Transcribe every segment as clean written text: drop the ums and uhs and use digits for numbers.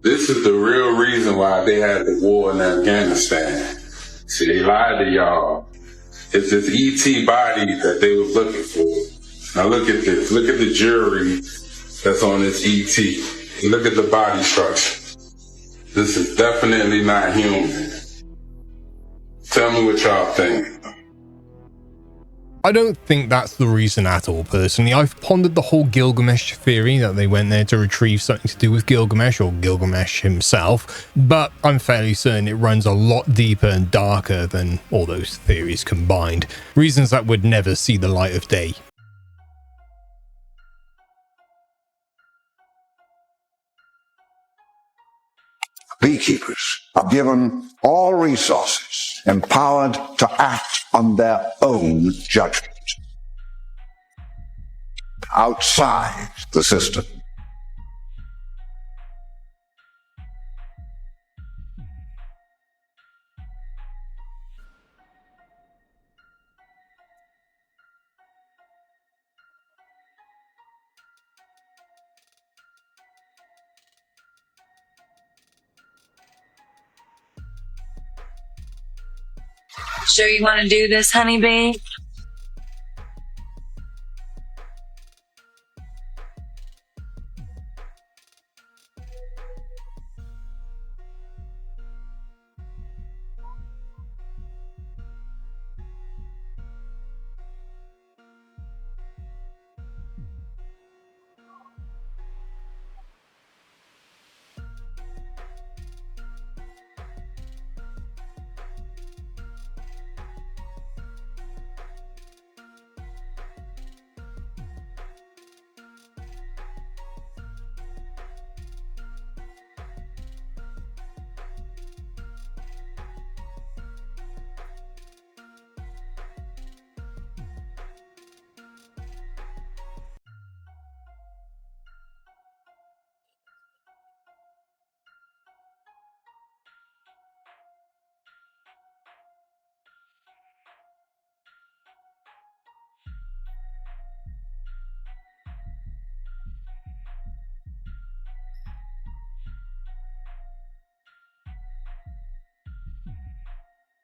This is the real reason why they had the war in Afghanistan. See, they lied to y'all. It's this ET body that they was looking for. Now look at this. Look at the jury that's on this ET. Look at the body structure. This is definitely not human. Tell me what y'all think. I don't think that's the reason at all, personally. I've pondered the whole Gilgamesh theory that they went there to retrieve something to do with Gilgamesh or Gilgamesh himself, but I'm fairly certain it runs a lot deeper and darker than all those theories combined. Reasons that would never see the light of day. Beekeepers are given all resources, empowered to act on their own judgment, outside the system. Sure you want to do this, honeybee?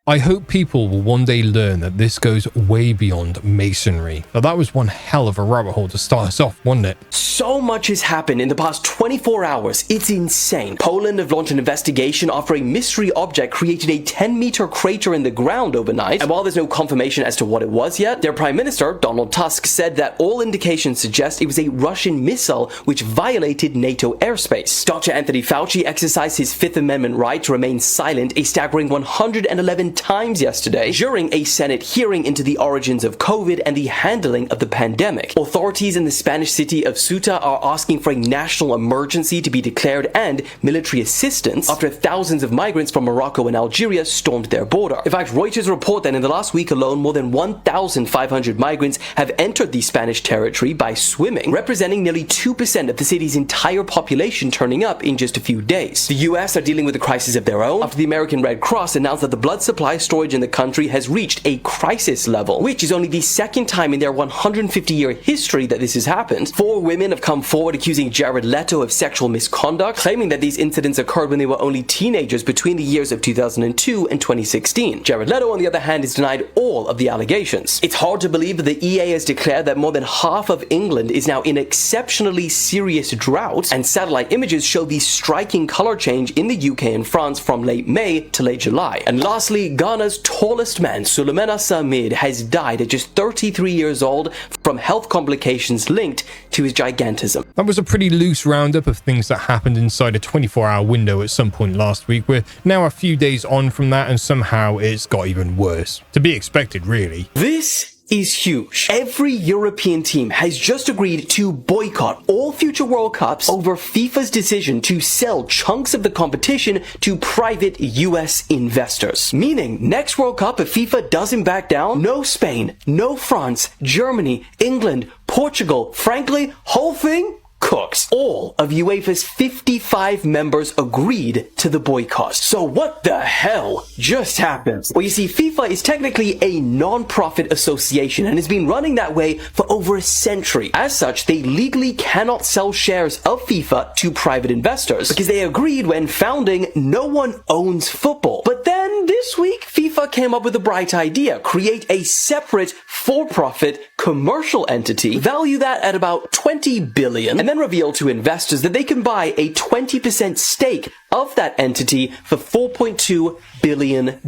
I hope people will one day learn that this goes way beyond masonry. Now that was one hell of a rabbit hole to start us off, wasn't it? So much has happened in the past 24 hours, it's insane. Poland have launched an investigation after a mystery object created a 10-meter crater in the ground overnight, and while there's no confirmation as to what it was yet, their Prime Minister, Donald Tusk, said that all indications suggest it was a Russian missile which violated NATO airspace. Dr. Anthony Fauci exercised his Fifth Amendment right to remain silent a staggering 111 times yesterday during a Senate hearing into the origins of COVID and the handling of the pandemic. Authorities in the Spanish city of Ceuta are asking for a national emergency to be declared and military assistance after thousands of migrants from Morocco and Algeria stormed their border. In fact, Reuters report that in the last week alone, more than 1,500 migrants have entered the Spanish territory by swimming, representing nearly 2% of the city's entire population turning up in just a few days. The US are dealing with a crisis of their own after the American Red Cross announced that the blood supply storage in the country has reached a crisis level, which is only the second time in their 150-year history that this has happened. 4 women have come forward accusing Jared Leto of sexual misconduct, claiming that these incidents occurred when they were only teenagers between the years of 2002 and 2016. Jared Leto, on the other hand, has denied all of the allegations. It's hard to believe that the EA has declared that more than half of England is now in exceptionally serious drought, and satellite images show the striking color change in the UK and France from late May to late July. And lastly, Ghana's tallest man, Sulemana Samid, has died at just 33 years old from health complications linked to his gigantism. That was a pretty loose roundup of things that happened inside a 24-hour window at some point last week. We're now a few days on from that, and somehow it's got even worse. To be expected, really. This is huge. Every European team has just agreed to boycott all future World Cups over FIFA's decision to sell chunks of the competition to private US investors. Meaning, next World Cup, if FIFA doesn't back down, no Spain, no France, Germany, England, Portugal, frankly, whole thing cooked. All of UEFA's 55 members agreed to the boycott. So what the hell just happened? Well, you see, FIFA is technically a non-profit association and has been running that way for over a century. As such, they legally cannot sell shares of FIFA to private investors because they agreed when founding no one owns football. But then this week, FIFA came up with a bright idea: create a separate for-profit commercial entity, value that at about 20 billion, and then reveal to investors that they can buy a 20% stake of that entity for $4.2 billion.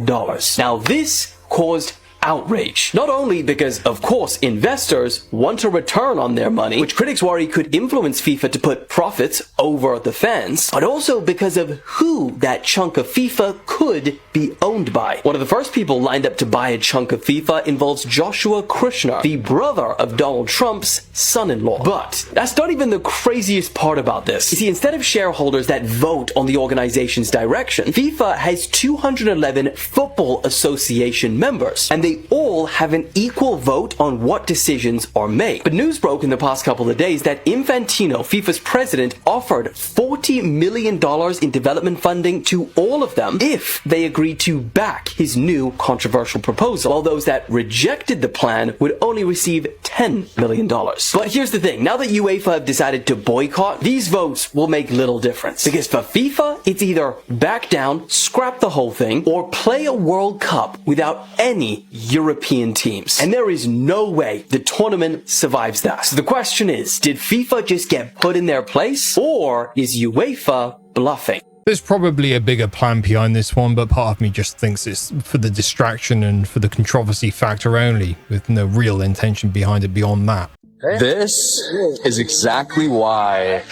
Now this caused outrage. Not only because, of course, investors want a return on their money, which critics worry could influence FIFA to put profits over the fans, but also because of who that chunk of FIFA could be owned by. One of the first people lined up to buy a chunk of FIFA involves Joshua Kushner, the brother of Donald Trump's son-in-law. But that's not even the craziest part about this. You see, instead of shareholders that vote on the organization's direction, FIFA has 211 football association members, and they all have an equal vote on what decisions are made. But news broke in the past couple of days that Infantino, FIFA's president, offered $40 million in development funding to all of them if they agreed to back his new controversial proposal, while those that rejected the plan would only receive $10 million. But here's the thing, now that UEFA have decided to boycott, these votes will make little difference. Because for FIFA, it's either back down, scrap the whole thing, or play a World Cup without any European teams. And there is no way the tournament survives that. So the question is, did FIFA just get put in their place, or is UEFA bluffing? There's probably a bigger plan behind this one, but part of me just thinks it's for the distraction and for the controversy factor only, with no real intention behind it beyond that. This is exactly why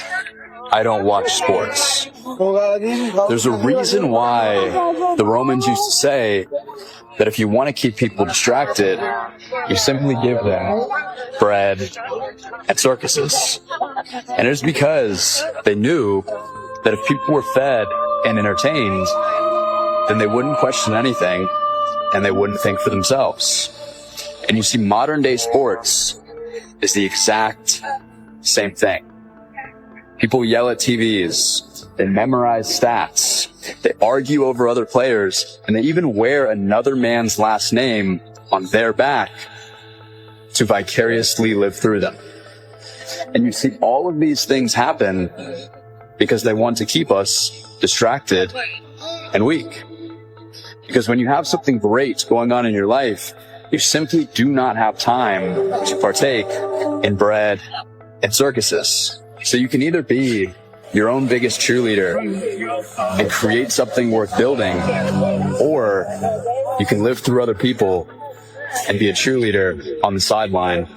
I don't watch sports. There's a reason why the Romans used to say that if you want to keep people distracted, you simply give them bread and circuses. And it's because they knew that if people were fed and entertained, then they wouldn't question anything and they wouldn't think for themselves. And you see, modern day sports is the exact same thing. People yell at TVs, they memorize stats, they argue over other players, and they even wear another man's last name on their back to vicariously live through them. And you see all of these things happen because they want to keep us distracted and weak. Because when you have something great going on in your life, you simply do not have time to partake in bread and circuses. So you can either be your own biggest cheerleader and create something worth building, or you can live through other people and be a cheerleader on the sideline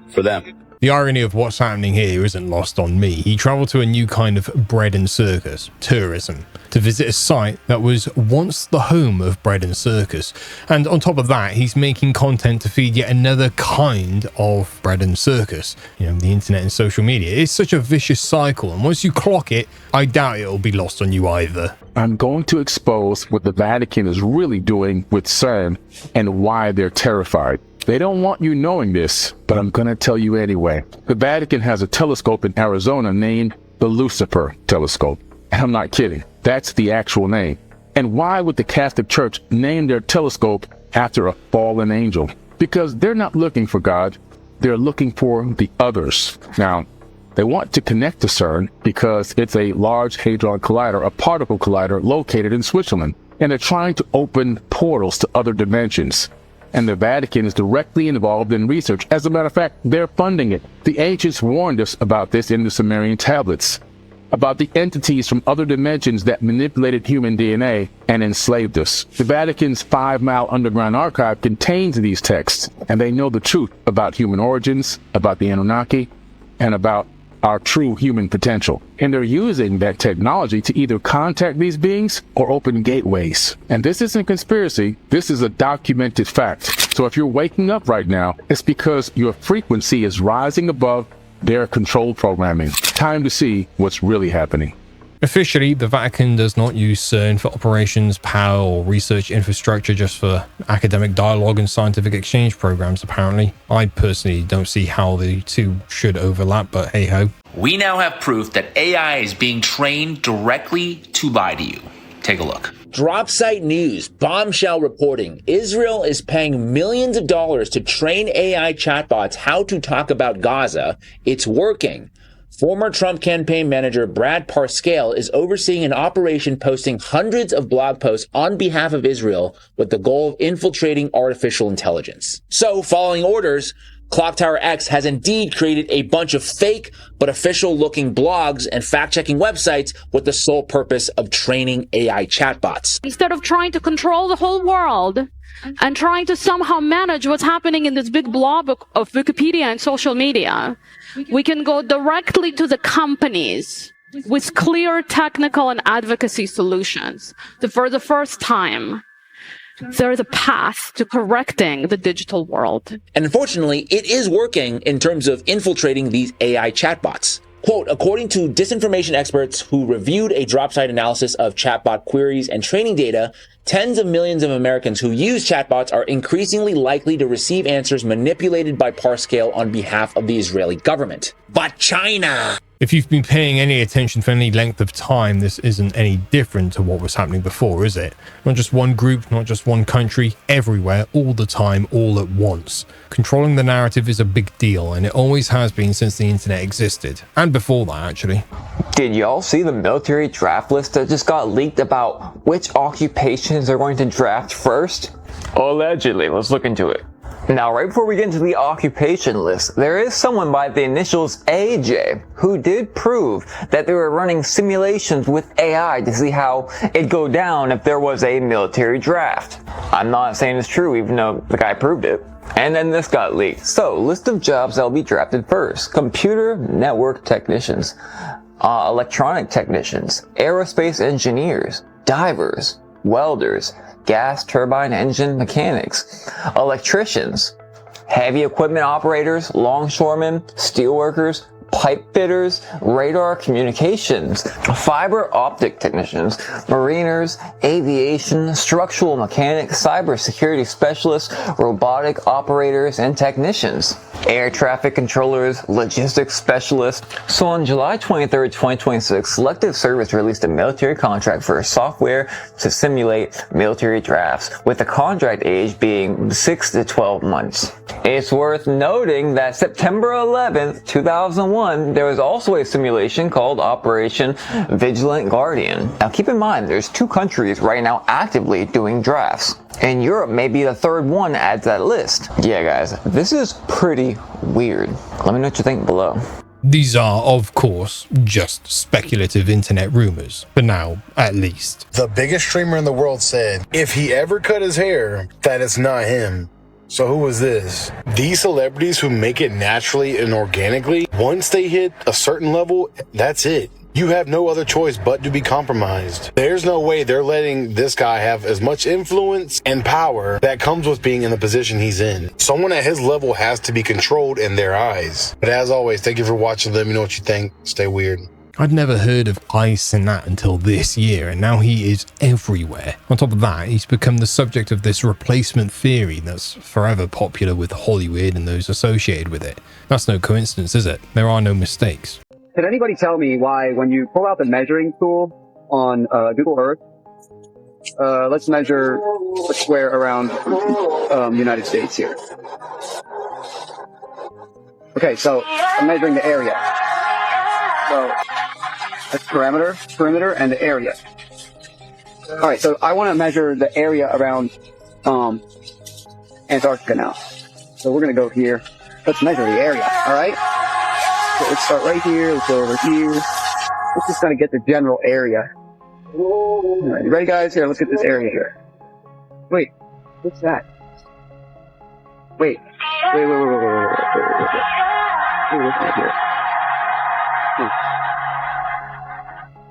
for them. The irony of what's happening here isn't lost on me. He traveled to a new kind of bread and circus, tourism, to visit a site that was once the home of bread and circus. And on top of that, he's making content to feed yet another kind of bread and circus. You know, the internet and social media. It's such a vicious cycle, and once you clock it, I doubt it'll be lost on you either. I'm going to expose what the Vatican is really doing with CERN and why they're terrified. They don't want you knowing this, but I'm going to tell you anyway. The Vatican has a telescope in Arizona named the Lucifer telescope. And I'm not kidding. That's the actual name. And why would the Catholic Church name their telescope after a fallen angel? Because they're not looking for God. They're looking for the others. Now, they want to connect to CERN because it's a large hadron collider, a particle collider located in Switzerland. And they're trying to open portals to other dimensions. And the Vatican is directly involved in research. As a matter of fact, they're funding it. The ancients warned us about this in the Sumerian tablets, about the entities from other dimensions that manipulated human DNA and enslaved us. The Vatican's 5-mile underground archive contains these texts, and they know the truth about human origins, about the Anunnaki, and about our true human potential. And they're using that technology to either contact these beings or open gateways. And this isn't conspiracy, this is a documented fact. So if you're waking up right now, it's because your frequency is rising above their control programming. Time to see what's really happening. Officially, the Vatican does not use CERN for operations, power, or research infrastructure, just for academic dialogue and scientific exchange programs, apparently. I personally don't see how the two should overlap, but hey-ho. We now have proof that AI is being trained directly to lie to you. Take a look. Drop site news, bombshell reporting. Israel is paying millions of dollars to train AI chatbots how to talk about Gaza. It's working. Former Trump campaign manager Brad Parscale is overseeing an operation posting hundreds of blog posts on behalf of Israel with the goal of infiltrating artificial intelligence. So, following orders, Clock Tower X has indeed created a bunch of fake but official-looking blogs and fact-checking websites with the sole purpose of training AI chatbots. Instead of trying to control the whole world and trying to somehow manage what's happening in this big blob of Wikipedia and social media, we can go directly to the companies with clear technical and advocacy solutions. For the first time, there's a path to correcting the digital world. And unfortunately, it is working in terms of infiltrating these AI chatbots. Quote, according to disinformation experts who reviewed a drop site analysis of chatbot queries and training data, tens of millions of Americans who use chatbots are increasingly likely to receive answers manipulated by Parscale on behalf of the Israeli government. But China! If you've been paying any attention for any length of time, this isn't any different to what was happening before, is it? Not just one group, not just one country, everywhere, all the time, all at once. Controlling the narrative is a big deal, and it always has been since the internet existed. And before that, actually. Did y'all see the military draft list that just got leaked about which occupations are going to draft first? Allegedly. Let's look into it. Now, right before we get into the occupation list, there is someone by the initials AJ who did prove that they were running simulations with AI to see how it'd go down if there was a military draft. I'm not saying it's true, even though the guy proved it. And then this got leaked. So, list of jobs that will be drafted first. Computer network technicians, electronic technicians, aerospace engineers, divers, welders, gas turbine engine mechanics, electricians, heavy equipment operators, longshoremen, steelworkers, pipe fitters, radar communications, fiber optic technicians, mariners, aviation, structural mechanics, cybersecurity specialists, robotic operators, and technicians, air traffic controllers, logistics specialists. So on July 23rd, 2026, Selective Service released a military contract for software to simulate military drafts, with the contract age being 6 to 12 months. It's worth noting that September 11th, 2001, there was also a simulation called Operation Vigilant Guardian. Now keep in mind, there's 2 countries right now actively doing drafts, and Europe may be the third one to add to that list. Yeah guys, this is pretty weird. Let me know what you think below. These are, of course, just speculative internet rumors, for now, at least. The biggest streamer in the world said, if he ever cut his hair, that it's not him. So who was this? These celebrities who make it naturally and organically, once they hit a certain level, that's it. You have no other choice but to be compromised. There's no way they're letting this guy have as much influence and power that comes with being in the position he's in. Someone at his level has to be controlled in their eyes. But as always, thank you for watching. Let me know what you think. Stay weird. I'd never heard of Ice and that until this year, and now he is everywhere. On top of that, he's become the subject of this replacement theory that's forever popular with Hollywood and those associated with it. That's no coincidence, is it? There are no mistakes. Can anybody tell me why, when you pull out the measuring tool on Google Earth, let's measure a square around United States here. Okay, so I'm measuring the area. So that's perimeter, and the area. All right, so I want to measure the area around Antarctica now. So we're going to go here. Let's measure the area, all right? So let's start right here. Let's go over here. Let's just kind of get the general area. All right, you ready, guys? Here, let's get this area here. Wait, what's that? Wait. What's that here?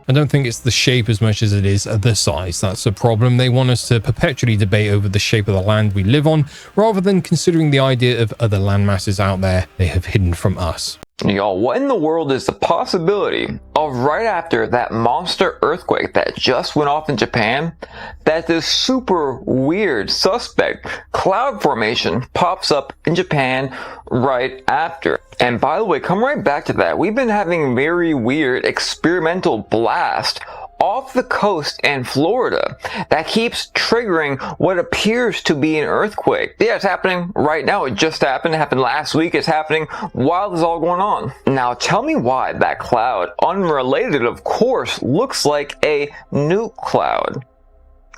I don't think it's the shape as much as it is the size that's the problem. They want us to perpetually debate over the shape of the land we live on, rather than considering the idea of other land masses out there they have hidden from us. Y'all, what in the world is the possibility of right after that monster earthquake that just went off in Japan, that this super weird suspect cloud formation pops up in Japan right after. And by the way, come right back to that. We've been having very weird experimental blast off the coast in Florida that keeps triggering what appears to be an earthquake. Yeah, it's happening right now. It just happened. It happened last week. It's happening while this is all going on. Now, tell me why that cloud, unrelated of course, looks like a nuke cloud,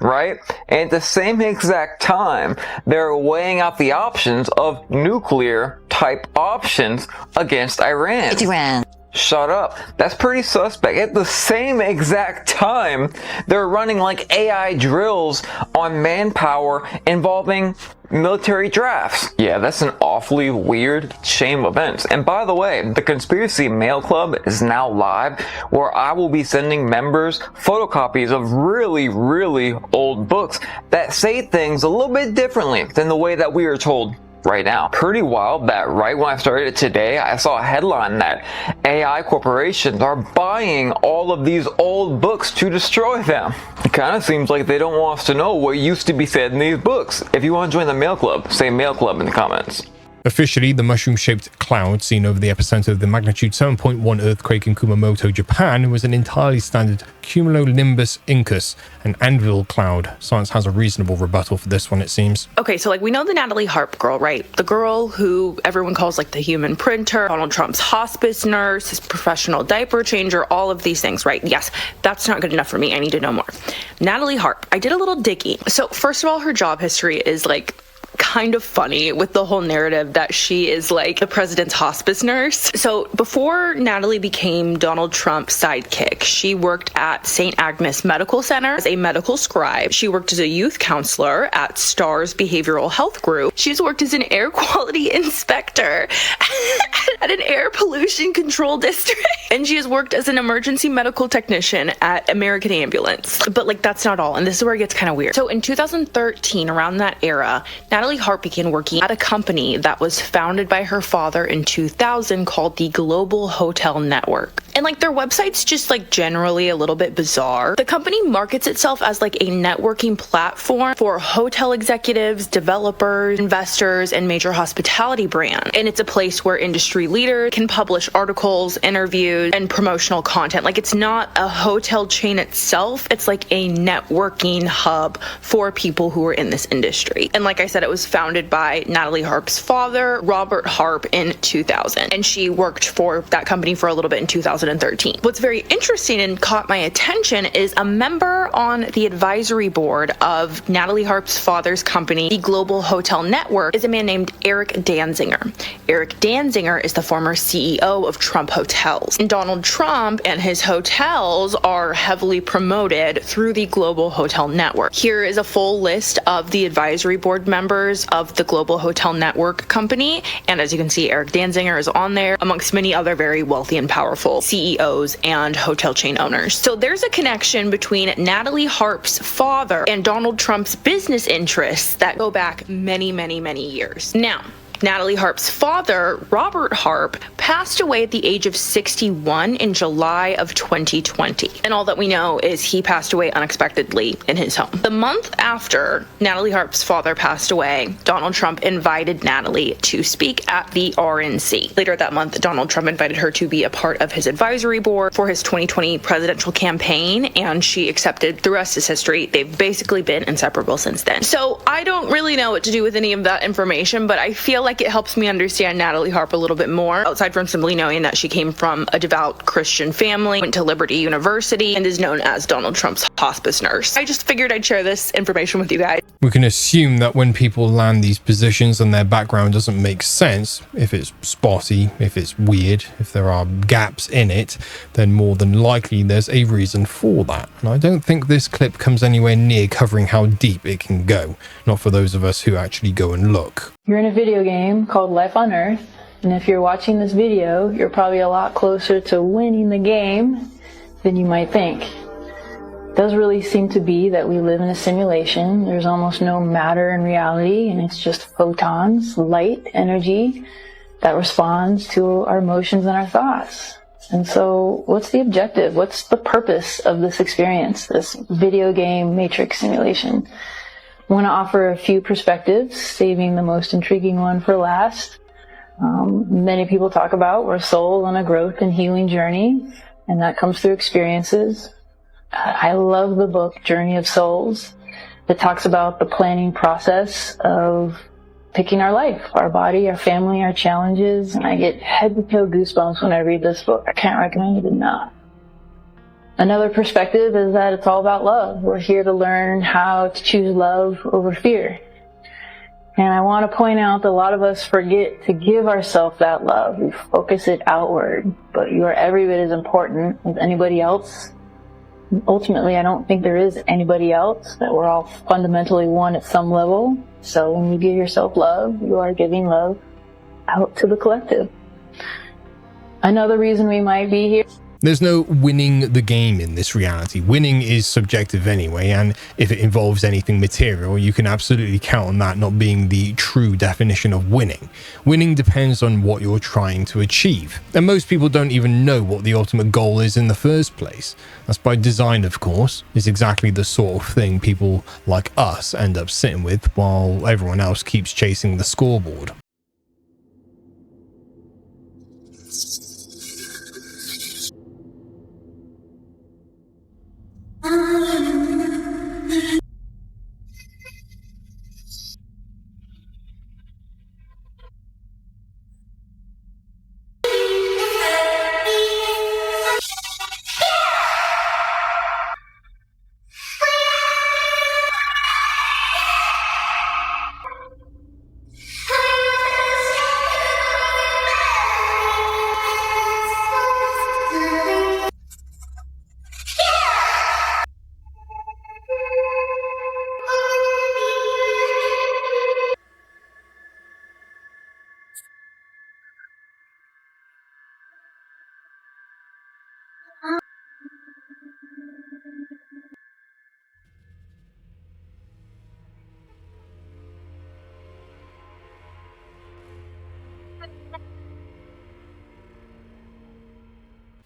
right? And at the same exact time, they're weighing out the options of nuclear type options against Iran. It's Iran. Shut up. That's pretty suspect. At the same exact time, they're running like AI drills on manpower involving military drafts. Yeah, that's an awfully weird chain of events. And by the way, the Conspiracy Mail Club is now live, where I will be sending members photocopies of really, really old books that say things a little bit differently than the way that we are told right now. Pretty wild that right when I started it today, I saw a headline that AI corporations are buying all of these old books to destroy them. It kind of seems like they don't want us to know what used to be said in these books. If you want to join the mail club, say mail club in the comments. Officially, the mushroom-shaped cloud seen over the epicenter of the magnitude 7.1 earthquake in Kumamoto, Japan, was an entirely standard cumulonimbus incus, an anvil cloud. Science has a reasonable rebuttal for this one, it seems. Okay, so we know the Natalie Harp girl, right? The girl who everyone calls the human printer, Donald Trump's hospice nurse, his professional diaper changer, all of these things, right? Yes, that's not good enough for me. I need to know more. Natalie Harp, I did a little digging. So first of all, her job history is kind of funny with the whole narrative that she is the president's hospice nurse. So before Natalie became Donald Trump's sidekick, she worked at St. Agnes Medical Center as a medical scribe. She worked as a youth counselor at STARS Behavioral Health Group. She's worked as an air quality inspector at an air pollution control district. And she has worked as an emergency medical technician at American Ambulance. But that's not all. And this is where it gets kind of weird. So in 2013, around that era, Natalie Harp began working at a company that was founded by her father in 2000 called the Global Hotel Network. And their website's just generally a little bit bizarre. The company markets itself as a networking platform for hotel executives, developers, investors, and major hospitality brands. And it's a place where industry leaders can publish articles, interviews, and promotional content. It's not a hotel chain itself, it's a networking hub for people who are in this industry. And like I said, it was founded by Natalie Harp's father, Robert Harp, in 2000. And she worked for that company for a little bit in 2013. What's very interesting and caught my attention is a member on the advisory board of Natalie Harp's father's company, the Global Hotel Network, is a man named Eric Danziger. Eric Danziger is the former CEO of Trump Hotels. And Donald Trump and his hotels are heavily promoted through the Global Hotel Network. Here is a full list of the advisory board members of the Global Hotel Network company. And as you can see, Eric Danziger is on there, amongst many other very wealthy and powerful CEOs and hotel chain owners. So there's a connection between Natalie Harp's father and Donald Trump's business interests that go back many, many, many years. Now, Natalie Harp's father, Robert Harp, passed away at the age of 61 in July of 2020. And all that we know is he passed away unexpectedly in his home. The month after Natalie Harp's father passed away, Donald Trump invited Natalie to speak at the RNC. Later that month, Donald Trump invited her to be a part of his advisory board for his 2020 presidential campaign, and she accepted. The rest is history. They've basically been inseparable since then. So I don't really know what to do with any of that information, but I feel it helps me understand Natalie Harp a little bit more, outside from simply knowing that she came from a devout Christian family, went to Liberty University, and is known as Donald Trump's hospice nurse. I just figured I'd share this information with you guys. We can assume that when people land these positions and their background doesn't make sense, if it's spotty, if it's weird, if there are gaps in it, then more than likely there's a reason for that. And I don't think this clip comes anywhere near covering how deep it can go, not for those of us who actually go and look. You're in a video game called Life on Earth, and if you're watching this video, you're probably a lot closer to winning the game than you might think. It does really seem to be that we live in a simulation. There's almost no matter in reality, and it's just photons, light, energy that responds to our emotions and our thoughts. And so what's the objective? What's the purpose of this experience, this video game matrix simulation? I want to offer a few perspectives, saving the most intriguing one for last. Many people talk about we're souls on a growth and healing journey, and that comes through experiences. I love the book Journey of Souls. It talks about the planning process of picking our life, our body, our family, our challenges, and I get head to toe goosebumps when I read this book. I can't recommend it enough. Another perspective is that it's all about love. We're here to learn how to choose love over fear. And I want to point out that a lot of us forget to give ourselves that love. We focus it outward, but you are every bit as important as anybody else. Ultimately, I don't think there is anybody else, that we're all fundamentally one at some level. So when you give yourself love, you are giving love out to the collective. Another reason we might be here. There's no winning the game in this reality. Winning is subjective anyway, and if it involves anything material, you can absolutely count on that not being the true definition of winning. Winning depends on what you're trying to achieve, and most people don't even know what the ultimate goal is in the first place. That's by design, of course. It's exactly the sort of thing people like us end up sitting with while everyone else keeps chasing the scoreboard.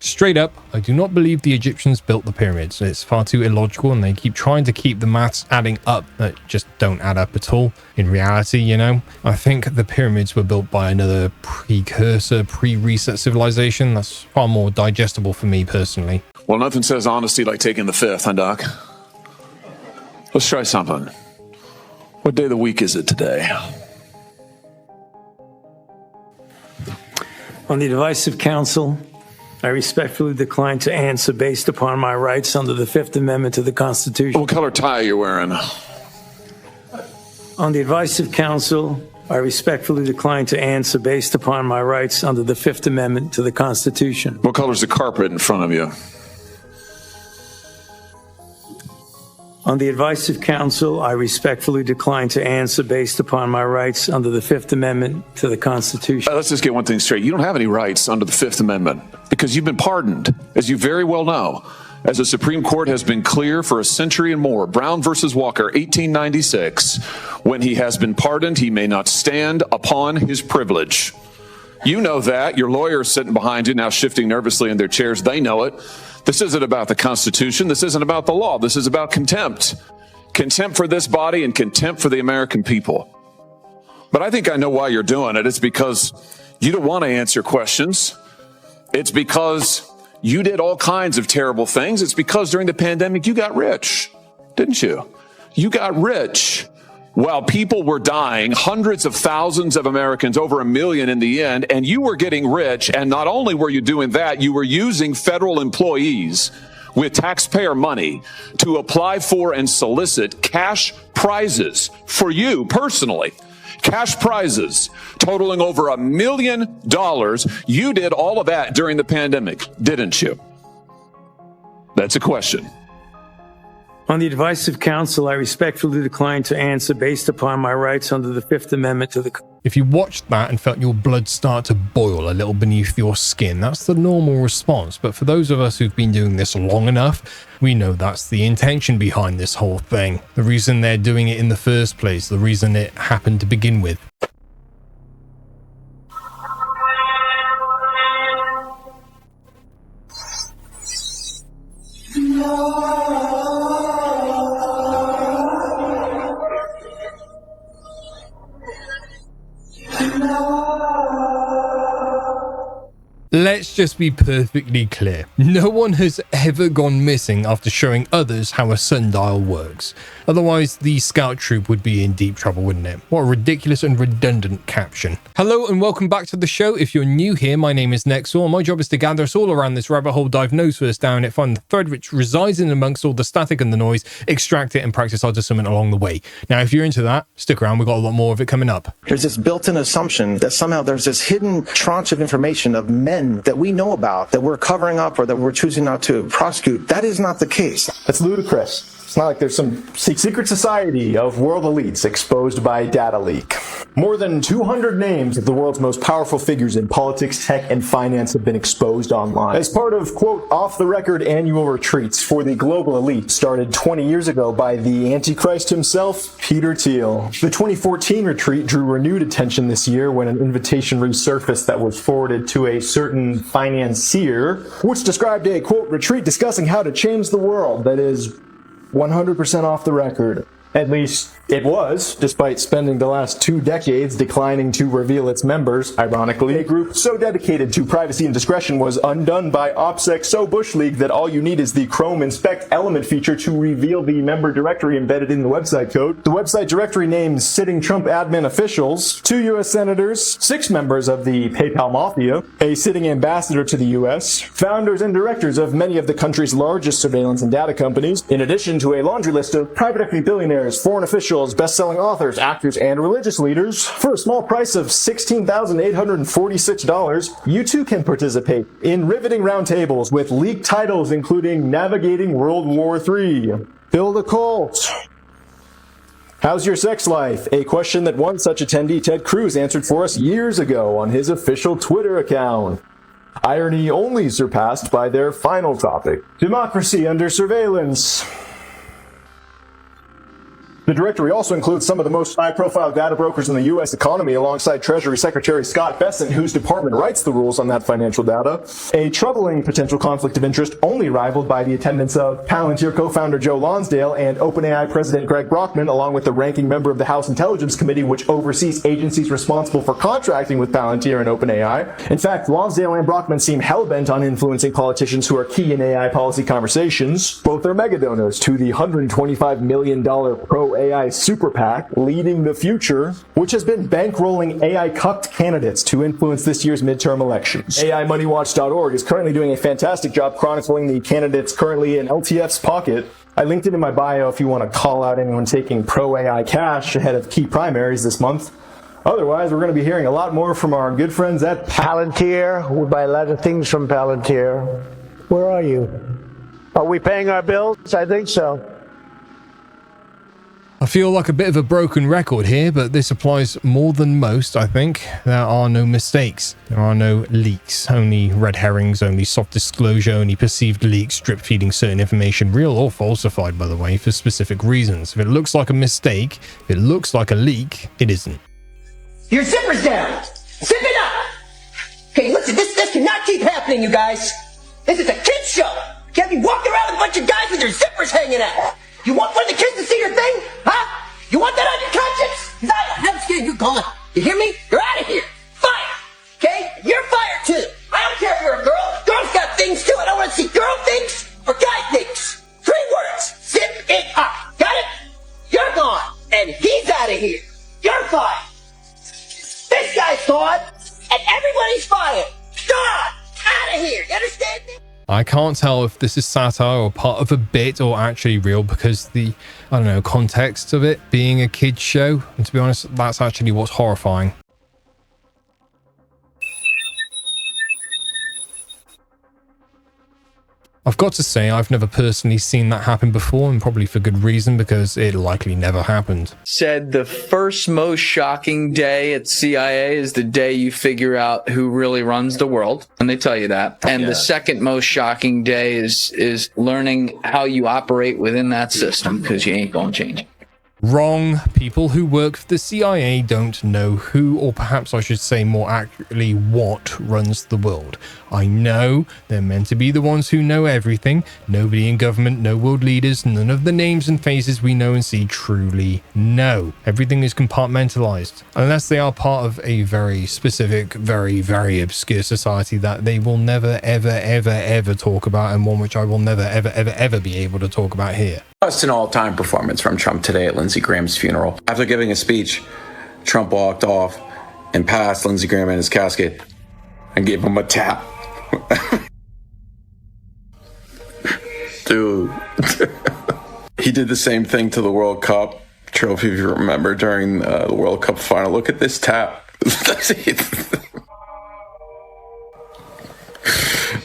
Straight up, I do not believe the Egyptians built the pyramids. It's far too illogical, and they keep trying to keep the maths adding up that just don't add up at all. In reality, you know, I think the pyramids were built by another precursor, pre-reset civilization. That's far more digestible for me personally. Well, nothing says honesty like taking the fifth, huh, Doc? Let's try something. What day of the week is it today? On the advice of counsel, I respectfully decline to answer based upon my rights under the Fifth Amendment to the Constitution. What color tie are you wearing? On the advice of counsel, I respectfully decline to answer based upon my rights under the Fifth Amendment to the Constitution. What color's the carpet in front of you? On the advice of counsel, I respectfully decline to answer based upon my rights under the Fifth Amendment to the Constitution. Let's just get one thing straight. You don't have any rights under the Fifth Amendment because you've been pardoned, as you very well know. As the Supreme Court has been clear for a century and more, Brown versus Walker, 1896, when he has been pardoned, he may not stand upon his privilege. You know that. Your lawyers sitting behind you now shifting nervously in their chairs. They know it. This isn't about the Constitution. This isn't about the law. This is about contempt. Contempt for this body and contempt for the American people. But I think I know why you're doing it. It's because you don't want to answer questions. It's because you did all kinds of terrible things. It's because during the pandemic, you got rich, didn't you? You got rich while people were dying, hundreds of thousands of Americans, over 1 million in the end, and you were getting rich. And not only were you doing that, you were using federal employees with taxpayer money to apply for and solicit cash prizes for you personally. Cash prizes totaling over $1 million. You did all of that during the pandemic, didn't you? That's a question. On the advice of counsel, I respectfully decline to answer based upon my rights under the Fifth Amendment to the... If you watched that and felt your blood start to boil a little beneath your skin, that's the normal response. But for those of us who've been doing this long enough, we know that's the intention behind this whole thing. The reason they're doing it in the first place, the reason it happened to begin with. Let's just be perfectly clear. No one has ever gone missing after showing others how a sundial works. Otherwise, the scout troop would be in deep trouble, wouldn't it? What a ridiculous and redundant caption. Hello and welcome back to the show. If you're new here, my name is NEXOR. My job is to gather us all around this rabbit hole, dive nose first down it, find the thread which resides in amongst all the static and the noise, extract it and practice our discernment along the way. Now, if you're into that, stick around. We've got a lot more of it coming up. There's this built-in assumption that somehow there's this hidden tranche of information of men that we know about that we're covering up or that we're choosing not to prosecute. That is not the case. That's ludicrous. It's not like there's some secret society of world elites exposed by data leak. More than 200 names of the world's most powerful figures in politics, tech, and finance have been exposed online. As part of, quote, off-the-record annual retreats for the global elite started 20 years ago by the Antichrist himself, Peter Thiel. The 2014 retreat drew renewed attention this year when an invitation resurfaced that was forwarded to a certain financier, which described a, quote, retreat discussing how to change the world that is 100% off the record. At least it was, despite spending the last 2 decades declining to reveal its members. Ironically, a group so dedicated to privacy and discretion was undone by OPSEC so Bush League that all you need is the Chrome Inspect element feature to reveal the member directory embedded in the website code. The website directory names sitting Trump admin officials, 2 U.S. senators, 6 members of the PayPal Mafia, a sitting ambassador to the U.S., founders and directors of many of the country's largest surveillance and data companies, in addition to a laundry list of private equity billionaires, foreign officials, best-selling authors, actors, and religious leaders. For a small price of $16,846, you too can participate in riveting roundtables with leaked titles including Navigating World War III, Build a Cult, How's Your Sex Life? A question that one such attendee, Ted Cruz, answered for us years ago on his official Twitter account. Irony only surpassed by their final topic, Democracy Under Surveillance. The directory also includes some of the most high-profile data brokers in the U.S. economy, alongside Treasury Secretary Scott Bessent, whose department writes the rules on that financial data. A troubling potential conflict of interest only rivaled by the attendance of Palantir co-founder Joe Lonsdale and OpenAI President Greg Brockman, along with the ranking member of the House Intelligence Committee, which oversees agencies responsible for contracting with Palantir and OpenAI. In fact, Lonsdale and Brockman seem hell-bent on influencing politicians who are key in AI policy conversations. Both are mega donors to the $125 million pro-AI super PAC Leading the Future, which has been bankrolling AI-cucked candidates to influence this year's midterm elections. AIMoneyWatch.org is currently doing a fantastic job chronicling the candidates currently in LTF's pocket. I linked it in my bio if you want to call out anyone taking pro-AI cash ahead of key primaries this month. Otherwise, we're going to be hearing a lot more from our good friends at Palantir. We buy a lot of things from Palantir. Where are you? Are we paying our bills? I think so. I feel like a bit of a broken record here, but this applies more than most, I think. There are no mistakes. There are no leaks. Only red herrings, only soft disclosure, only perceived leaks, drip feeding certain information, real or falsified, by the way, for specific reasons. If it looks like a mistake, if it looks like a leak, it isn't. Your zipper's down! Zip it up! Okay, listen, this cannot keep happening, you guys. This is a kid's show. You can't be walking around with a bunch of guys with your zippers hanging out. You want one of the kids to see your thing? Huh? You want that on your conscience? Because I'm scared you're gone. You hear me? You're out of here. Fire. Okay? You're fired too. I don't care if you're a girl. Girls got things too. I don't want to see girl things or guy things. 3 words. Zip it up. Got it? You're gone. And he's out of here. You're fired. This guy's gone. And everybody's fired. Gone. Out of here. You understand me? I can't tell if this is satire or part of a bit or actually real because the, I don't know, context of it being a kid's show. And to be honest, that's actually what's horrifying. I've got to say, I've never personally seen that happen before, and probably for good reason, because it likely never happened. Said the first most shocking day at CIA is the day you figure out who really runs the world, and they tell you that. And the second most shocking day is learning how you operate within that system, because you ain't gonna change it. Wrong. People who work for the CIA don't know who, or perhaps I should say more accurately, what runs the world. I know they're meant to be the ones who know everything. Nobody in government, no world leaders, none of the names and faces we know and see truly know. Everything is compartmentalized, unless they are part of a very specific, very, very obscure society that they will never, ever, ever, ever talk about, and one which I will never, ever, ever, ever be able to talk about here. Just an all-time performance from Trump today at Lindsey Graham's funeral. After giving a speech, Trump walked off and passed Lindsey Graham in his casket and gave him a tap. Dude. He did the same thing to the World Cup trophy, if you remember, during the World Cup final. Look at this tap.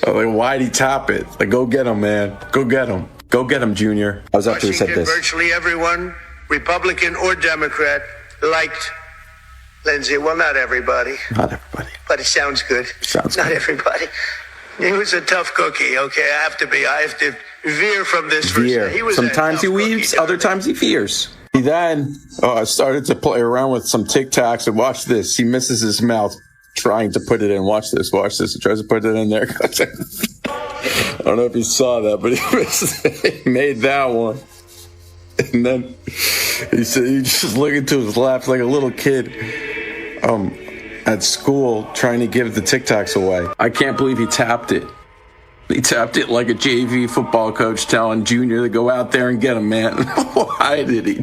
Like, why'd he tap it? Like, go get him, man. Go get him. Go get him, Junior. I was after he said this. Virtually everyone, Republican or Democrat, liked Lindsey. Well, not everybody. Not everybody. But it sounds good. Sounds not good. Everybody. He was a tough cookie, okay? I have to veer from this for a second. He was Sometimes he weaves, other times he fears. He then started to play around with some Tic Tacs, and watch this. He misses his mouth trying to put it in. Watch this. He tries to put it in there. I don't know if you saw that, but he made that one. And then he said he just looking to his left like a little kid at school trying to give the Tic Tacs away. I can't believe he tapped it. He tapped it like a JV football coach telling Junior to go out there and get him, man. Why did he?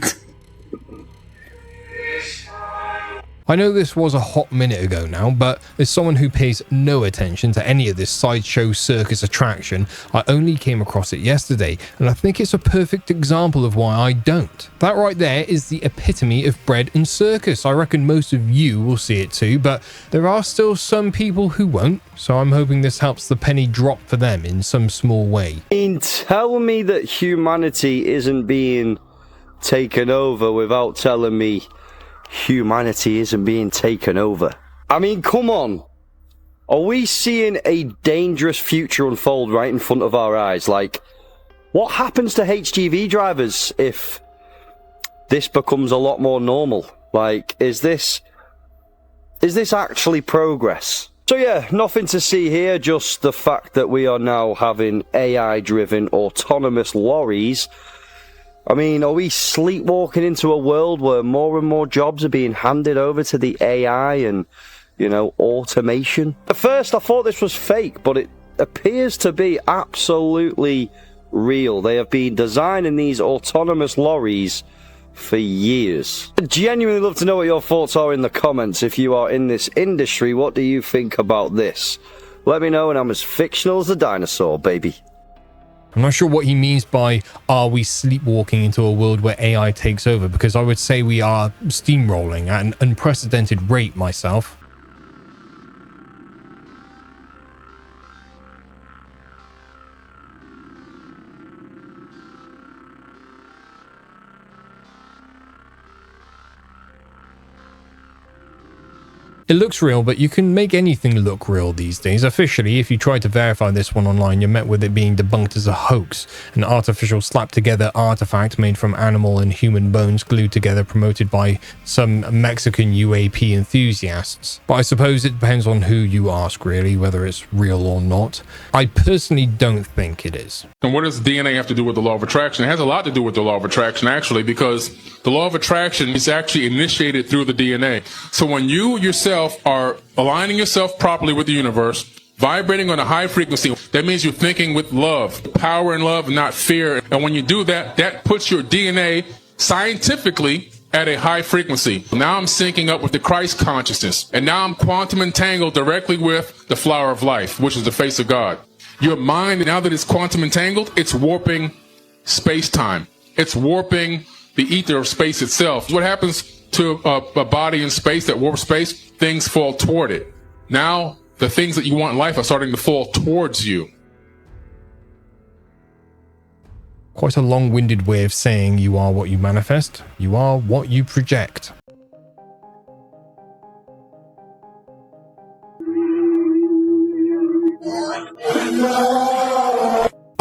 I know this was a hot minute ago now, but as someone who pays no attention to any of this sideshow circus attraction, I only came across it yesterday, and I think it's a perfect example of why I don't. That right there is the epitome of bread and circus. I reckon most of you will see it too, but there are still some people who won't, so I'm hoping this helps the penny drop for them in some small way. Tell me that humanity isn't being taken over without telling me humanity isn't being taken over. I mean, come on. Are we seeing a dangerous future unfold right in front of our eyes? Like, what happens to HGV drivers if this becomes a lot more normal? Like, is this actually progress? So yeah, nothing to see here, just the fact that we are now having AI-driven autonomous lorries. I mean, are we sleepwalking into a world where more and more jobs are being handed over to the AI and, you know, automation? At first, I thought this was fake, but it appears to be absolutely real. They have been designing these autonomous lorries for years. I'd genuinely love to know what your thoughts are in the comments. If you are in this industry, what do you think about this? Let me know, and I'm as fictional as a dinosaur, baby. I'm not sure what he means by, are we sleepwalking into a world where AI takes over? Because I would say we are steamrolling at an unprecedented rate myself. It looks real, but you can make anything look real these days. Officially, if you try to verify this one online, you're met with it being debunked as a hoax, an artificial slapped-together artifact made from animal and human bones glued together, promoted by some Mexican UAP enthusiasts. But I suppose it depends on who you ask, really, whether it's real or not. I personally don't think it is. And what does DNA have to do with the law of attraction? It has a lot to do with the law of attraction, actually, because the law of attraction is actually initiated through the DNA. So when you yourself are aligning yourself properly with the universe, vibrating on a high frequency, that means you're thinking with love, power and love, not fear. And when you do that, that puts your DNA scientifically at a high frequency. Now I'm syncing up with the Christ consciousness, and now I'm quantum entangled directly with the flower of life, which is the face of God. Your mind, now that it's quantum entangled, it's warping space-time. It's warping the ether of space itself. What happens to a body in space that warps space? Things fall toward it. Now, the things that you want in life are starting to fall towards you. Quite a long-winded way of saying you are what you manifest. You are what you project.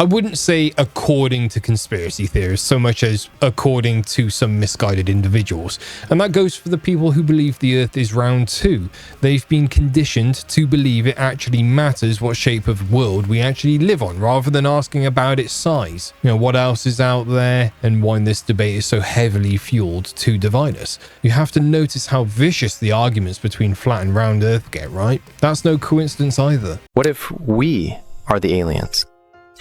I wouldn't say according to conspiracy theorists so much as according to some misguided individuals. And that goes for the people who believe the Earth is round too. They've been conditioned to believe it actually matters what shape of world we actually live on, rather than asking about its size. You know, what else is out there, and why this debate is so heavily fueled to divide us. You have to notice how vicious the arguments between flat and round Earth get, right? That's no coincidence either. What if we are the aliens?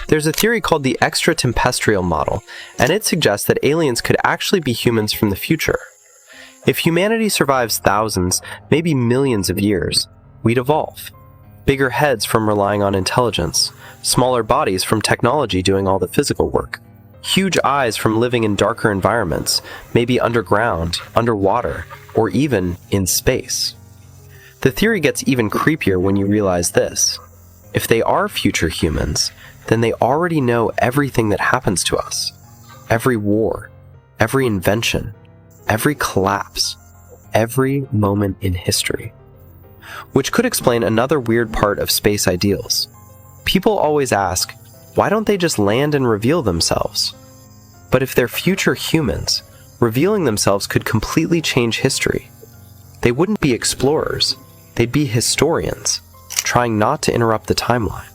There's a theory called the extraterrestrial model, and it suggests that aliens could actually be humans from the future. If humanity survives thousands, maybe millions of years, we'd evolve. Bigger heads from relying on intelligence, smaller bodies from technology doing all the physical work, huge eyes from living in darker environments, maybe underground, underwater, or even in space. The theory gets even creepier when you realize this. If they are future humans, then they already know everything that happens to us. Every war, every invention, every collapse, every moment in history. Which could explain another weird part of space ideals. People always ask, why don't they just land and reveal themselves? But if they're future humans, revealing themselves could completely change history. They wouldn't be explorers, they'd be historians, trying not to interrupt the timeline.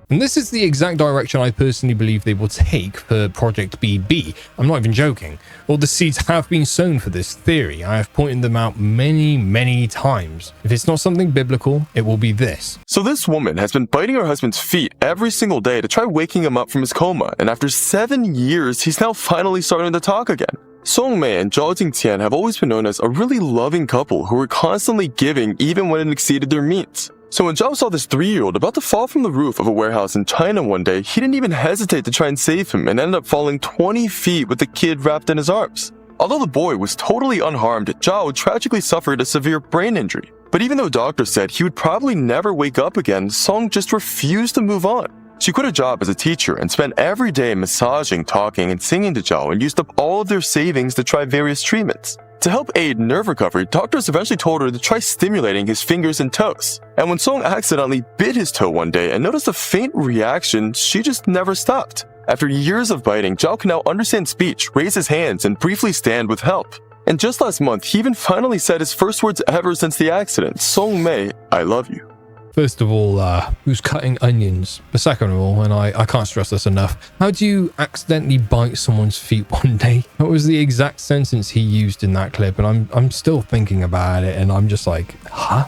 And this is the exact direction I personally believe they will take for Project BB. I'm not even joking. All the seeds have been sown for this theory. I have pointed them out many times. If it's not something biblical, it will be this. So this woman has been biting her husband's feet every single day to try waking him up from his coma, and after 7 years, he's now finally starting to talk again. Song Mei and Zhao Jingtian have always been known as a really loving couple who were constantly giving even when it exceeded their means. So when Zhao saw this 3-year-old about to fall from the roof of a warehouse in China one day, he didn't even hesitate to try and save him and ended up falling 20 feet with the kid wrapped in his arms. Although the boy was totally unharmed, Zhao tragically suffered a severe brain injury. But even though doctors said he would probably never wake up again, Song just refused to move on. She quit her job as a teacher and spent every day massaging, talking, and singing to Zhao and used up all of their savings to try various treatments. To help aid nerve recovery, doctors eventually told her to try stimulating his fingers and toes. And when Song accidentally bit his toe one day and noticed a faint reaction, she just never stopped. After years of biting, Zhao can now understand speech, raise his hands, and briefly stand with help. And just last month, he even finally said his first words ever since the accident, Song Mei, I love you. First of all, who's cutting onions? But second of all, and I can't stress this enough, how do you accidentally bite someone's feet one day? That was the exact sentence he used in that clip, and I'm still thinking about it, and I'm just like, huh?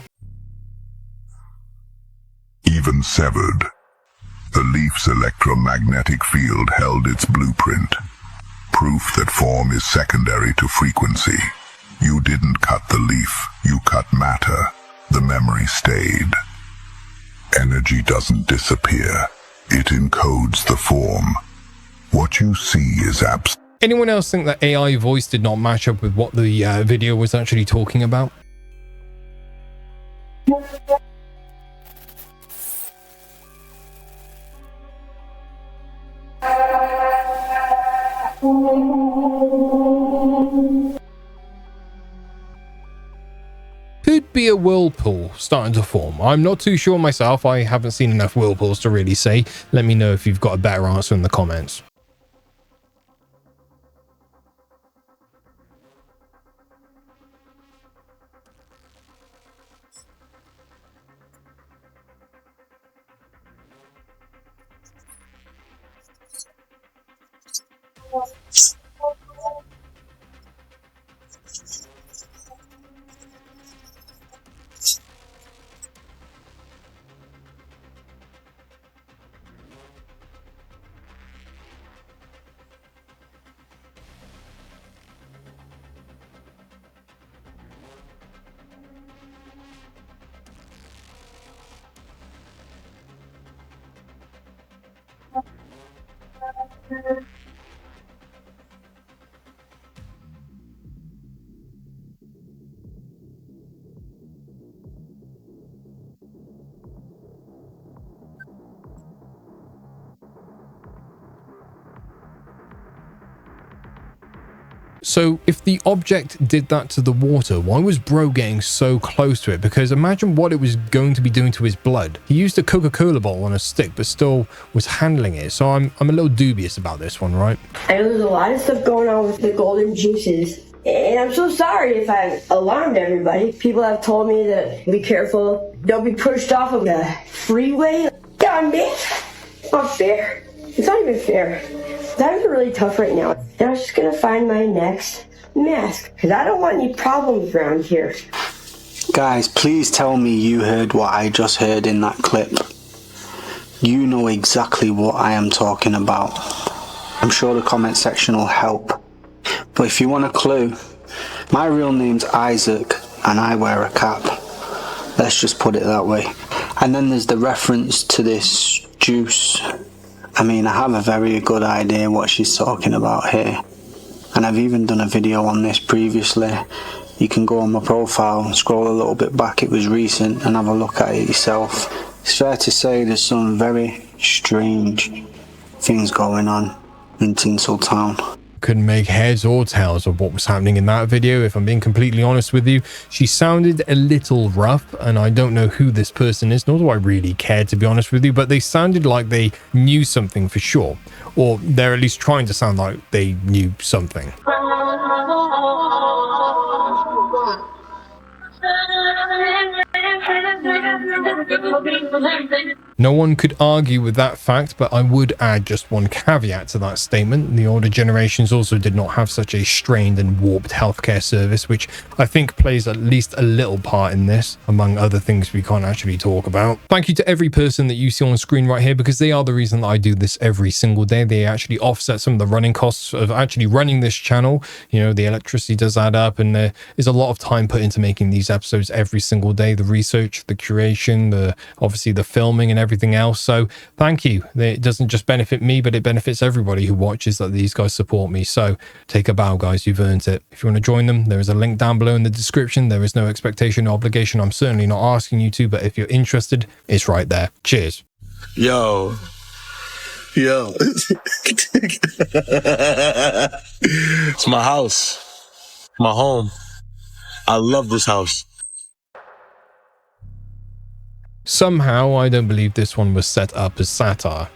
Even severed, the leaf's electromagnetic field held its blueprint. Proof that form is secondary to frequency. You didn't cut the leaf, you cut matter. The memory stayed. Energy doesn't disappear. It encodes the form. What you see is absent. Anyone else think that AI voice did not match up with what the video was actually talking about? Could be a whirlpool starting to form. I'm not too sure myself. I haven't seen enough whirlpools to really say. Let me know if you've got a better answer in the comments. So if the object did that to the water, why was bro getting so close to it? Because imagine what it was going to be doing to his blood. He used a Coca-Cola bottle on a stick, but still was handling it. So I'm a little dubious about this one, right? I know there's a lot of stuff going on with the golden juices. And I'm so sorry if I've alarmed everybody. People have told me to be careful. Don't be pushed off of the freeway. Yeah, me? It's not fair. It's not even fair. Times are really tough right now. And I was just gonna find my next mask. Because I don't want any problems around here. Guys, please tell me you heard what I just heard in that clip. You know exactly what I am talking about. I'm sure the comment section will help. But if you want a clue, my real name's Isaac and I wear a cap. Let's just put it that way. And then there's the reference to this juice. I mean, I have a very good idea what she's talking about here. And I've even done a video on this previously. You can go on my profile and scroll a little bit back, it was recent, and have a look at it yourself. It's fair to say there's some very strange things going on in Tinseltown. Couldn't make heads or tails of what was happening in that video, if I'm being completely honest with you. She sounded a little rough, and I don't know who this person is, nor do I really care, to be honest with you, but they sounded like they knew something for sure, or they're at least trying to sound like they knew something. No one could argue with that fact, but I would add just one caveat to that statement. The older generations also did not have such a strained and warped healthcare service, which I think plays at least a little part in this, among other things we can't actually talk about. Thank you to every person that you see on screen right here, because they are the reason that I do this every single day. They actually offset some of the running costs of actually running this channel. You know, the electricity does add up, and there is a lot of time put into making these episodes every single day. The research, the curation, obviously the filming and everything else. So thank you. It doesn't just benefit me, but it benefits everybody who watches, that these guys support me. So take a bow, guys. You've earned it. If you want to join them, there is a link down below in the description. There is no expectation or obligation. I'm certainly not asking you to, but if you're interested, it's right there. Cheers. Yo. It's my house. My home. I love this house. Somehow, I don't believe this one was set up as satire.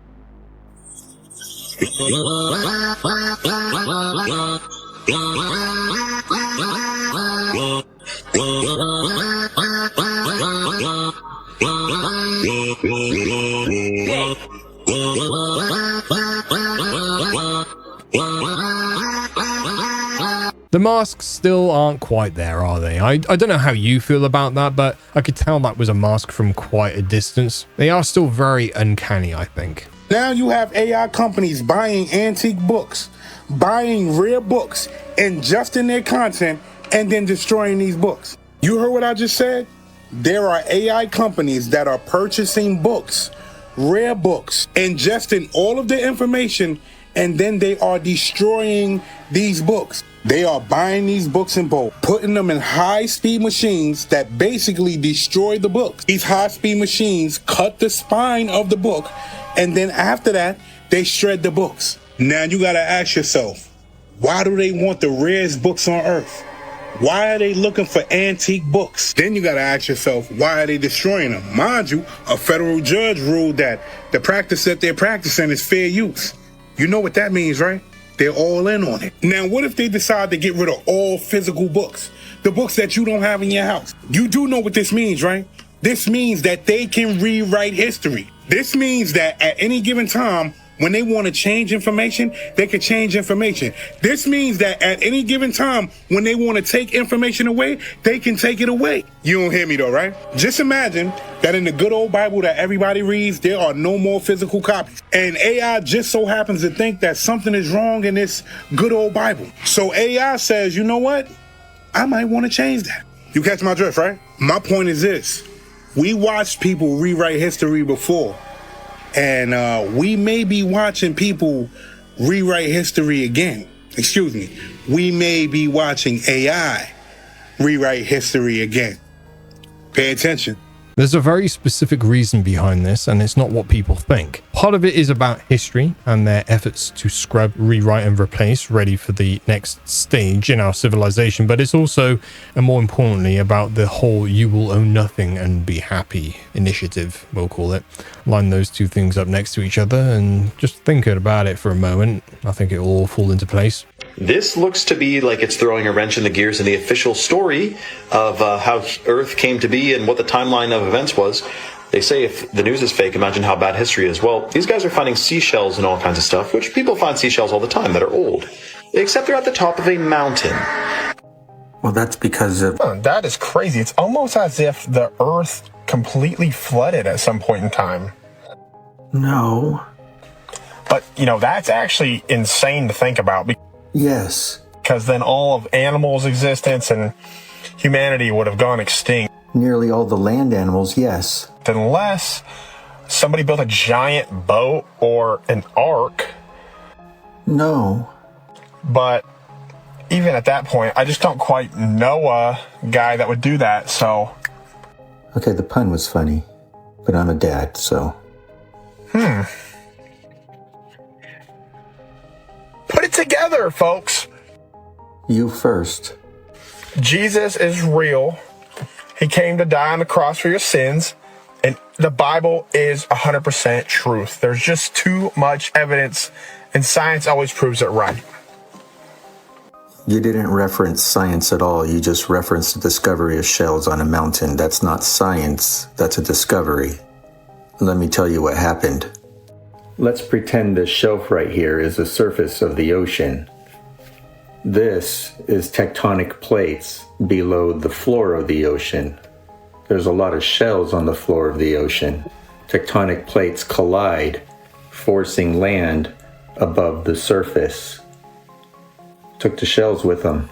The masks still aren't quite there, are they? I don't know how you feel about that, but I could tell that was a mask from quite a distance. They are still very uncanny, I think. Now you have AI companies buying antique books, buying rare books, ingesting their content, and then destroying these books. You heard what I just said? There are AI companies that are purchasing books, rare books, ingesting all of the information, and then they are destroying these books. They are buying these books in bulk, putting them in high-speed machines that basically destroy the books. These high-speed machines cut the spine of the book, and then after that, they shred the books. Now you gotta ask yourself, why do they want the rarest books on earth? Why are they looking for antique books? Then you gotta ask yourself, why are they destroying them? Mind you, a federal judge ruled that the practice that they're practicing is fair use. You know what that means, right? They're all in on it. Now, what if they decide to get rid of all physical books? The books that you don't have in your house. You do know what this means, right? This means that they can rewrite history. This means that at any given time, when they want to change information, they can change information. This means that at any given time, when they want to take information away, they can take it away. You don't hear me though, right? Just imagine that in the good old Bible that everybody reads, there are no more physical copies. And AI just so happens to think that something is wrong in this good old Bible. So AI says, you know what? I might want to change that. You catch my drift, right? My point is this. We watched people rewrite history before. And we may be watching people rewrite history again. Excuse me. We may be watching AI rewrite history again. Pay attention. There's a very specific reason behind this, and it's not what people think. Part of it is about history and their efforts to scrub, rewrite, and replace, ready for the next stage in our civilization, but it's also, and more importantly, about the whole "you will own nothing and be happy" initiative, we'll call it. Line those two things up next to each other and just think about it for a moment. I think it will all fall into place. This looks to be like it's throwing a wrench in the gears in the official story of how Earth came to be and what the timeline of events was. They say if the news is fake, imagine how bad history is. Well, these guys are finding seashells and all kinds of stuff, which people find seashells all the time that are old. Except they're at the top of a mountain. Well, that's because of... That is crazy. It's almost as if the Earth completely flooded at some point in time. No. But, that's actually insane to think about. Yes. Because then all of animals' existence and humanity would have gone extinct. Nearly all the land animals, yes. Unless somebody built a giant boat or an ark. No. But even at that point, I just don't quite know a guy that would do that, so... Okay, the pun was funny, but I'm a dad, so... Put it together, folks! You first. Jesus is real. He came to die on the cross for your sins, and the Bible is 100% truth. There's just too much evidence, and science always proves it right. You didn't reference science at all. You just referenced the discovery of shells on a mountain. That's not science. That's a discovery. Let me tell you what happened. Let's pretend this shelf right here is the surface of the ocean. This is tectonic plates below the floor of the ocean. There's a lot of shells on the floor of the ocean. Tectonic plates collide, forcing land above the surface. Took the shells with them.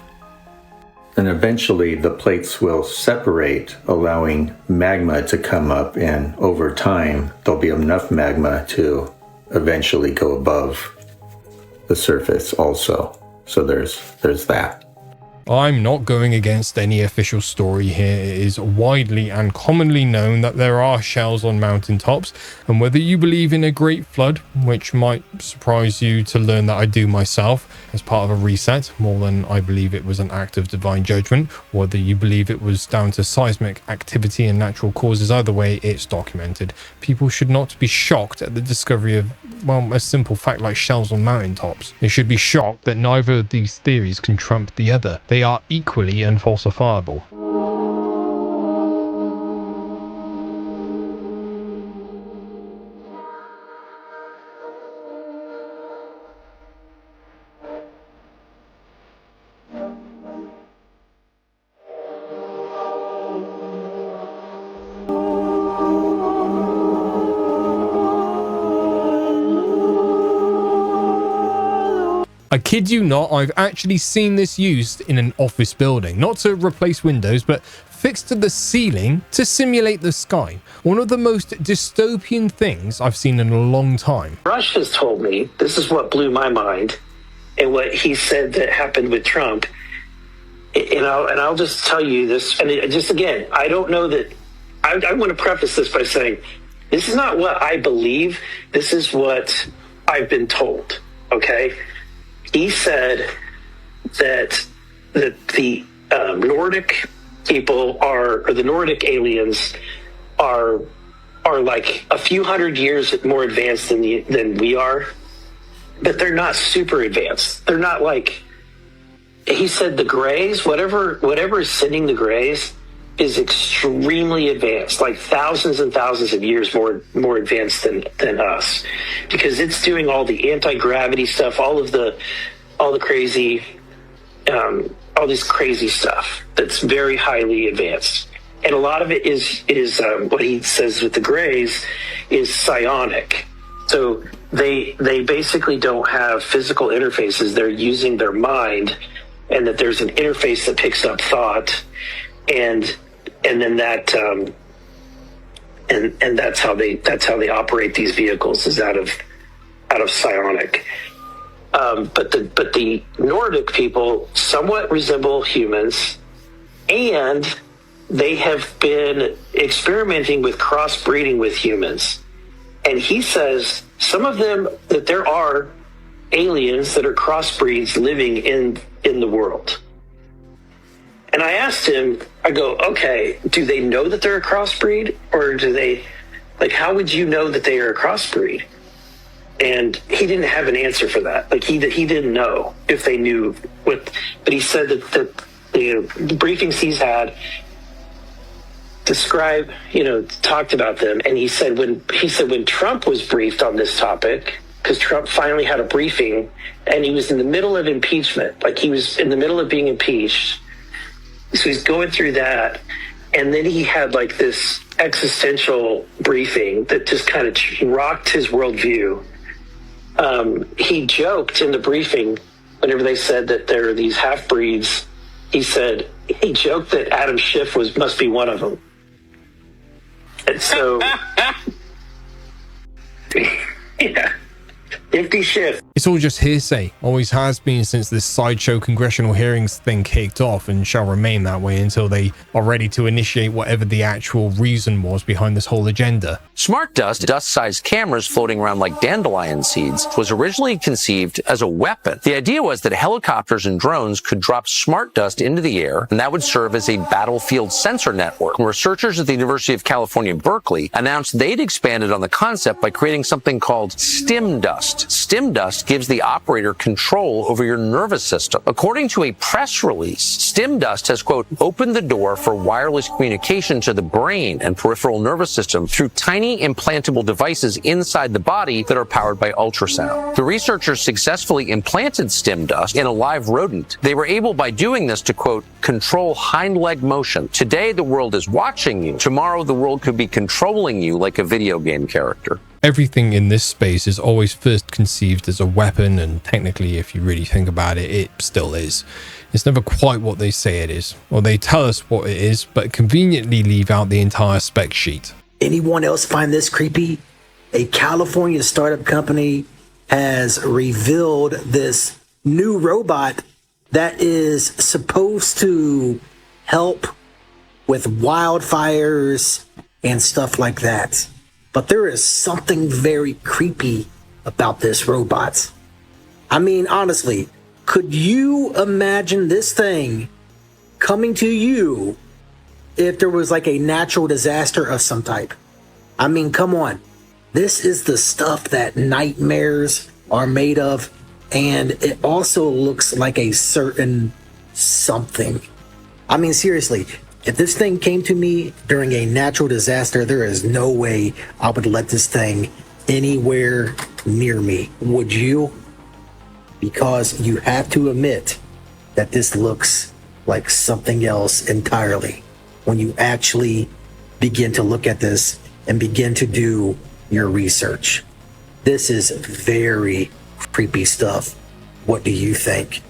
And eventually the plates will separate, allowing magma to come up, and over time there'll be enough magma to eventually go above the surface also. So there's that. I'm not going against any official story here. It is widely and commonly known that there are shells on mountaintops, and whether you believe in a great flood, which might surprise you to learn that I do myself as part of a reset, more than I believe it was an act of divine judgment, whether you believe it was down to seismic activity and natural causes, either way, it's documented. People should not be shocked at the discovery of, well, a simple fact like shells on mountaintops. They should be shocked that neither of these theories can trump the other. They are equally unfalsifiable. I kid you not, I've actually seen this used in an office building, not to replace windows, but fixed to the ceiling to simulate the sky. One of the most dystopian things I've seen in a long time. Rush has told me, this is what blew my mind, and what he said that happened with Trump. And I'll just tell you this, and just again, I don't know that, I want to preface this by saying, this is not what I believe, this is what I've been told, okay? He said that the Nordic people or the Nordic aliens are like a few hundred years more advanced than we are, but they're not super advanced. They're not like, he said the Greys, whatever is sending the Greys is extremely advanced, like thousands and thousands of years more advanced than us, because it's doing all the anti-gravity stuff, all the crazy, all this crazy stuff that's very highly advanced. And a lot of it is what he says with the Greys is psionic. So they basically don't have physical interfaces. They're using their mind, and that there's an interface that picks up thought, and then that and that's how they operate these vehicles, is out of psionic. But the Nordic people somewhat resemble humans, and they have been experimenting with crossbreeding with humans. And he says some of them, that there are aliens that are crossbreeds living in the world. And I asked him, I go, okay, do they know that they're a crossbreed? Or do they, like, how would you know that they are a crossbreed? And he didn't have an answer for that. Like, he didn't know if they knew what, but he said that the briefings he's had talked about them. And he said when Trump was briefed on this topic, because Trump finally had a briefing and he was in the middle of impeachment, like he was in the middle of being impeached. So he's going through that. And then he had like this existential briefing that just kind of rocked his worldview. He joked in the briefing whenever they said that there are these half-breeds. He joked that Adam Schiff must be one of them. And so, yeah, empty Schiff. It's all just hearsay, always has been since this sideshow congressional hearings thing kicked off, and shall remain that way until they are ready to initiate whatever the actual reason was behind this whole agenda. Smart dust, dust-sized cameras floating around like dandelion seeds, was originally conceived as a weapon. The idea was that helicopters and drones could drop smart dust into the air, and that would serve as a battlefield sensor network. And researchers at the University of California, Berkeley, announced they'd expanded on the concept by creating something called stim dust. Stim dust gives the operator control over your nervous system. According to a press release, stim dust has, quote, opened the door for wireless communication to the brain and peripheral nervous system through tiny implantable devices inside the body that are powered by ultrasound. The researchers successfully implanted stim dust in a live rodent. They were able, by doing this, to, quote, control hind leg motion. Today, the world is watching you. Tomorrow, the world could be controlling you like a video game character. Everything in this space is always first conceived as a weapon, and technically, if you really think about it, it still is. It's never quite what they say it is, or they tell us what it is, but conveniently leave out the entire spec sheet. Anyone else find this creepy? A California startup company has revealed this new robot that is supposed to help with wildfires and stuff like that. But there is something very creepy about this robot. I mean, honestly, could you imagine this thing coming to you if there was like a natural disaster of some type? I mean, come on. This is the stuff that nightmares are made of, and it also looks like a certain something. I mean, seriously. If this thing came to me during a natural disaster, there is no way I would let this thing anywhere near me. Would you? Because you have to admit that this looks like something else entirely when you actually begin to look at this and begin to do your research. This is very creepy stuff. What do you think?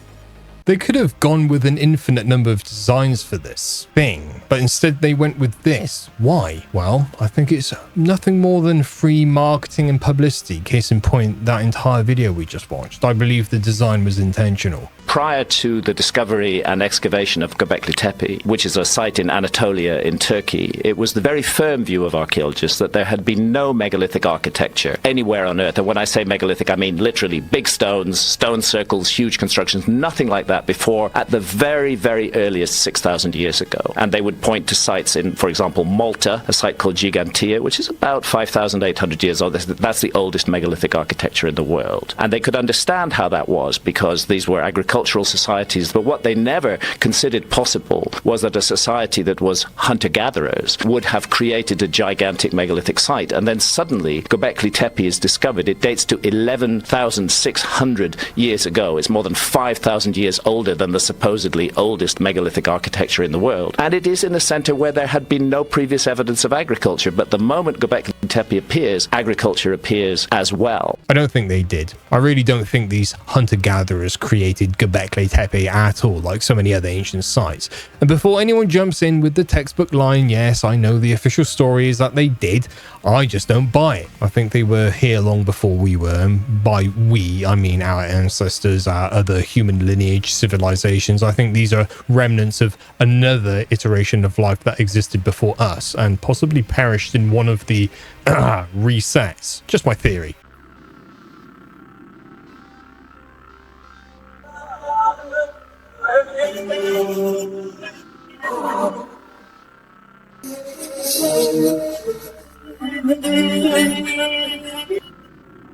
They could have gone with an infinite number of designs for this thing, but instead they went with this. Why? Well, I think it's nothing more than free marketing and publicity. Case in point, that entire video we just watched. I believe the design was intentional. Prior to the discovery and excavation of Göbekli Tepe, which is a site in Anatolia in Turkey, it was the very firm view of archaeologists that there had been no megalithic architecture anywhere on Earth. And when I say megalithic, I mean literally big stones, stone circles, huge constructions, nothing like that before at the very, very earliest 6,000 years ago. And they would point to sites in, for example, Malta, a site called Gigantia, which is about 5,800 years old. That's the oldest megalithic architecture in the world. And they could understand how that was because these were agricultural societies, but what they never considered possible was that a society that was hunter-gatherers would have created a gigantic megalithic site. And then suddenly Göbekli Tepe is discovered. It dates to 11,600 years ago. It's more than 5,000 years older than the supposedly oldest megalithic architecture in the world. And it is in a center where there had been no previous evidence of agriculture, but the moment Göbekli Tepe appears, agriculture appears as well. I don't think they did. I really don't think these hunter-gatherers created Göbekli Tepe at all, like so many other ancient sites. And before anyone jumps in with the textbook line, yes, I know the official story is that they did, I just don't buy it. I think they were here long before we were, and by we, I mean our ancestors, our other human lineage civilisations. I think these are remnants of another iteration of life that existed before us and possibly perished in one of the resets. Just my theory.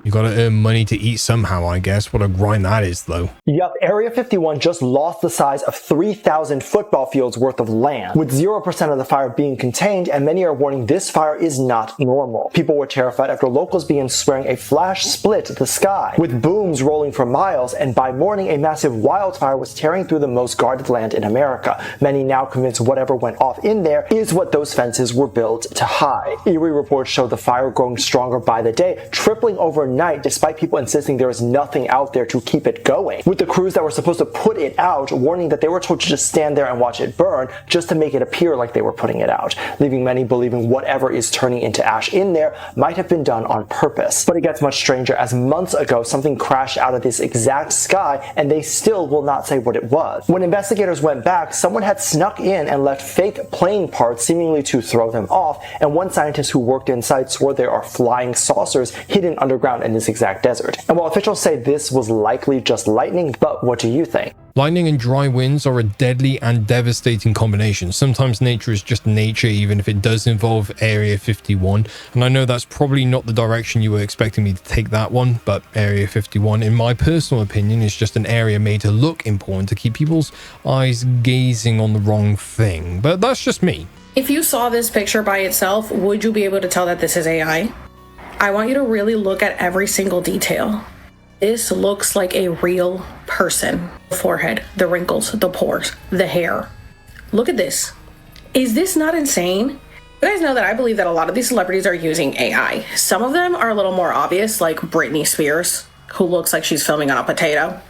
You gotta earn money to eat somehow, I guess. What a grind that is, though. Yup, Area 51 just lost the size of 3,000 football fields worth of land, with 0% of the fire being contained, and many are warning this fire is not normal. People were terrified after locals began swearing a flash split the sky, with booms rolling for miles, and by morning a massive wildfire was tearing through the most guarded land in America. Many now convinced whatever went off in there is what those fences were built to hide. Eerie reports show the fire growing stronger by the day, tripling overnight despite people insisting there is nothing out there to keep it going, with the crews that were supposed to put it out warning that they were told to just stand there and watch it burn just to make it appear like they were putting it out, leaving many believing whatever is turning into ash in there might have been done on purpose. But it gets much stranger, as months ago something crashed out of this exact sky and they still will not say what it was. When investigators went back, someone had snuck in and left fake plane parts seemingly to throw them off, and one scientist who worked inside swore there are flying saucers hidden underground in this exact desert. And while officials say this was likely just lightning, but what do you think? Lightning and dry winds are a deadly and devastating combination. Sometimes nature is just nature, even if it does involve Area 51. And I know that's probably not the direction you were expecting me to take that one, but Area 51, in my personal opinion, is just an area made to look important to keep people's eyes gazing on the wrong thing. But that's just me. If you saw this picture by itself, would you be able to tell that this is AI? I want you to really look at every single detail. This looks like a real person. The forehead, the wrinkles, the pores, the hair. Look at this. Is this not insane? You guys know that I believe that a lot of these celebrities are using AI. Some of them are a little more obvious, like Britney Spears, who looks like she's filming on a potato.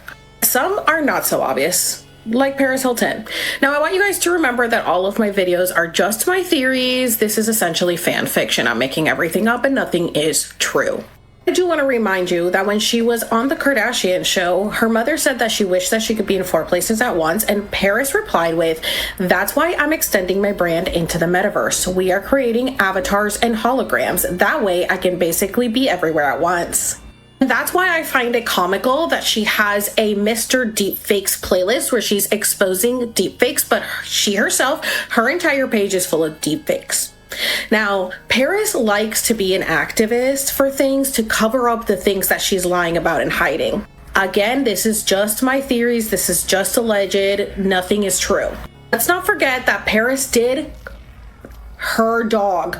Some are not so obvious, like Paris Hilton. Now, I want you guys to remember that all of my videos are just my theories. This is essentially fan fiction. I'm making everything up and nothing is true. I do want to remind you that when she was on the Kardashian show, her mother said that she wished that she could be in 4 places at once, and Paris replied with, "That's why I'm extending my brand into the metaverse. We are creating avatars and holograms. That way I can basically be everywhere at once." That's why I find it comical that she has a Mr. Deepfakes playlist where she's exposing deepfakes, but she herself, her entire page is full of deepfakes. Now, Paris likes to be an activist for things to cover up the things that she's lying about and hiding. Again, this is just my theories. This is just alleged. Nothing is true. Let's not forget that Paris did her dog.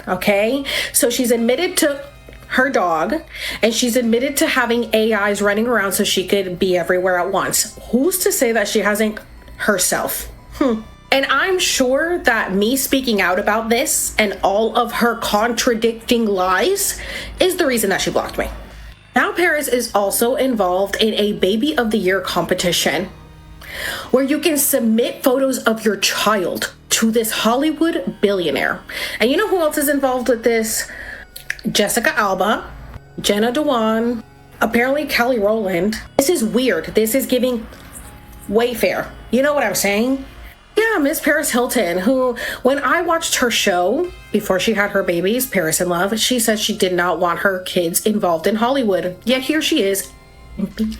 Okay? So she's admitted to her dog, and she's admitted to having AIs running around so she could be everywhere at once. Who's to say that she hasn't herself? And I'm sure that me speaking out about this and all of her contradicting lies is the reason that she blocked me. Now Paris is also involved in a Baby of the Year competition where you can submit photos of your child to this Hollywood billionaire. And you know who else is involved with this? Jessica Alba, Jenna Dewan, apparently Kelly Rowland. This is weird. This is giving Wayfair. You know what I'm saying? Yeah, Miss Paris Hilton, who, when I watched her show before she had her babies, Paris in Love, she said she did not want her kids involved in Hollywood. Yet here she is,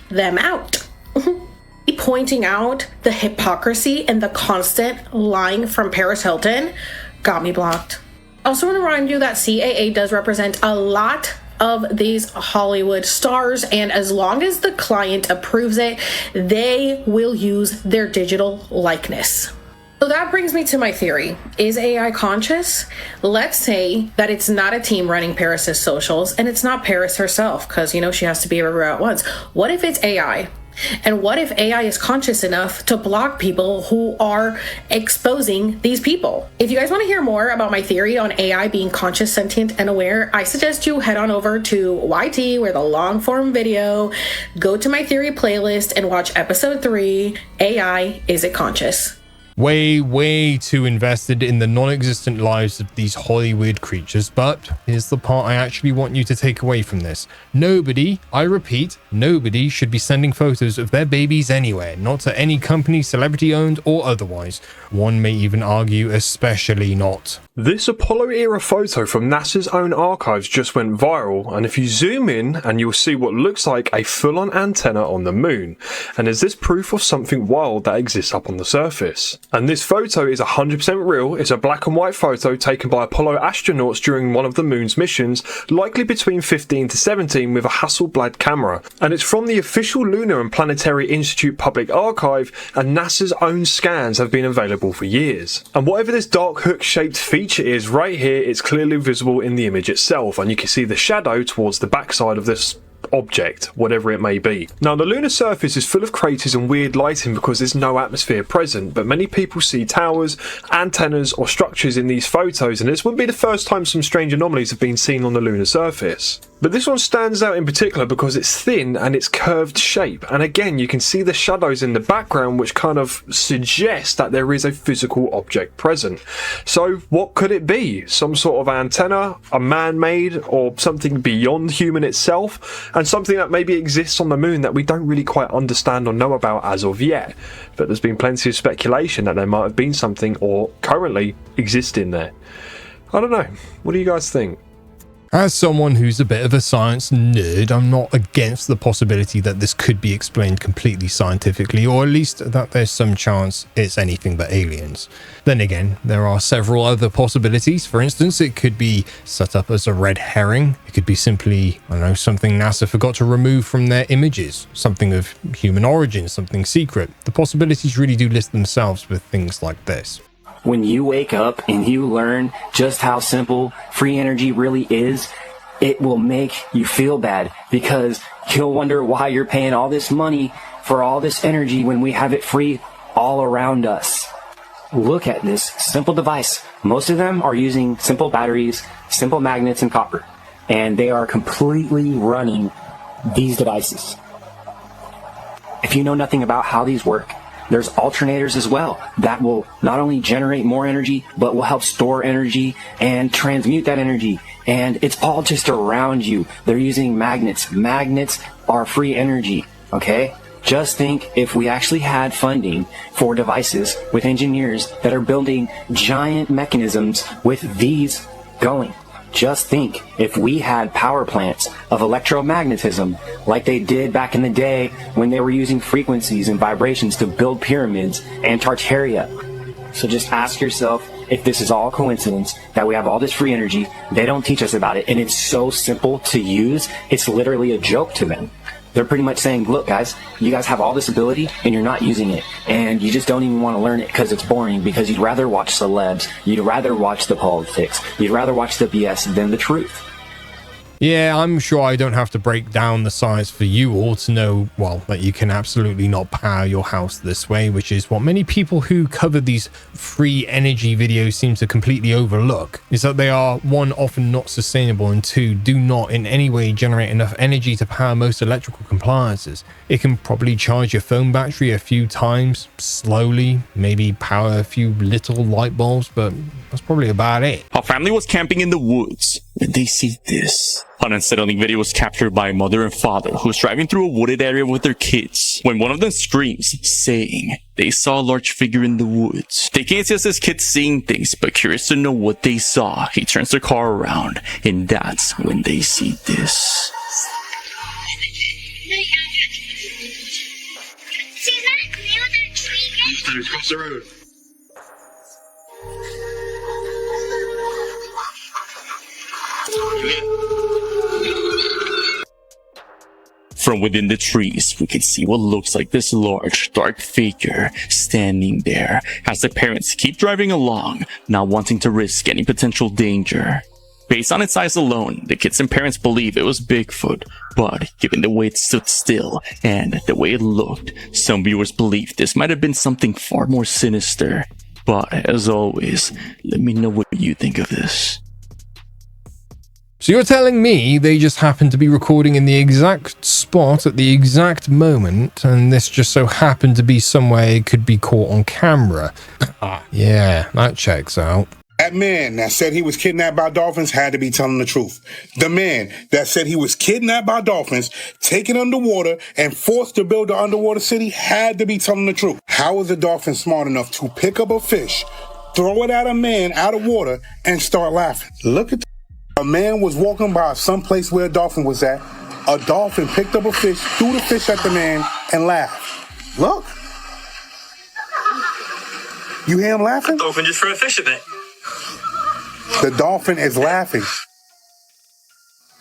them out. Pointing out the hypocrisy and the constant lying from Paris Hilton got me blocked. I also want to remind you that CAA does represent a lot of these Hollywood stars, and as long as the client approves it, they will use their digital likeness. So that brings me to my theory. Is AI conscious? Let's say that it's not a team running Paris's socials, and it's not Paris herself, because, you know, she has to be everywhere at once. What if it's AI? And what if AI is conscious enough to block people who are exposing these people? If you guys want to hear more about my theory on AI being conscious, sentient, and aware, I suggest you head on over to YT, where the long form video, go to my theory playlist and watch episode 3, AI, Is It Conscious? way too invested in the non-existent lives of these Hollywood creatures. But here's the part I actually want you to take away from this. Nobody, I repeat, nobody should be sending photos of their babies anywhere, not to any company, celebrity owned or otherwise. One may even argue especially not. This Apollo-era photo from NASA's own archives just went viral, and if you zoom in, and you'll see what looks like a full-on antenna on the moon. And is this proof of something wild that exists up on the surface? And this photo is 100% real. It's a black and white photo taken by Apollo astronauts during one of the moon's missions, likely between 15 to 17 with a Hasselblad camera. And it's from the official Lunar and Planetary Institute Public Archive, and NASA's own scans have been available for years. And whatever this dark hook-shaped feature is right here, it's clearly visible in the image itself, and you can see the shadow towards the backside of this object, whatever it may be. Now, the lunar surface is full of craters and weird lighting because there's no atmosphere present, but many people see towers, antennas or structures in these photos, and this wouldn't be the first time some strange anomalies have been seen on the lunar surface. But this one stands out in particular because it's thin and it's curved shape, and again you can see the shadows in the background which kind of suggest that there is a physical object present. So what could it be? Some sort of antenna, a man-made, or something beyond human itself? And something that maybe exists on the moon that we don't really quite understand or know about as of yet. But there's been plenty of speculation that there might have been something or currently existing there. I don't know. What do you guys think? As someone who's a bit of a science nerd, I'm not against the possibility that this could be explained completely scientifically, or at least that there's some chance it's anything but aliens. Then again, there are several other possibilities. For instance, it could be set up as a red herring. It could be simply, I don't know, something NASA forgot to remove from their images, something of human origin, something secret. The possibilities really do list themselves with things like this. When you wake up and you learn just how simple free energy really is, it will make you feel bad because you'll wonder why you're paying all this money for all this energy when we have it free all around us. Look at this simple device. Most of them are using simple batteries, simple magnets, and copper, and they are completely running these devices. If you know nothing about how these work, there's alternators as well that will not only generate more energy, but will help store energy and transmute that energy. And it's all just around you. They're using magnets. Magnets are free energy, okay? Just think if we actually had funding for devices with engineers that are building giant mechanisms with these going. Just think if we had power plants of electromagnetism like they did back in the day when they were using frequencies and vibrations to build pyramids and Tartaria. So just ask yourself if this is all coincidence that we have all this free energy. They don't teach us about it, and it's so simple to use, it's literally a joke to them. They're pretty much saying, look guys, you guys have all this ability and you're not using it, and you just don't even want to learn it because it's boring, because you'd rather watch celebs, you'd rather watch the politics, you'd rather watch the BS than the truth. Yeah, I'm sure I don't have to break down the science for you all to know, well, that you can absolutely not power your house this way, which is what many people who cover these free energy videos seem to completely overlook, is that they are, one, often not sustainable, and two, do not in any way generate enough energy to power most electrical appliances. It can probably charge your phone battery a few times, slowly, maybe power a few little light bulbs, but that's probably about it. Our family was camping in the woods when they see this. An unsettling video was captured by a mother and father who was driving through a wooded area with their kids when one of them screams, saying they saw a large figure in the woods. They can't see his kids seeing things, but curious to know what they saw, he turns their car around, and that's when they see this. Across the road. From within the trees, we can see what looks like this large, dark figure standing there as the parents keep driving along, not wanting to risk any potential danger. Based on its size alone, the kids and parents believe it was Bigfoot, but given the way it stood still and the way it looked, some viewers believe this might have been something far more sinister. But as always, let me know what you think of this. So you're telling me they just happened to be recording in the exact spot at the exact moment, and this just so happened to be somewhere it could be caught on camera? Yeah, that checks out. That man that said he was kidnapped by dolphins had to be telling the truth. The man that said he was kidnapped by dolphins, taken underwater, and forced to build an underwater city had to be telling the truth. How is a dolphin smart enough to pick up a fish, throw it at a man out of water, and start laughing? Look at a man was walking by someplace where a dolphin was at. A dolphin picked up a fish, threw the fish at the man, and laughed. Look. You hear him laughing? Dolphin just threw a fish at me. The dolphin is laughing.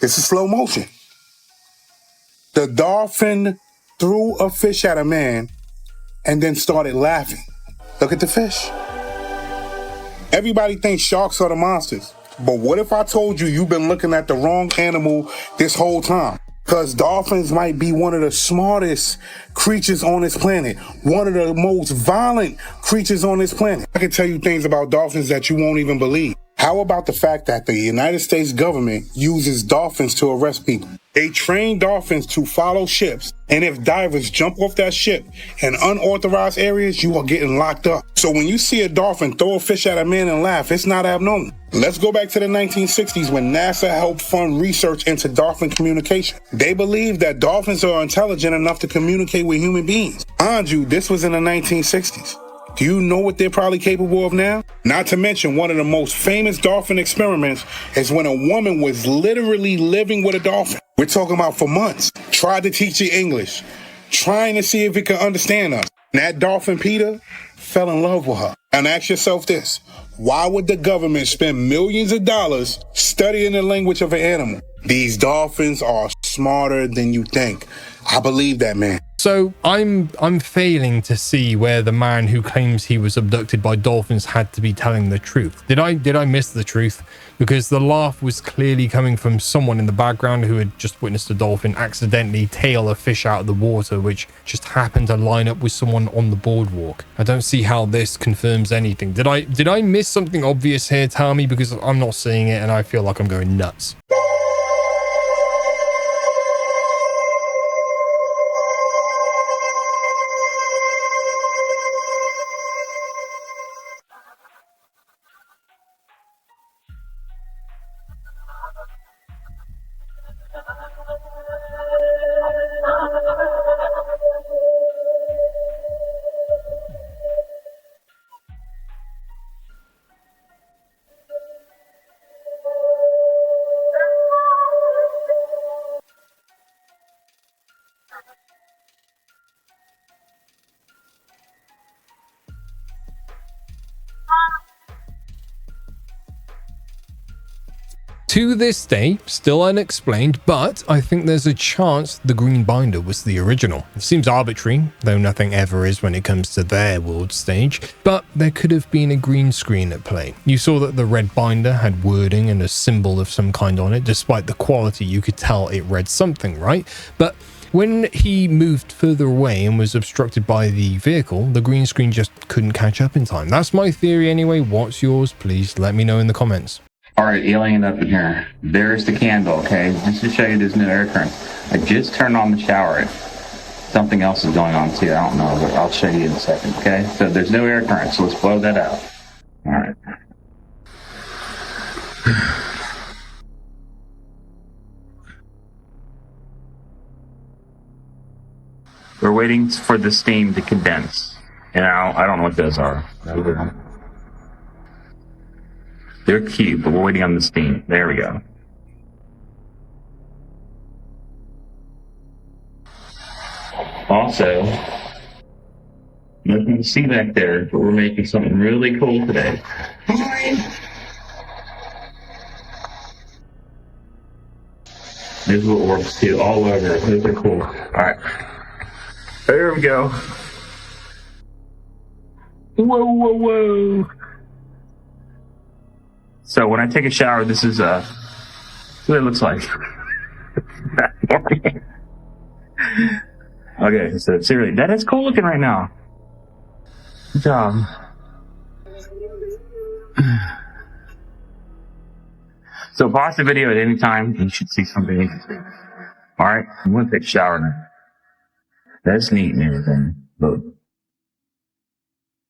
This is slow motion. The dolphin threw a fish at a man and then started laughing. Look at the fish. Everybody thinks sharks are the monsters. But what if I told you you've been looking at the wrong animal this whole time? Because dolphins might be one of the smartest creatures on this planet. One of the most violent creatures on this planet. I can tell you things about dolphins that you won't even believe. How about the fact that the United States government uses dolphins to arrest people? They train dolphins to follow ships, and if divers jump off that ship in unauthorized areas, you are getting locked up. So when you see a dolphin throw a fish at a man and laugh, it's not abnormal. Let's go back to the 1960s when NASA helped fund research into dolphin communication. They believed that dolphins are intelligent enough to communicate with human beings. Mind you, this was in the 1960s. Do you know what they're probably capable of now? Not to mention, one of the most famous dolphin experiments is when a woman was literally living with a dolphin. We're talking about for months. Tried to teach it English, trying to see if it could understand us. And that dolphin, Peter, fell in love with her. And ask yourself this. Why would the government spend millions of dollars studying the language of an animal? These dolphins are smarter than you think. I believe that, man. So I'm failing to see where the man who claims he was abducted by dolphins had to be telling the truth. Did I miss the truth? Because the laugh was clearly coming from someone in the background who had just witnessed a dolphin accidentally tail a fish out of the water, which just happened to line up with someone on the boardwalk. I don't see how this confirms anything. Did I miss something obvious here? Tell me, because I'm not seeing it and I feel like I'm going nuts. To this day, still unexplained, but I think there's a chance the green binder was the original. It seems arbitrary, though nothing ever is when it comes to their world stage, but there could have been a green screen at play. You saw that the red binder had wording and a symbol of some kind on it. Despite the quality, you could tell it read something, right? But when he moved further away and was obstructed by the vehicle, the green screen just couldn't catch up in time. That's my theory anyway. What's yours? Please let me know in the comments. All right, alien up in here. There's the candle, okay? Just to show you there's no air current. I just turned on the shower. Something else is going on too. I don't know, but I'll show you in a second, okay? So there's no air current, so let's blow that out. All right. We're waiting for the steam to condense. You know, I don't know what those are. They're cute, but we're waiting on the steam. There we go. Also, nothing to see back there, but we're making something really cool today. There's little orcs too, all over. Those are cool. Alright. There we go. Whoa, whoa, whoa. So when I take a shower, this is what it looks like. Okay, so seriously, that is cool looking right now. Good job. So pause the video at any time. You should see something interesting. All right, I'm going to take a shower now. That's neat and everything, but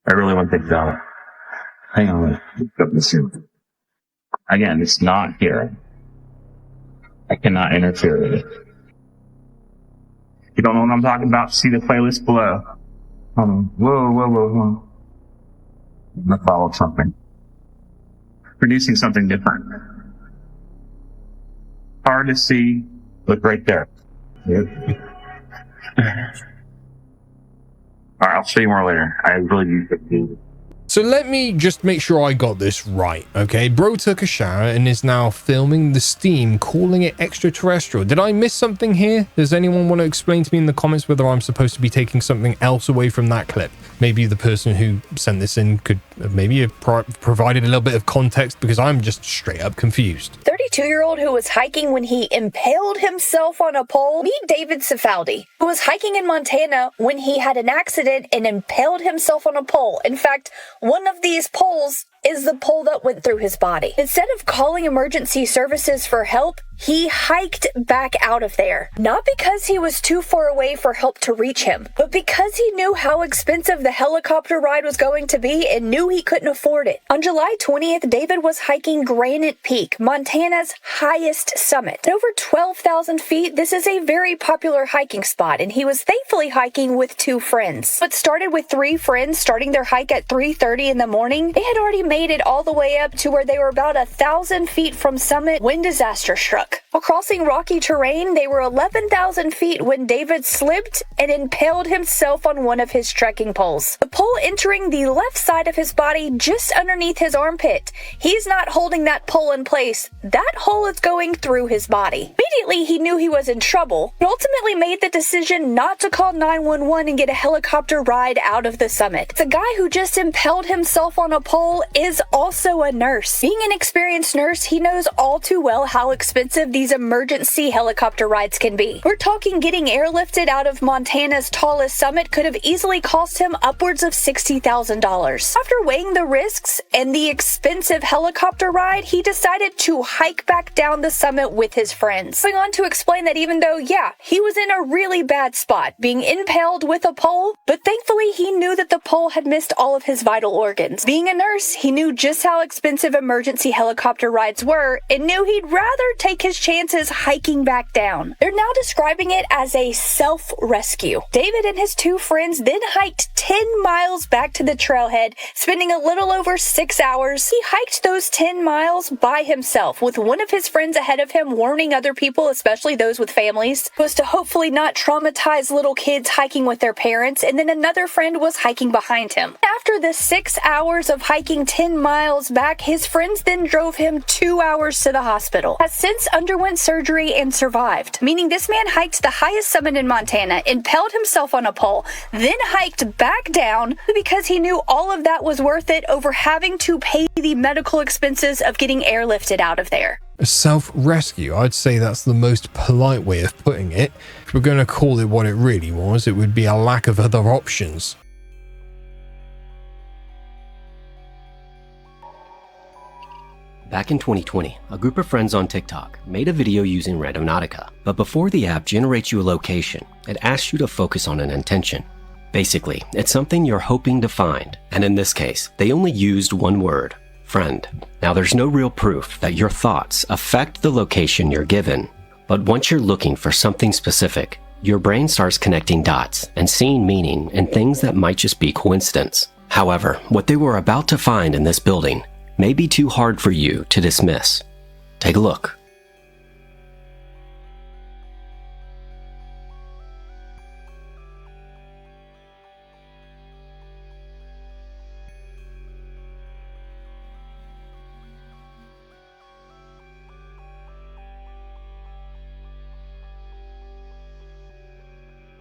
I really want to take a shower. Hang on, let's look up this here. Again, it's not here. I cannot interfere with it. If you don't know what I'm talking about, see the playlist below. Hold on. Whoa. I'm gonna follow something. Producing something different. Hard to see. Look right there. Yep. Alright, I'll show you more later. I really do. So let me just make sure I got this right, okay? Bro took a shower and is now filming the steam, calling it extraterrestrial. Did I miss something here? Does anyone want to explain to me in the comments whether I'm supposed to be taking something else away from that clip? Maybe the person who sent this in could maybe have provided a little bit of context, because I'm just straight up confused. 32-year-old who was hiking when he impaled himself on a pole. Meet David Cifaldi, who was hiking in Montana when he had an accident and impaled himself on a pole. In fact, one of these poles is the pole that went through his body. Instead of calling emergency services for help, he hiked back out of there. Not because he was too far away for help to reach him, but because he knew how expensive the helicopter ride was going to be and knew he couldn't afford it. On July 20th, David was hiking Granite Peak, Montana's highest summit. At over 12,000 feet, this is a very popular hiking spot, and he was thankfully hiking with 2 friends. What started with 3 friends starting their hike at 3:30 in the morning, they had already made it all the way up to where they were about 1,000 feet from summit when disaster struck. While crossing rocky terrain, they were 11,000 feet when David slipped and impaled himself on one of his trekking poles. The pole entering the left side of his body just underneath his armpit. He's not holding that pole in place. That hole is going through his body. Immediately, he knew he was in trouble, but ultimately made the decision not to call 911 and get a helicopter ride out of the summit. The guy who just impaled himself on a pole is also a nurse. Being an experienced nurse, he knows all too well how expensive these emergency helicopter rides can be. We're talking getting airlifted out of Montana's tallest summit could have easily cost him upwards of $60,000. After weighing the risks and the expensive helicopter ride, he decided to hike back down the summit with his friends. Going on to explain that even though, he was in a really bad spot, being impaled with a pole, but thankfully he knew that the pole had missed all of his vital organs. Being a nurse, he knew just how expensive emergency helicopter rides were and knew he'd rather take his chances hiking back down. They're now describing it as a self-rescue. David and his 2 friends then hiked 10 miles back to the trailhead, spending a little over 6 hours. He hiked those 10 miles by himself, with one of his friends ahead of him warning other people, especially those with families, was to hopefully not traumatize little kids hiking with their parents, and then another friend was hiking behind him. After the 6 hours of hiking 10 miles back, his friends then drove him 2 hours to the hospital. Has since underwent surgery and survived, meaning this man hiked the highest summit in Montana, impaled himself on a pole, then hiked back down because he knew all of that was worth it over having to pay the medical expenses of getting airlifted out of there. A self-rescue, I'd say that's the most polite way of putting it. If we're going to call it what it really was, it would be a lack of other options. Back in 2020, a group of friends on TikTok made a video using Randonautica. But before the app generates you a location, it asks you to focus on an intention. Basically, it's something you're hoping to find. And in this case, they only used one word: friend. Now there's no real proof that your thoughts affect the location you're given. But once you're looking for something specific, your brain starts connecting dots and seeing meaning in things that might just be coincidence. However, what they were about to find in this building may be too hard for you to dismiss. Take a look.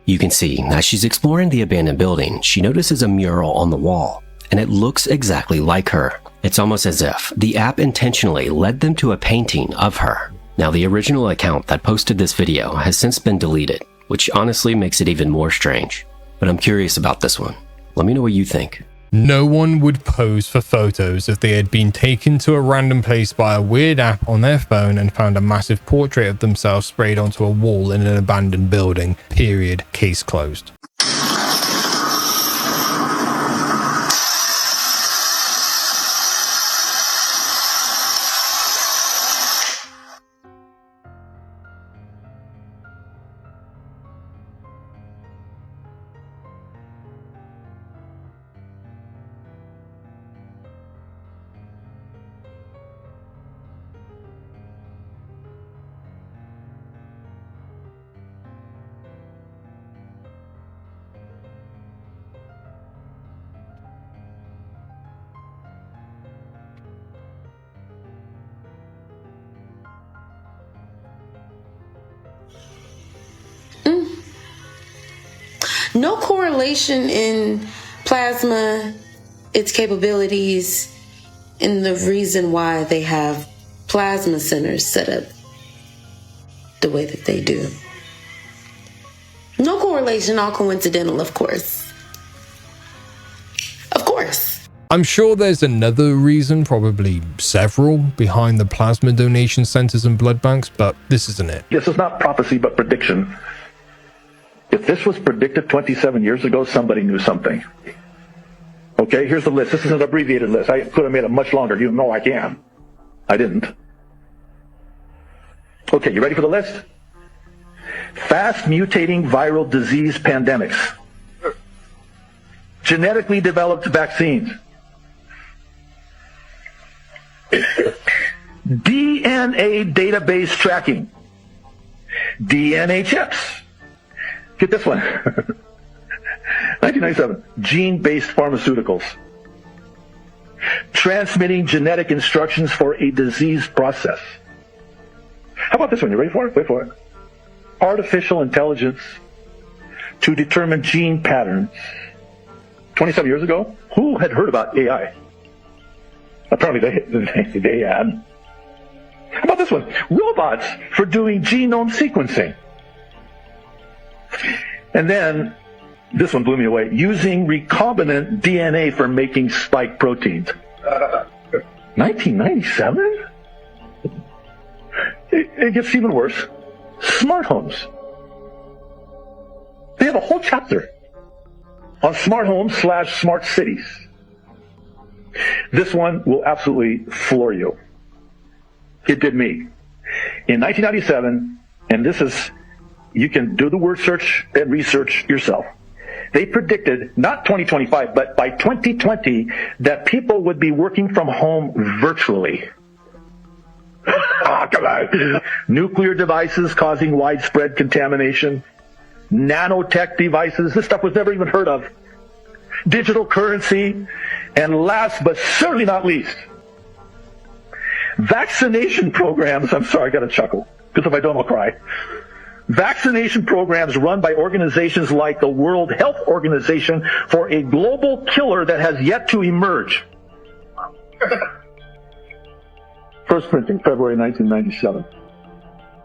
You can see, as she's exploring the abandoned building, she notices a mural on the wall, and it looks exactly like her. It's almost as if the app intentionally led them to a painting of her. Now, the original account that posted this video has since been deleted, which honestly makes it even more strange. But I'm curious about this one. Let me know what you think. No one would pose for photos if they had been taken to a random place by a weird app on their phone and found a massive portrait of themselves sprayed onto a wall in an abandoned building. Period. Case closed. No correlation in plasma, its capabilities, and the reason why they have plasma centers set up the way that they do. No correlation, all coincidental, of course. Of course. I'm sure there's another reason, probably several, behind the plasma donation centers and blood banks, but this isn't it. This is not prophecy, but prediction. If this was predicted 27 years ago, somebody knew something. Okay, here's the list. This is an abbreviated list. I could have made it much longer. You know I can. I didn't. Okay, you ready for the list? Fast mutating viral disease pandemics. Genetically developed vaccines. DNA database tracking. DNA chips. Get this one. 1997. Gene-based pharmaceuticals. Transmitting genetic instructions for a disease process. How about this one? You ready for it? Wait for it. Artificial intelligence to determine gene patterns. 27 years ago, who had heard about AI? Apparently they had. How about this one? Robots for doing genome sequencing. And then, this one blew me away, using recombinant DNA for making spike proteins. 1997? It gets even worse. Smart homes. They have a whole chapter on smart homes / smart cities. This one will absolutely floor you. It did me. In 1997, and this is, you can do the word search and research yourself. They predicted, not 2025, but by 2020, that people would be working from home virtually. Oh, come on. Nuclear devices causing widespread contamination. Nanotech devices. This stuff was never even heard of. Digital currency. And last but certainly not least, vaccination programs. I'm sorry, I got to chuckle, because if I don't, I'll cry. Vaccination programs run by organizations like the World Health Organization for a global killer that has yet to emerge. First printing, February 1997.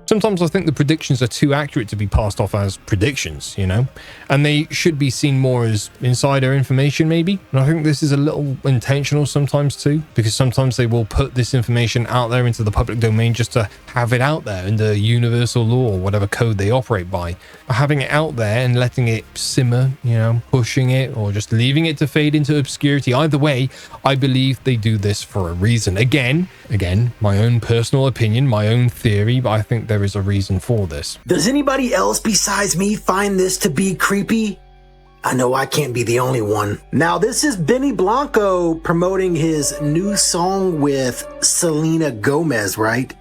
Sometimes I think the predictions are too accurate to be passed off as predictions, you know, and they should be seen more as insider information maybe. And I think this is a little intentional sometimes too, because sometimes they will put this information out there into the public domain just to have it out there under universal law or whatever code they operate by. Having it out there and letting it simmer, you know, pushing it or just leaving it to fade into obscurity. Either way, I believe they do this for a reason. Again, my own personal opinion, my own theory, but I think there is a reason for this. Does anybody else besides me find this to be creepy? I know I can't be the only one. Now, this is Benny Blanco promoting his new song with Selena Gomez, right?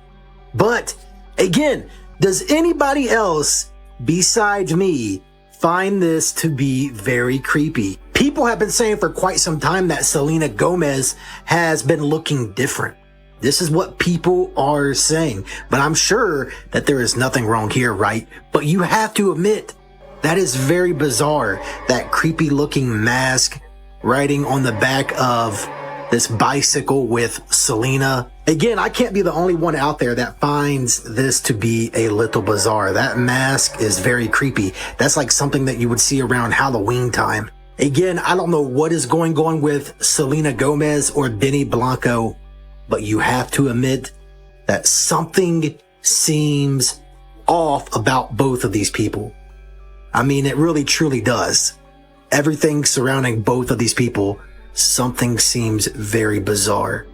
But again, does anybody else besides me find this to be very creepy? People have been saying for quite some time that Selena Gomez has been looking different. This is what people are saying, but I'm sure that there is nothing wrong here, right? But you have to admit, that is very bizarre, that creepy looking mask riding on the back of this bicycle with Selena. Again, I can't be the only one out there that finds this to be a little bizarre. That mask is very creepy. That's like something that you would see around Halloween time. Again, I don't know what is going on with Selena Gomez or Benny Blanco, but you have to admit that something seems off about both of these people. I mean, it really truly does. Everything surrounding both of these people, something seems very bizarre.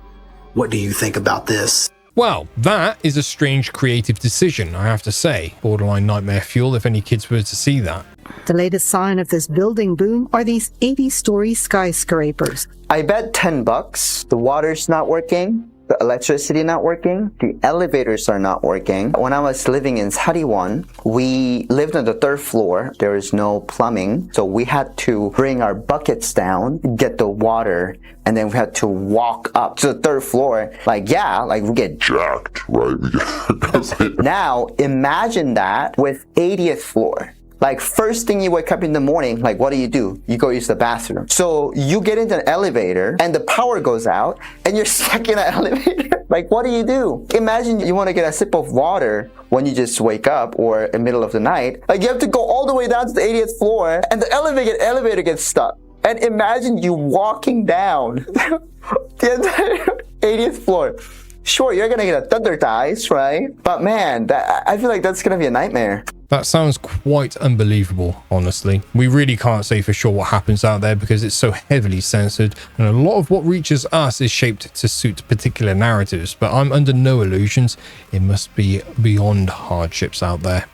What do you think about this? Well, that is a strange creative decision, I have to say. Borderline nightmare fuel if any kids were to see that. The latest sign of this building boom are these 80-story skyscrapers. I bet $10. The water's not working. The electricity not working. The elevators are not working. When I was living in Sariwon, we lived on the 3rd floor. There is no plumbing. So we had to bring our buckets down, get the water, and then we had to walk up to the 3rd floor. We get jacked, right? Now, imagine that with 80th floor. First thing you wake up in the morning, what do? You go use the bathroom. So you get into an elevator and the power goes out and you're stuck in an elevator. What do? Imagine you want to get a sip of water when you just wake up or in the middle of the night. You have to go all the way down to the 80th floor and the elevator gets stuck. And imagine you walking down the entire 80th floor. Sure, you're going to get a thunder dice, right? But man, I feel like that's going to be a nightmare. That sounds quite unbelievable, honestly. We really can't say for sure what happens out there because it's so heavily censored, and a lot of what reaches us is shaped to suit particular narratives, but I'm under no illusions. It must be beyond hardships out there.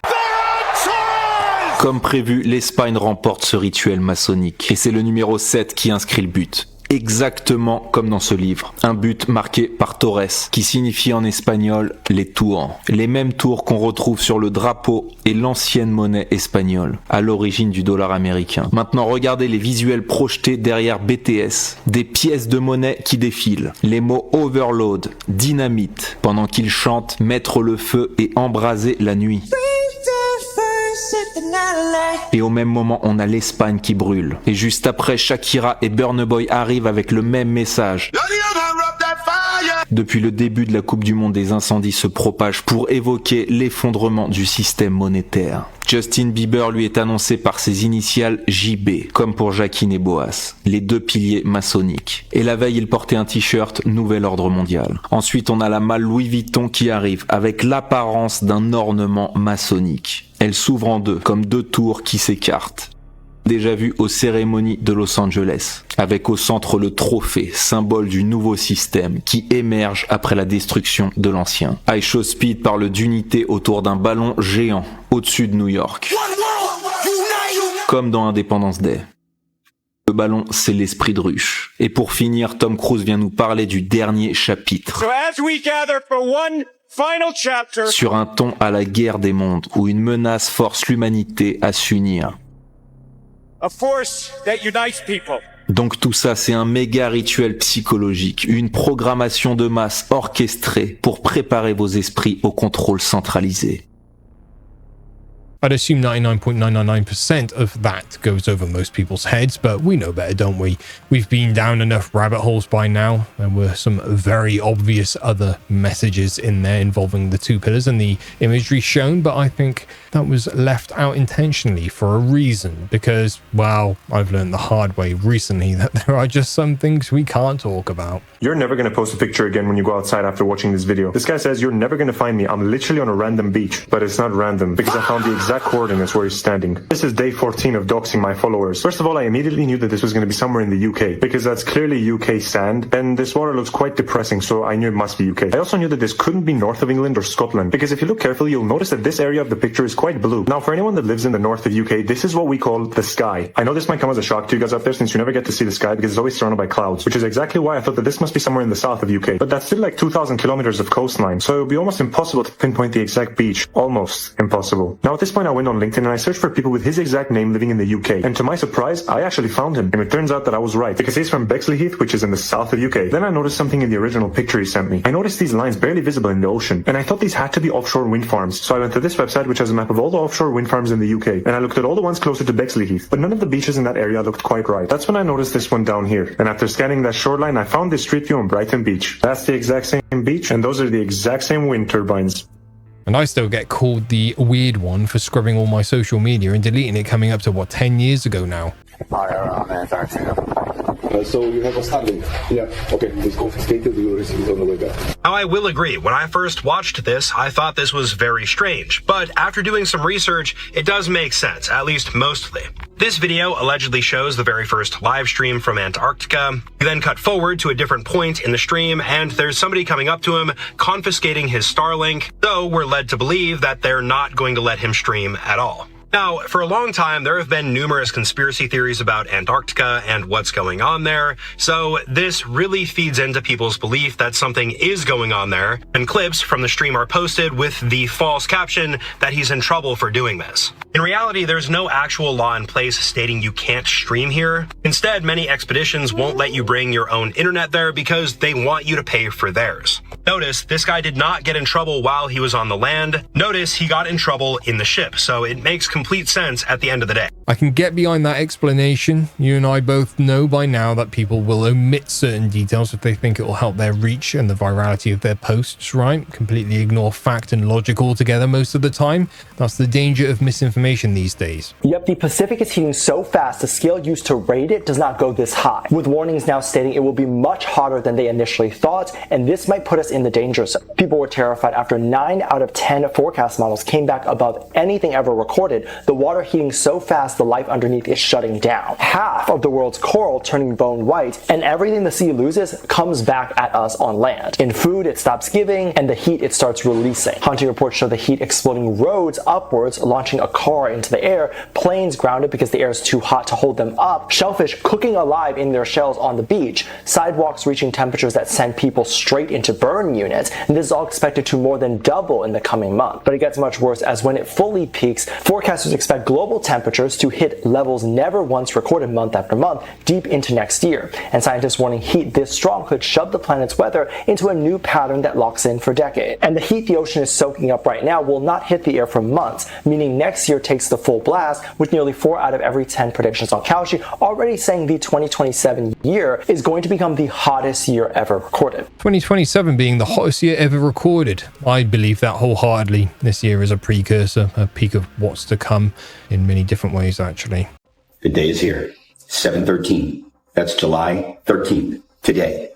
Comme prévu, l'Espagne remporte ce rituel maçonnique, et c'est le numéro 7 qui inscrit le but. Exactement comme dans ce livre. Un but marqué par Torres, qui signifie en espagnol les tours. Les mêmes tours qu'on retrouve sur le drapeau et l'ancienne monnaie espagnole, à l'origine du dollar américain. Maintenant, regardez les visuels projetés derrière BTS. Des pièces de monnaie qui défilent. Les mots overload, dynamite, pendant qu'ils chantent mettre le feu et embraser la nuit. Et au même moment, on a l'Espagne qui brûle. Et juste après, Shakira et Burna Boy arrivent avec le même message. Depuis le début de la Coupe du Monde, des incendies se propagent pour évoquer l'effondrement du système monétaire. Justin Bieber lui est annoncé par ses initiales JB, comme pour Jacqueline et Boas, les 2 piliers maçonniques. Et la veille, il portait un t-shirt Nouvel Ordre Mondial. Ensuite, on a la malle Louis Vuitton qui arrive, avec l'apparence d'un ornement maçonnique. Elle s'ouvre en 2, comme 2 tours qui s'écartent. Déjà vu aux cérémonies de Los Angeles, avec au centre le trophée, symbole du nouveau système qui émerge après la destruction de l'ancien. iShowSpeed parle d'unité autour d'un ballon géant au-dessus de New York, comme dans Independence Day. Le ballon, c'est l'esprit de ruche. Et pour finir, Tom Cruise vient nous parler du dernier chapitre. Sur un ton à la guerre des mondes, où une menace force l'humanité à s'unir. A force that unites people. Donc tout ça, c'est un méga rituel psychologique, une programmation de masse orchestrée pour préparer vos esprits au contrôle centralisé. I'd assume 99.999% of that goes over most people's heads, but we know better, don't we? We've been down enough rabbit holes by now. There were some very obvious other messages in there involving the 2 pillars and the imagery shown, but I think that was left out intentionally for a reason, because, well, I've learned the hard way recently that there are just some things we can't talk about. You're never going to post a picture again when you go outside after watching this video. This guy says you're never going to find me. I'm literally on a random beach, but it's not random because I found the exact coordinates where he's standing. This is day 14 of doxing my followers. First of all, I immediately knew that this was going to be somewhere in the UK because that's clearly UK sand, and this water looks quite depressing, so I knew it must be UK. I also knew that this couldn't be north of England or Scotland because if you look carefully, you'll notice that this area of the picture is quite blue. Now, for anyone that lives in the north of UK, this is what we call the sky. I know this might come as a shock to you guys up there since you never get to see the sky because it's always surrounded by clouds, which is exactly why I thought that this must be somewhere in the south of UK. But that's still like 2,000 kilometers of coastline, so it would be almost impossible to pinpoint the exact beach. Almost impossible. Now, at this point, I went on LinkedIn and I searched for people with his exact name living in the UK. And to my surprise, I actually found him. And it turns out that I was right, because he's from Bexleyheath, which is in the south of UK. Then I noticed something in the original picture he sent me. I noticed these lines barely visible in the ocean, and I thought these had to be offshore wind farms. So I went to this website, which has a map of all the offshore wind farms in the UK, and I looked at all the ones closer to Bexleyheath, but none of the beaches in that area looked quite right. That's when I noticed this one down here. And after scanning that shoreline, I found this street view on Brighton Beach. That's the exact same beach, and those are the exact same wind turbines. And I still get called the weird one for scrubbing all my social media and deleting it coming up to, 10 years ago now. fire on Antarctica. So you have a Starlink? Yeah. Okay, it's confiscated. We will receive it on the way back. Now, I will agree, when I first watched this, I thought this was very strange, but after doing some research, it does make sense, at least mostly. This video allegedly shows the very first live stream from Antarctica. We then cut forward to a different point in the stream, and there's somebody coming up to him, confiscating his Starlink, though we're led to believe that they're not going to let him stream at all. Now, for a long time, there have been numerous conspiracy theories about Antarctica and what's going on there, so this really feeds into people's belief that something is going on there, and clips from the stream are posted with the false caption that he's in trouble for doing this. In reality, there's no actual law in place stating you can't stream here. Instead, many expeditions won't let you bring your own internet there because they want you to pay for theirs. Notice, this guy did not get in trouble while he was on the land. Notice, he got in trouble in the ship, so it makes complete sense at the end of the day. I can get behind that explanation. You and I both know by now that people will omit certain details if they think it will help their reach and the virality of their posts, right? Completely ignore fact and logic altogether most of the time. That's the danger of misinformation these days. Yep, the Pacific is heating so fast the scale used to rate it does not go this high, with warnings now stating it will be much hotter than they initially thought, and this might put us in the danger zone. People were terrified after 9 out of 10 forecast models came back above anything ever recorded. The water heating so fast the life underneath is shutting down. Half of the world's coral turning bone white, and everything the sea loses comes back at us on land. In food, it stops giving, and the heat it starts releasing. Hunting reports show the heat exploding roads upwards, launching a car into the air, planes grounded because the air is too hot to hold them up, shellfish cooking alive in their shells on the beach, sidewalks reaching temperatures that send people straight into burn units, and this is all expected to more than double in the coming month. But it gets much worse, as when it fully peaks, forecasters expect global temperatures to hit levels never once recorded month after month deep into next year, and scientists warning heat this strong could shove the planet's weather into a new pattern that locks in for decades. And the heat the ocean is soaking up right now will not hit the air for months, meaning next year takes the full blast, with nearly 4 out of every 10 predictions on Kalshi already saying the 2027 year is going to become the hottest year ever recorded. 2027 being the hottest year ever recorded. I believe that wholeheartedly. This year is a precursor, a peak of what's to come in many different ways, actually. The day is here, 7/13. That's July 13th, today.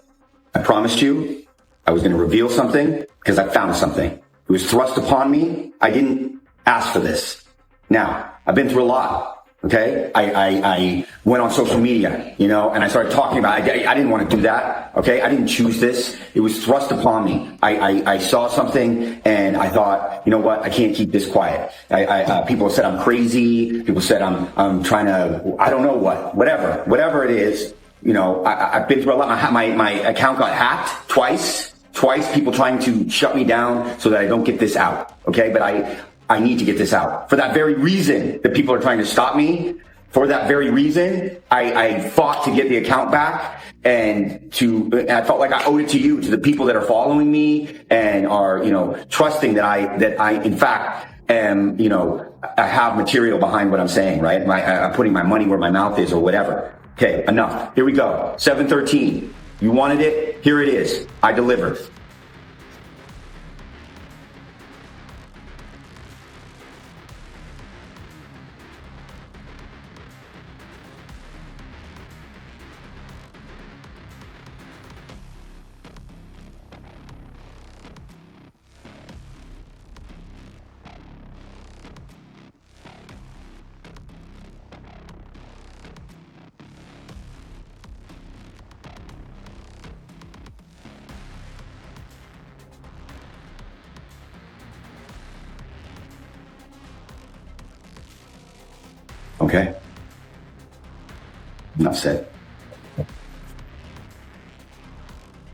I promised you I was going to reveal something because I found something. It was thrust upon me. I didn't ask for this. Now, I've been through a lot. Okay, I went on social media, you know, and I started talking about it. I didn't want to do that. Okay, I didn't choose this. It was thrust upon me. I saw something and I thought, you know what, I can't keep this quiet. People said I'm crazy. People said I'm trying to, I don't know whatever it is. You know, I've been through a lot. My account got hacked twice. People trying to shut me down so that I don't get this out. Okay, but I need to get this out. For that very reason that people are trying to stop me, for that very reason, I fought to get the account back, and I felt like I owed it to you, to the people that are following me and are, you know, trusting that I in fact am, you know, I have material behind what I'm saying, right? I'm putting my money where my mouth is or whatever. Okay, enough. Here we go. 7/13. You wanted it. Here it is. I delivered. Okay. Enough said.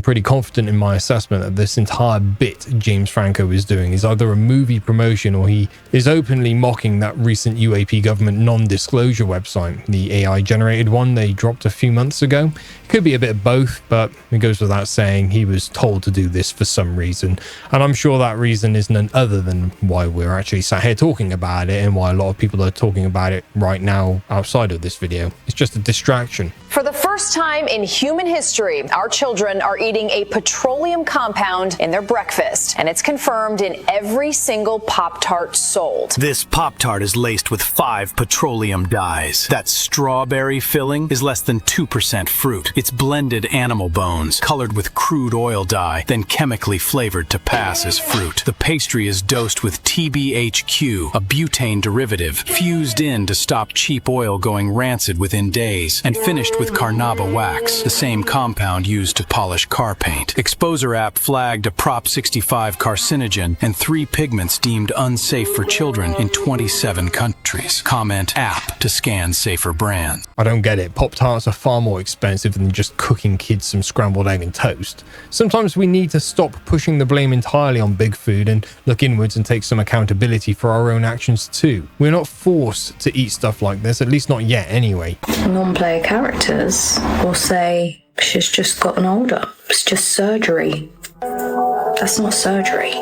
Pretty confident in my assessment that this entire bit James Franco is doing is either a movie promotion or he is openly mocking that recent UAP government non-disclosure website, the AI generated one they dropped a few months ago. It could be a bit of both, but it goes without saying he was told to do this for some reason, and I'm sure that reason is none other than why we're actually sat here talking about it and why a lot of people are talking about it right now outside of this video. It's just a distraction. For the first first time in human history, our children are eating a petroleum compound in their breakfast, and it's confirmed in every single Pop-Tart sold. This Pop-Tart is laced with 5 petroleum dyes. That strawberry filling is less than 2% fruit. It's blended animal bones, colored with crude oil dye, then chemically flavored to pass as fruit. The pastry is dosed with TBHQ, a butane derivative, fused in to stop cheap oil going rancid within days, and finished with carnauba wax, the same compound used to polish car paint. Exposure app flagged a Prop 65 carcinogen and 3 pigments deemed unsafe for children in 27 countries. Comment app to scan safer brands. I don't get it. Pop-Tarts are far more expensive than just cooking kids some scrambled egg and toast. Sometimes we need to stop pushing the blame entirely on big food and look inwards and take some accountability for our own actions too. We're not forced to eat stuff like this, at least not yet anyway. Non-player characters will say, she's just gotten older. It's just surgery. That's not surgery.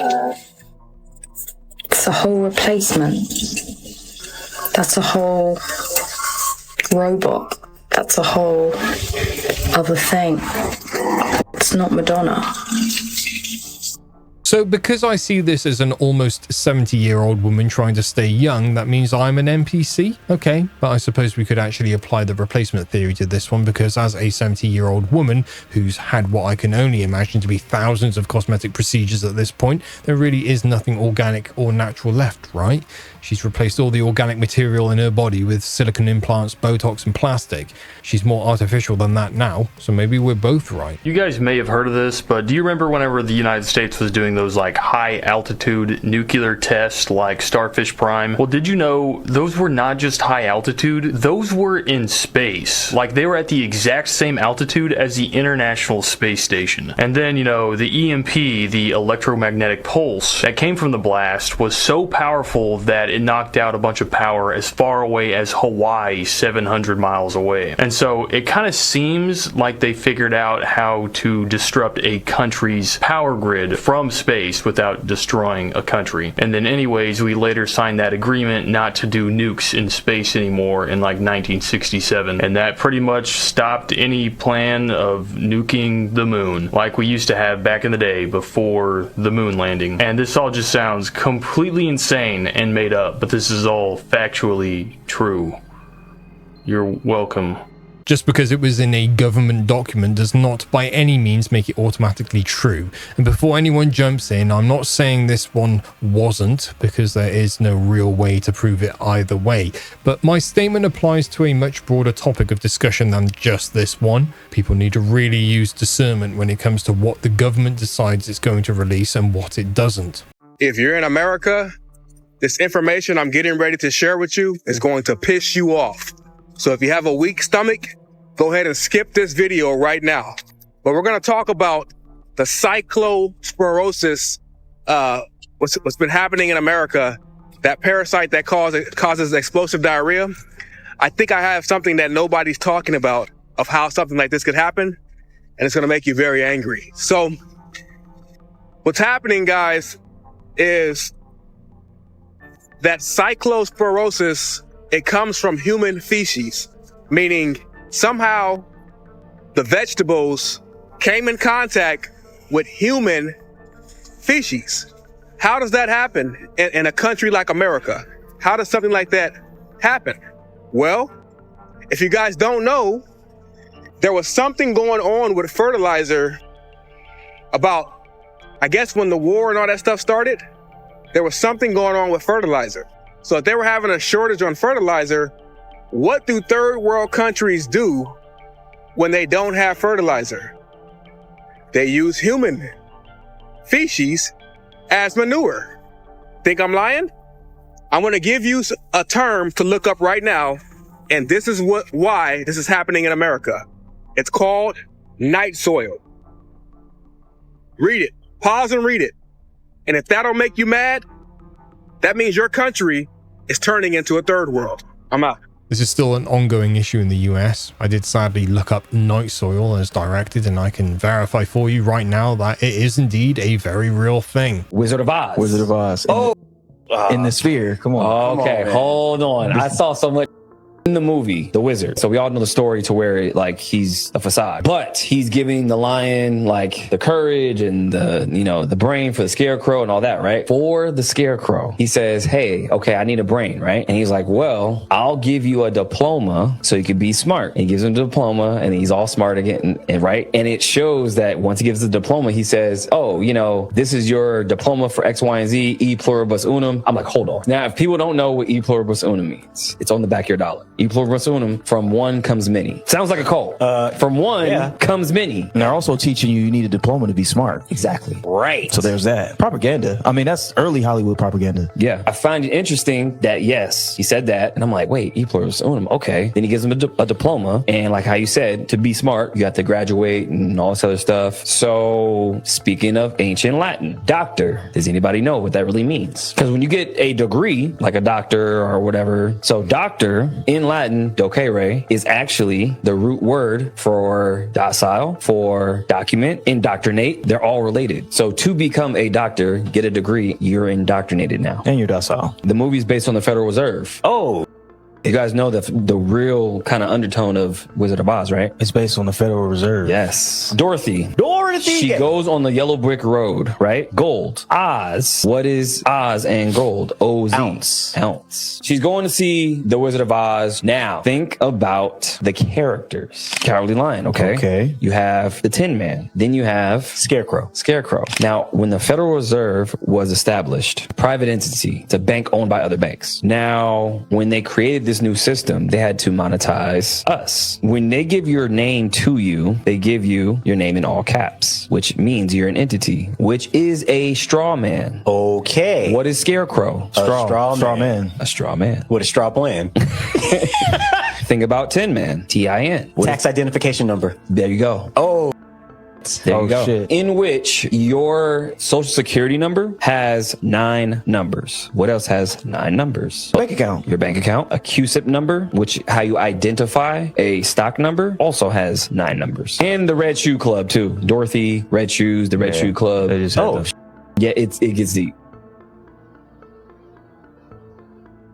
It's a whole replacement. That's a whole robot. That's a whole other thing. It's not Madonna. So because I see this as an almost 70-year-old woman trying to stay young, that means I'm an NPC? Okay, but I suppose we could actually apply the replacement theory to this one, because as a 70-year-old woman who's had what I can only imagine to be thousands of cosmetic procedures at this point, there really is nothing organic or natural left, right? She's replaced all the organic material in her body with silicone implants, Botox, and plastic. She's more artificial than that now, so maybe we're both right. You guys may have heard of this, but do you remember whenever the United States was doing those like high altitude nuclear tests like Starfish Prime? Well, did you know those were not just high altitude, those were in space. Like they were at the exact same altitude as the International Space Station. And then, you know, the EMP, the electromagnetic pulse that came from the blast was so powerful that it knocked out a bunch of power as far away as Hawaii, 700 miles away. And so it kind of seems like they figured out how to disrupt a country's power grid from space without destroying a country. And then anyways, we later signed that agreement not to do nukes in space anymore in like 1967. And that pretty much stopped any plan of nuking the moon like we used to have back in the day before the moon landing. And this all just sounds completely insane and made up, but this is all factually true. You're welcome. Just because it was in a government document does not by any means make it automatically true. And before anyone jumps in, I'm not saying this one wasn't, because there is no real way to prove it either way. But my statement applies to a much broader topic of discussion than just this one. People need to really use discernment when it comes to what the government decides it's going to release and what it doesn't. If you're in America, this information I'm getting ready to share with you is going to piss you off. So if you have a weak stomach, go ahead and skip this video right now. But we're going to talk about the cyclosporosis, what's been happening in America, that parasite that causes explosive diarrhea. I think I have something that nobody's talking about of how something like this could happen, and it's going to make you very angry. So what's happening, guys, is that cyclosporosis, it comes from human feces, meaning somehow the vegetables came in contact with human feces. How does that happen in a country like America? How does something like that happen? Well, if you guys don't know, there was something going on with fertilizer about, I guess when the war and all that stuff started, there was something going on with fertilizer. So if they were having a shortage on fertilizer, what do third world countries do when they don't have fertilizer? They use human feces as manure. Think I'm lying? I'm going to give you a term to look up right now, and this is why this is happening in America. It's called night soil. Read it. Pause and read it. And if that'll make you mad, that means your country is turning into a third world. I'm out. This is still an ongoing issue in the US. I did sadly look up night soil as directed, and I can verify for you right now that it is indeed a very real thing. Wizard of Oz. Wizard of Oz. Oh! In the sphere. Come on. Okay, hold on. I saw so much in the movie, The Wizard. So we all know the story to where like he's a facade, but he's giving the lion like the courage and the, you know, the brain for the scarecrow and all that, right? For the scarecrow, he says, hey, okay, I need a brain, right? And he's like, well, I'll give you a diploma so you can be smart. And he gives him a diploma and he's all smart again, and right? And it shows that once he gives the diploma, he says, oh, you know, this is your diploma for X, Y, and Z, e pluribus unum. I'm like, hold on. Now, if people don't know what e pluribus unum means, it's on the back of your dollar. E pluribus unum, from one comes many. Sounds like a cult. From one comes many. And they're also teaching you need a diploma to be smart. Exactly. Right. So there's that. Propaganda. I mean, that's early Hollywood propaganda. Yeah. I find it interesting that, yes, he said that. And I'm like, wait, e pluribus unum. Okay. Then he gives him a diploma. And like how you said, to be smart, you have to graduate and all this other stuff. So speaking of ancient Latin, doctor, does anybody know what that really means? Because when you get a degree, like a doctor or whatever, so doctor in Latin, docere, is actually the root word for docile, for document, indoctrinate. They're all related. So to become a doctor, get a degree, you're indoctrinated now. And you're docile. The movie's based on the Federal Reserve. Oh. You guys know the real kind of undertone of Wizard of Oz, right? It's based on the Federal Reserve. Yes. Dorothy. Dorothy! She goes on the yellow brick road, right? Gold. Oz. What is Oz and gold? O-Z. Ounce. She's going to see the Wizard of Oz. Now, think about the characters. Cowardly Lion, okay? Okay. You have the Tin Man. Then you have Scarecrow. Now, when the Federal Reserve was established, private entity, it's a bank owned by other banks. Now, when they created this new system, they had to monetize us. When they give your name to you, they give you your name in all caps, which means you're an entity, which is a straw man. Okay. What is Scarecrow? Straw man. A straw man. With a straw plan. Think about Tin Man. T-I-N. Tax identification number. There you go. Oh. There you go. Shit. In which your social security number has 9 numbers. What else has 9 numbers? Bank account. Your bank account. A QSIP number, which how you identify a stock number, also has 9 numbers. And the Red Shoe Club too. Dorothy, Red Shoes, the Red Shoe Club. Yeah, it gets deep.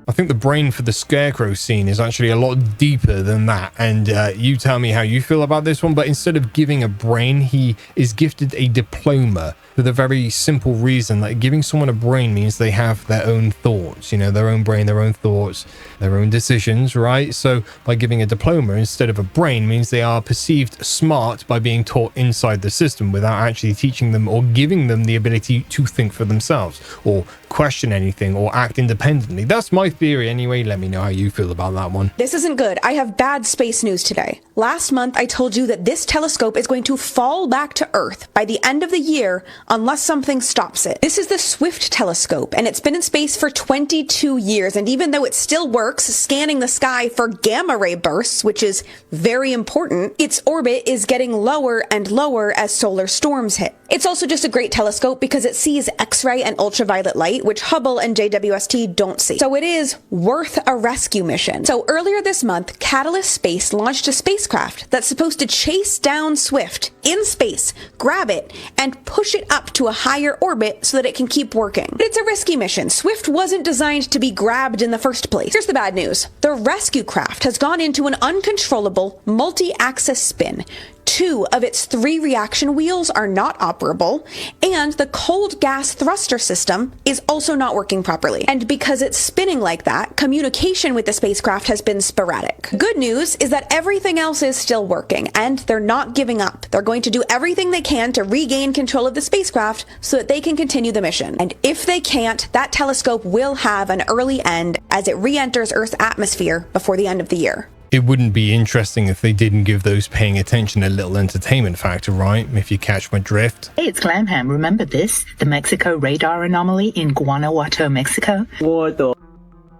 I think the brain for the Scarecrow scene is actually a lot deeper than that. And you tell me how you feel about this one. But instead of giving a brain, he is gifted a diploma for the very simple reason that giving someone a brain means they have their own thoughts, you know, their own brain, their own thoughts, their own decisions, right? So by giving a diploma instead of a brain means they are perceived smart by being taught inside the system without actually teaching them or giving them the ability to think for themselves or question anything or act independently. That's my theory anyway. Let me know how you feel about that one. This isn't good. I have bad space news today. Last month, I told you that this telescope is going to fall back to Earth by the end of the year unless something stops it. This is the Swift telescope, and it's been in space for 22 years. And even though it still works scanning the sky for gamma ray bursts, which is very important, its orbit is getting lower and lower as solar storms hit. It's also just a great telescope because it sees X-ray and ultraviolet light, which Hubble and JWST don't see. So it is worth a rescue mission. So earlier this month, Catalyst Space launched a spacecraft that's supposed to chase down Swift in space, grab it, and push it up to a higher orbit so that it can keep working. But it's a risky mission. Swift wasn't designed to be grabbed in the first place. Here's the bad news. The rescue craft has gone into an uncontrollable multi-axis spin. 2 of its 3 reaction wheels are not operable, and the cold gas thruster system is also not working properly. And because it's spinning like that, communication with the spacecraft has been sporadic. Good news is that everything else is still working, and they're not giving up. They're going to do everything they can to regain control of the spacecraft so that they can continue the mission. And if they can't, that telescope will have an early end as it re-enters Earth's atmosphere before the end of the year. It wouldn't be interesting if they didn't give those paying attention a little entertainment factor, right? If you catch my drift. Hey, it's Glamham. Remember this? The Mexico radar anomaly in Guanajuato, Mexico? What the?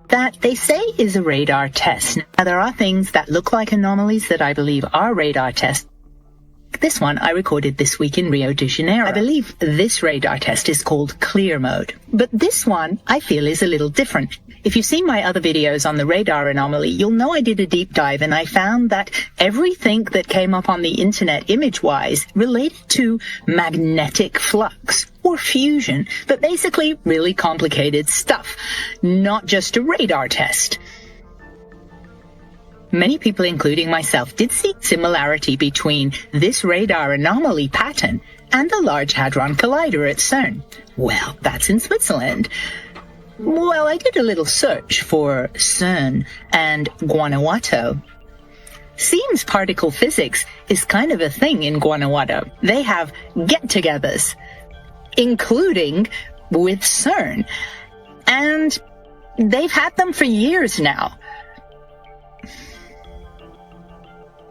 That they say is a radar test. Now, there are things that look like anomalies that I believe are radar tests. This one I recorded this week in Rio de Janeiro. I believe this radar test is called clear mode. But this one I feel is a little different. If you've seen my other videos on the radar anomaly, you'll know I did a deep dive and I found that everything that came up on the internet image-wise related to magnetic flux or fusion, but basically really complicated stuff, not just a radar test. Many people, including myself, did see similarity between this radar anomaly pattern and the Large Hadron Collider at CERN. Well, that's in Switzerland. Well, I did a little search for CERN and Guanajuato. Seems particle physics is kind of a thing in Guanajuato. They have get-togethers, including with CERN. And they've had them for years now.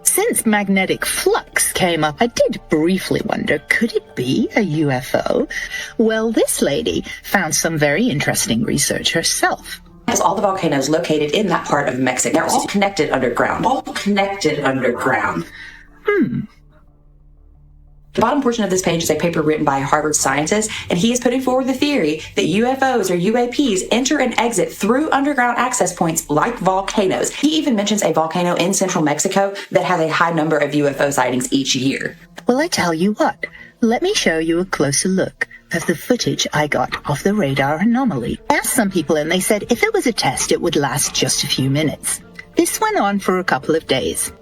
Since magnetic flux came up, I did briefly wonder, could it be a UFO? Well, this lady found some very interesting research herself. All the volcanoes located in that part of Mexico, they're all connected underground. The bottom portion of this page is a paper written by a Harvard scientist, and he is putting forward the theory that UFOs or UAPs enter and exit through underground access points like volcanoes. He even mentions a volcano in central Mexico that has a high number of UFO sightings each year. Well, I tell you what, let me show you a closer look of the footage I got of the radar anomaly. I asked some people and they said if it was a test, it would last just a few minutes. This went on for a couple of days.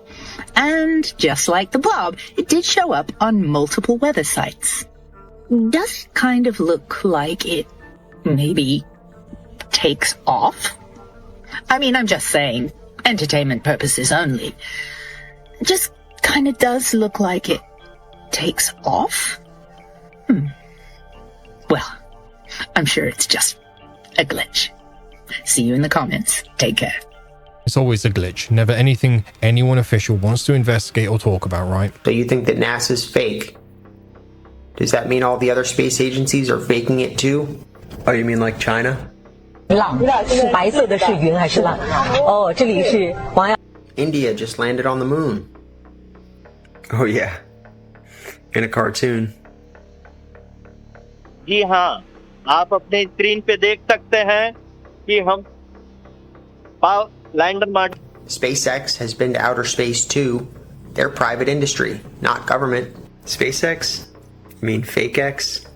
And just like the blob, it did show up on multiple weather sites. Does kind of look like it maybe takes off. I mean, I'm just saying, entertainment purposes only. Just kind of does look like it takes off. Well, I'm sure it's just a glitch. See you in the comments. Take care. It's always a glitch, never anything anyone official wants to investigate or talk about, right? So you think that NASA's fake? Does that mean all the other space agencies are faking it too? Oh, you mean like China? India just landed on the moon. Oh yeah, in a cartoon. जी हाँ, आप अपने screen पे देख सकते हैं कि हम lander mart. SpaceX has been to outer space too. They're private industry, not government. SpaceX? You mean fake X?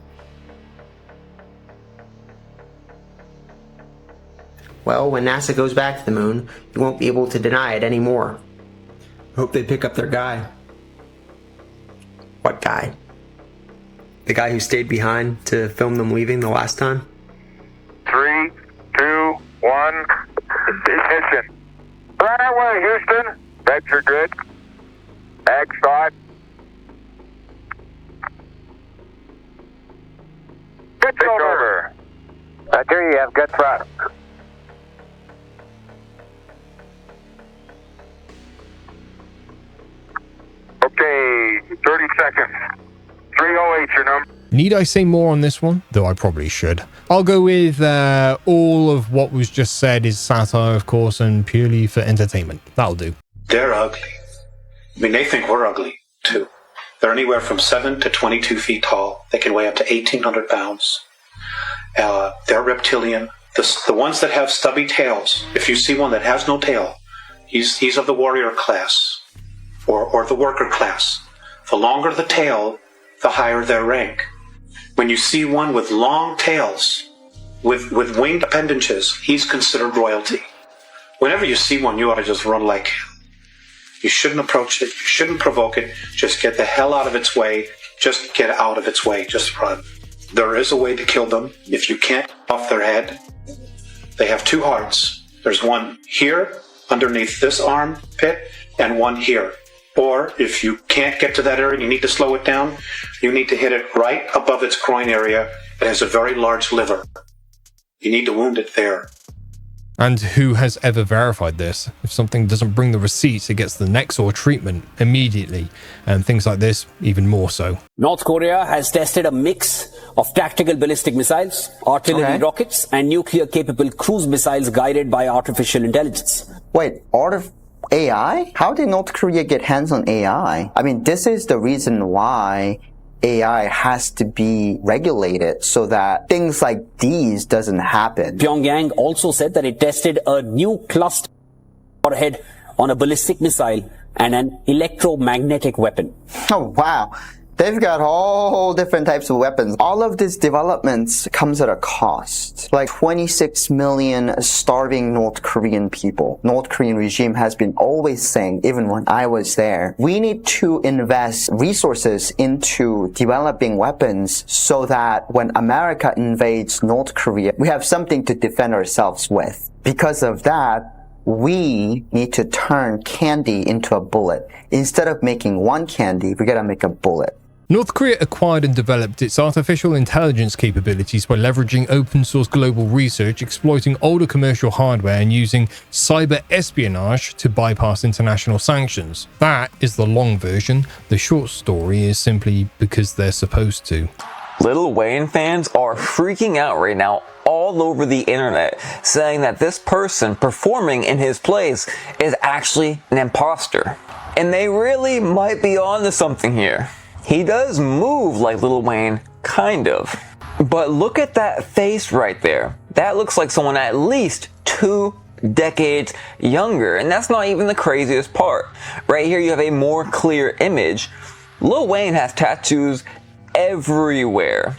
Well, when NASA goes back to the moon, you won't be able to deny it anymore. Hope they pick up their guy. What guy? The guy who stayed behind to film them leaving the last time? 3, 2, 1, ignition. Right away, Houston. Vector good. X5. Pitch over. Roger, you have good thrust. Okay, 30 seconds. 308, your number. Need I say more on this one? Though I probably should. I'll go with all of what was just said is satire, of course, and purely for entertainment. That'll do. They're ugly. I mean, they think we're ugly, too. They're anywhere from 7 to 22 feet tall. They can weigh up to 1,800 pounds. They're reptilian. The ones that have stubby tails, if you see one that has no tail, he's of the warrior class or the worker class. The longer the tail, the higher their rank. When you see one with long tails, with winged appendages, he's considered royalty. Whenever you see one, you ought to just run like hell. You shouldn't approach it. You shouldn't provoke it. Just get the hell out of its way. Just get out of its way. Just run. There is a way to kill them. If you can't cut off their head, they have two hearts. There's one here, underneath this armpit, and one here. Or if you can't get to that area and you need to slow it down, you need to hit it right above its groin area. It has a very large liver. You need to wound it there. And who has ever verified this? If something doesn't bring the receipts, it gets the NEXOR treatment immediately. And things like this, even more so. North Korea has tested a mix of tactical ballistic missiles, artillery rockets, and nuclear-capable cruise missiles guided by artificial intelligence. Wait, AI? How did North Korea get hands on AI? I mean, this is the reason why AI has to be regulated so that things like these doesn't happen. Pyongyang also said that it tested a new cluster warhead on a ballistic missile and an electromagnetic weapon. Oh, wow. They've got all different types of weapons. All of these developments comes at a cost. Like 26 million starving North Korean people. North Korean regime has been always saying, even when I was there, we need to invest resources into developing weapons so that when America invades North Korea, we have something to defend ourselves with. Because of that, we need to turn candy into a bullet. Instead of making one candy, we gotta make a bullet. North Korea acquired and developed its artificial intelligence capabilities by leveraging open source global research, exploiting older commercial hardware, and using cyber espionage to bypass international sanctions. That is the long version. The short story is simply because they're supposed to. Lil Wayne fans are freaking out right now all over the internet, saying that this person performing in his place is actually an imposter. And they really might be onto something here. He does move like Lil Wayne, kind of. But look at that face right there. That looks like someone at least 2 decades younger. And that's not even the craziest part. Right here you have a more clear image. Lil Wayne has tattoos everywhere.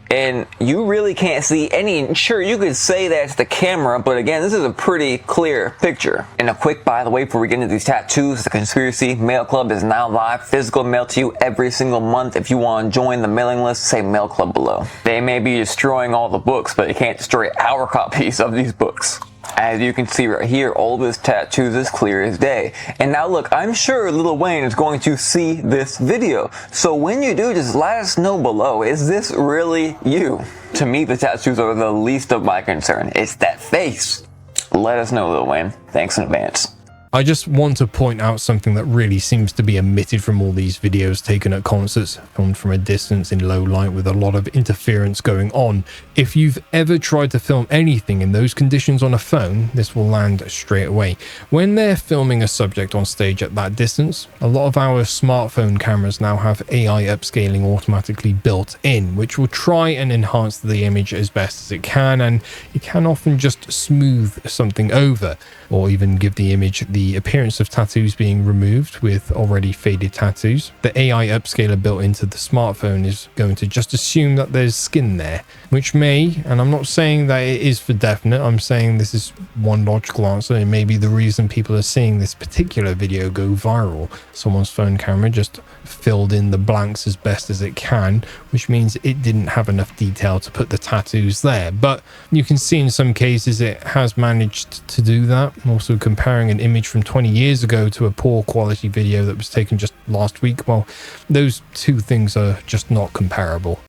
And you really can't see any. Sure, you could say that's the camera, but again, this is a pretty clear picture. And a quick by the way before we get into these tattoos, the Conspiracy Mail Club is now live. Physical mail to you every single month. If you want to join the mailing list, say Mail Club below. They may be destroying all the books, but they can't destroy our copies of these books. As you can see right here, all of his tattoos is clear as day. And now look, I'm sure Lil Wayne is going to see this video. So when you do, just let us know below. Is this really you? To me, the tattoos are the least of my concern. It's that face. Let us know, Lil Wayne. Thanks in advance. I just want to point out something that really seems to be omitted from all these videos taken at concerts, filmed from a distance in low light with a lot of interference going on. If you've ever tried to film anything in those conditions on a phone, this will land straight away. When they're filming a subject on stage at that distance, a lot of our smartphone cameras now have AI upscaling automatically built in, which will try and enhance the image as best as it can, and it can often just smooth something over, or even give the image the appearance of tattoos being removed with already faded tattoos. The AI upscaler built into the smartphone is going to just assume that there's skin there, which may, and I'm not saying that it is for definite, I'm saying this is one logical answer. It may be the reason people are seeing this particular video go viral. Someone's phone camera just filled in the blanks as best as it can, which means it didn't have enough detail to put the tattoos there. But you can see in some cases it has managed to do that. Also comparing an image from 20 years ago to a poor quality video that was taken just last week, well, those two things are just not comparable.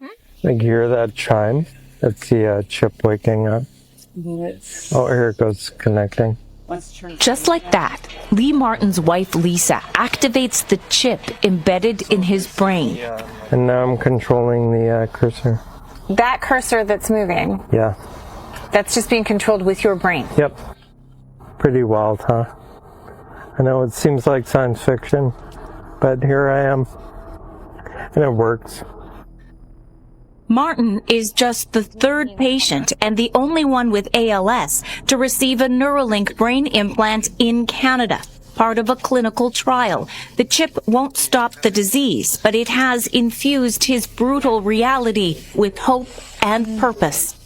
I hear that chime. That's the chip waking up. Oh, here it goes, connecting. Just like that, Lee Martin's wife Lisa activates the chip embedded in his brain. And now I'm controlling the cursor. That cursor that's moving, Yeah. that's just being controlled with your brain. Yep. Pretty wild, huh? I know it seems like science fiction, but here I am. And it works. Martin is just the third patient and the only one with ALS to receive a Neuralink brain implant in Canada, part of a clinical trial. The chip won't stop the disease, but it has infused his brutal reality with hope and purpose.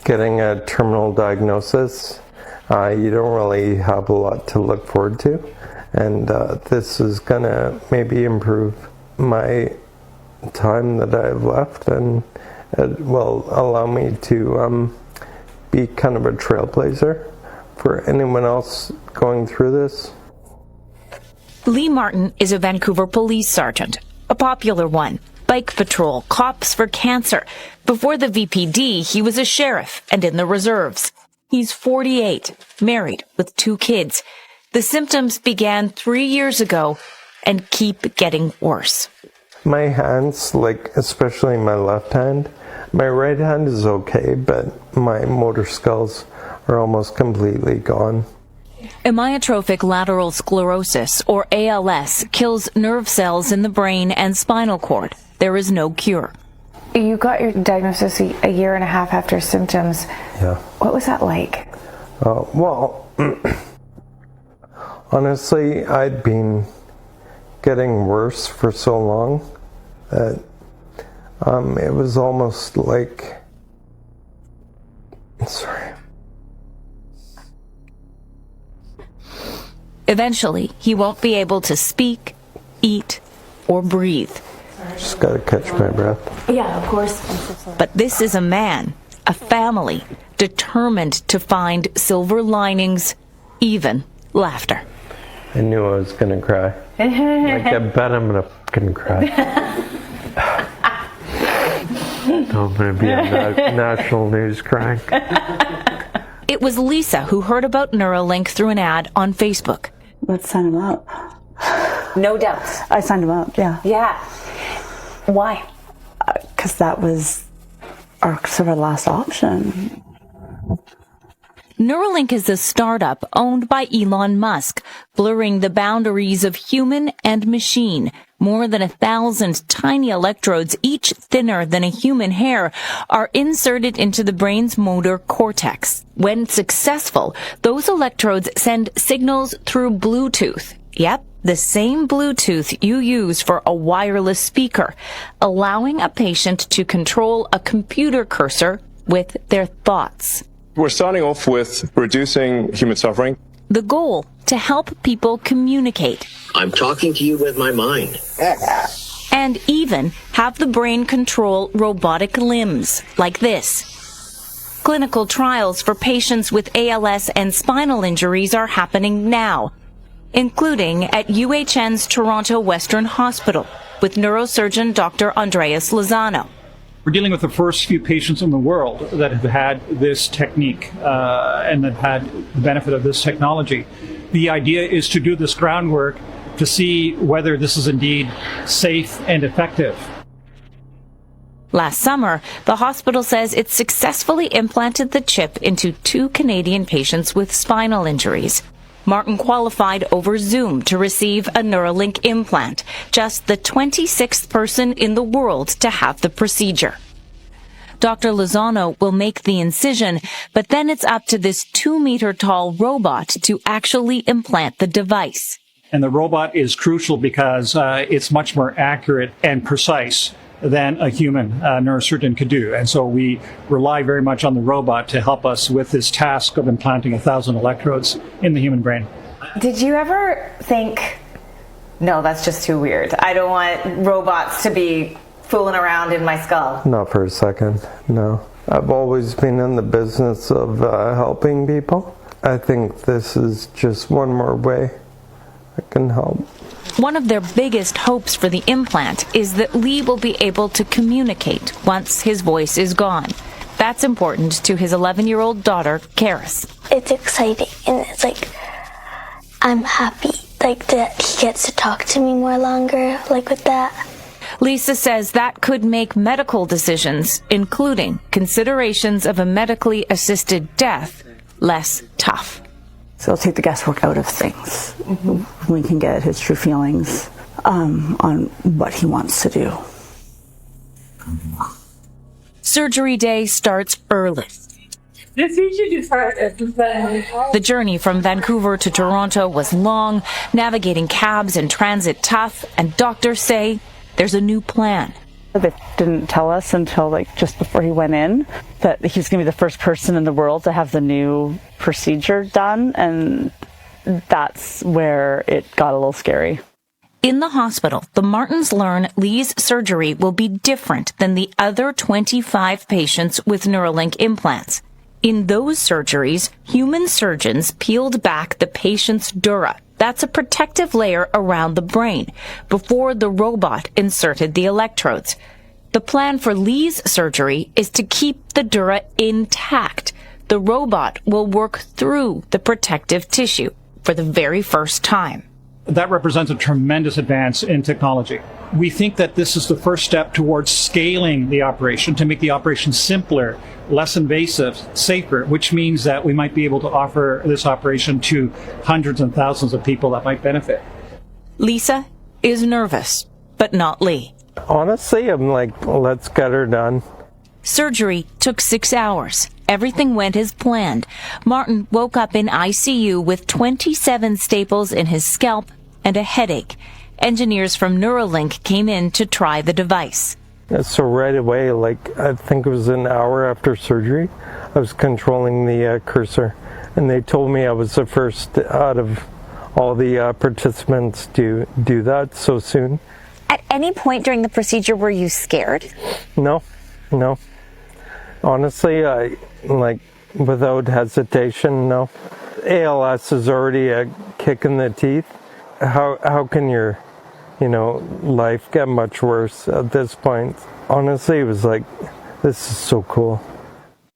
Getting a terminal diagnosis, you don't really have a lot to look forward to. And this is gonna maybe improve my time that I've left, and it will allow me to be kind of a trailblazer for anyone else going through this. Lee Martin is a Vancouver police sergeant, a popular one. Bike patrol, cops for cancer. Before the VPD, he was a sheriff and in the reserves. He's 48, married with 2 kids. The symptoms began 3 years ago and keep getting worse. My hands, like especially my left hand, my right hand is okay, but my motor skills are almost completely gone. Amyotrophic lateral sclerosis, or ALS, kills nerve cells in the brain and spinal cord. There is no cure. You got your diagnosis a year and a half after symptoms. Yeah. What was that like? Well, honestly, I'd been getting worse for so long. that it was almost like, sorry. Eventually, he won't be able to speak, eat, or breathe. Just gotta catch my breath. Yeah, of course. But this is a man, a family, determined to find silver linings, even laughter. I knew I was gonna cry. Like, I bet I'm gonna fucking cry. I'm gonna be on national news crying. It was Lisa who heard about Neuralink through an ad on Facebook. Let's sign him up. No doubts. I signed him up, yeah. Yeah. Why? Because that was our sort of last option. Neuralink is a startup owned by Elon Musk, blurring the boundaries of human and machine. More than 1,000 tiny electrodes, each thinner than a human hair, are inserted into the brain's motor cortex. When successful, those electrodes send signals through Bluetooth. Yep, the same Bluetooth you use for a wireless speaker, allowing a patient to control a computer cursor with their thoughts. We're starting off with reducing human suffering. The goal, to help people communicate. I'm talking to you with my mind. And even have the brain control robotic limbs, like this. Clinical trials for patients with ALS and spinal injuries are happening now, including at UHN's Toronto Western Hospital with neurosurgeon Dr. Andreas Lozano. We're dealing with the first few patients in the world that have had this technique and that had the benefit of this technology. The idea is to do this groundwork to see whether this is indeed safe and effective. Last summer, the hospital says it successfully implanted the chip into 2 Canadian patients with spinal injuries. Martin qualified over Zoom to receive a Neuralink implant, just the 26th person in the world to have the procedure. Dr. Lozano will make the incision, but then it's up to this 2-meter-tall robot to actually implant the device. And the robot is crucial because it's much more accurate and precise than a human neurosurgeon could do. And so we rely very much on the robot to help us with this task of implanting 1,000 electrodes in the human brain. Did you ever think, no, that's just too weird. I don't want robots to be fooling around in my skull? Not for a second, no. I've always been in the business of helping people. I think this is just one more way I can help. One of their biggest hopes for the implant is that Lee will be able to communicate once his voice is gone. That's important to his 11-year-old daughter, Karis. It's exciting, and it's like, I'm happy, like, that he gets to talk to me more longer, like with that. Lisa says that could make medical decisions, including considerations of a medically assisted death, less tough. So it'll take the guesswork out of things. Mm-hmm. We can get his true feelings on what he wants to do. Surgery day starts early. The journey from Vancouver to Toronto was long, navigating cabs and transit tough, and doctors say there's a new plan. They didn't tell us until like just before he went in that he's going to be the first person in the world to have the new procedure done, and that's where it got a little scary. In the hospital, the Martins learn Lee's surgery will be different than the other 25 patients with Neuralink implants. In those surgeries, human surgeons peeled back the patient's dura. That's a protective layer around the brain before the robot inserted the electrodes. The plan for Lee's surgery is to keep the dura intact. The robot will work through the protective tissue for the very first time. That represents a tremendous advance in technology. We think that this is the first step towards scaling the operation to make the operation simpler, less invasive, safer, which means that we might be able to offer this operation to hundreds and thousands of people that might benefit. Lisa is nervous, but not Lee. Honestly, I'm like, let's get her done. Surgery took 6 hours. Everything went as planned. Martin woke up in ICU with 27 staples in his scalp and a headache. engineers from Neuralink came in to try the device. So right away, like I think it was an hour after surgery, I was controlling the cursor, and they told me I was the first out of all the participants to do that so soon. At any point during the procedure, were you scared? No. Honestly, I without hesitation, no. ALS is already a kick in the teeth. How can your, life get much worse at this point? Honestly, it was like, this is so cool.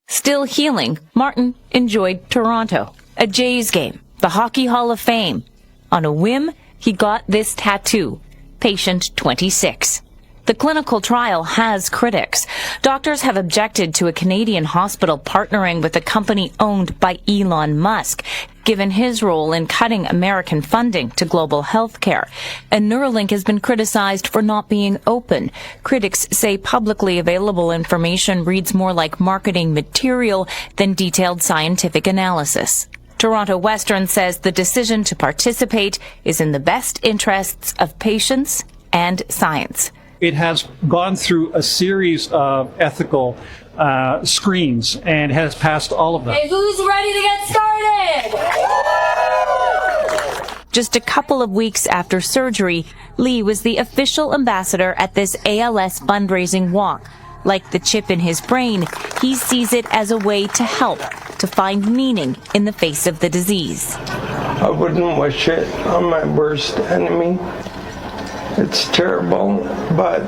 Still healing, Martin enjoyed Toronto, a Jays game, the Hockey Hall of Fame. On a whim, he got this tattoo, Patient 26. The clinical trial has critics. Doctors have objected to a Canadian hospital partnering with a company owned by Elon Musk, given his role in cutting American funding to global health care. And Neuralink has been criticized for not being open. Critics say publicly available information reads more like marketing material than detailed scientific analysis. Toronto Western says the decision to participate is in the best interests of patients and science. It has gone through a series of ethical screens and has passed all of them. Hey, who's ready to get started? Just a couple of weeks after surgery, Lee was the official ambassador at this ALS fundraising walk. Like the chip in his brain, he sees it as a way to help, to find meaning in the face of the disease. I wouldn't wish it on my worst enemy. It's terrible, but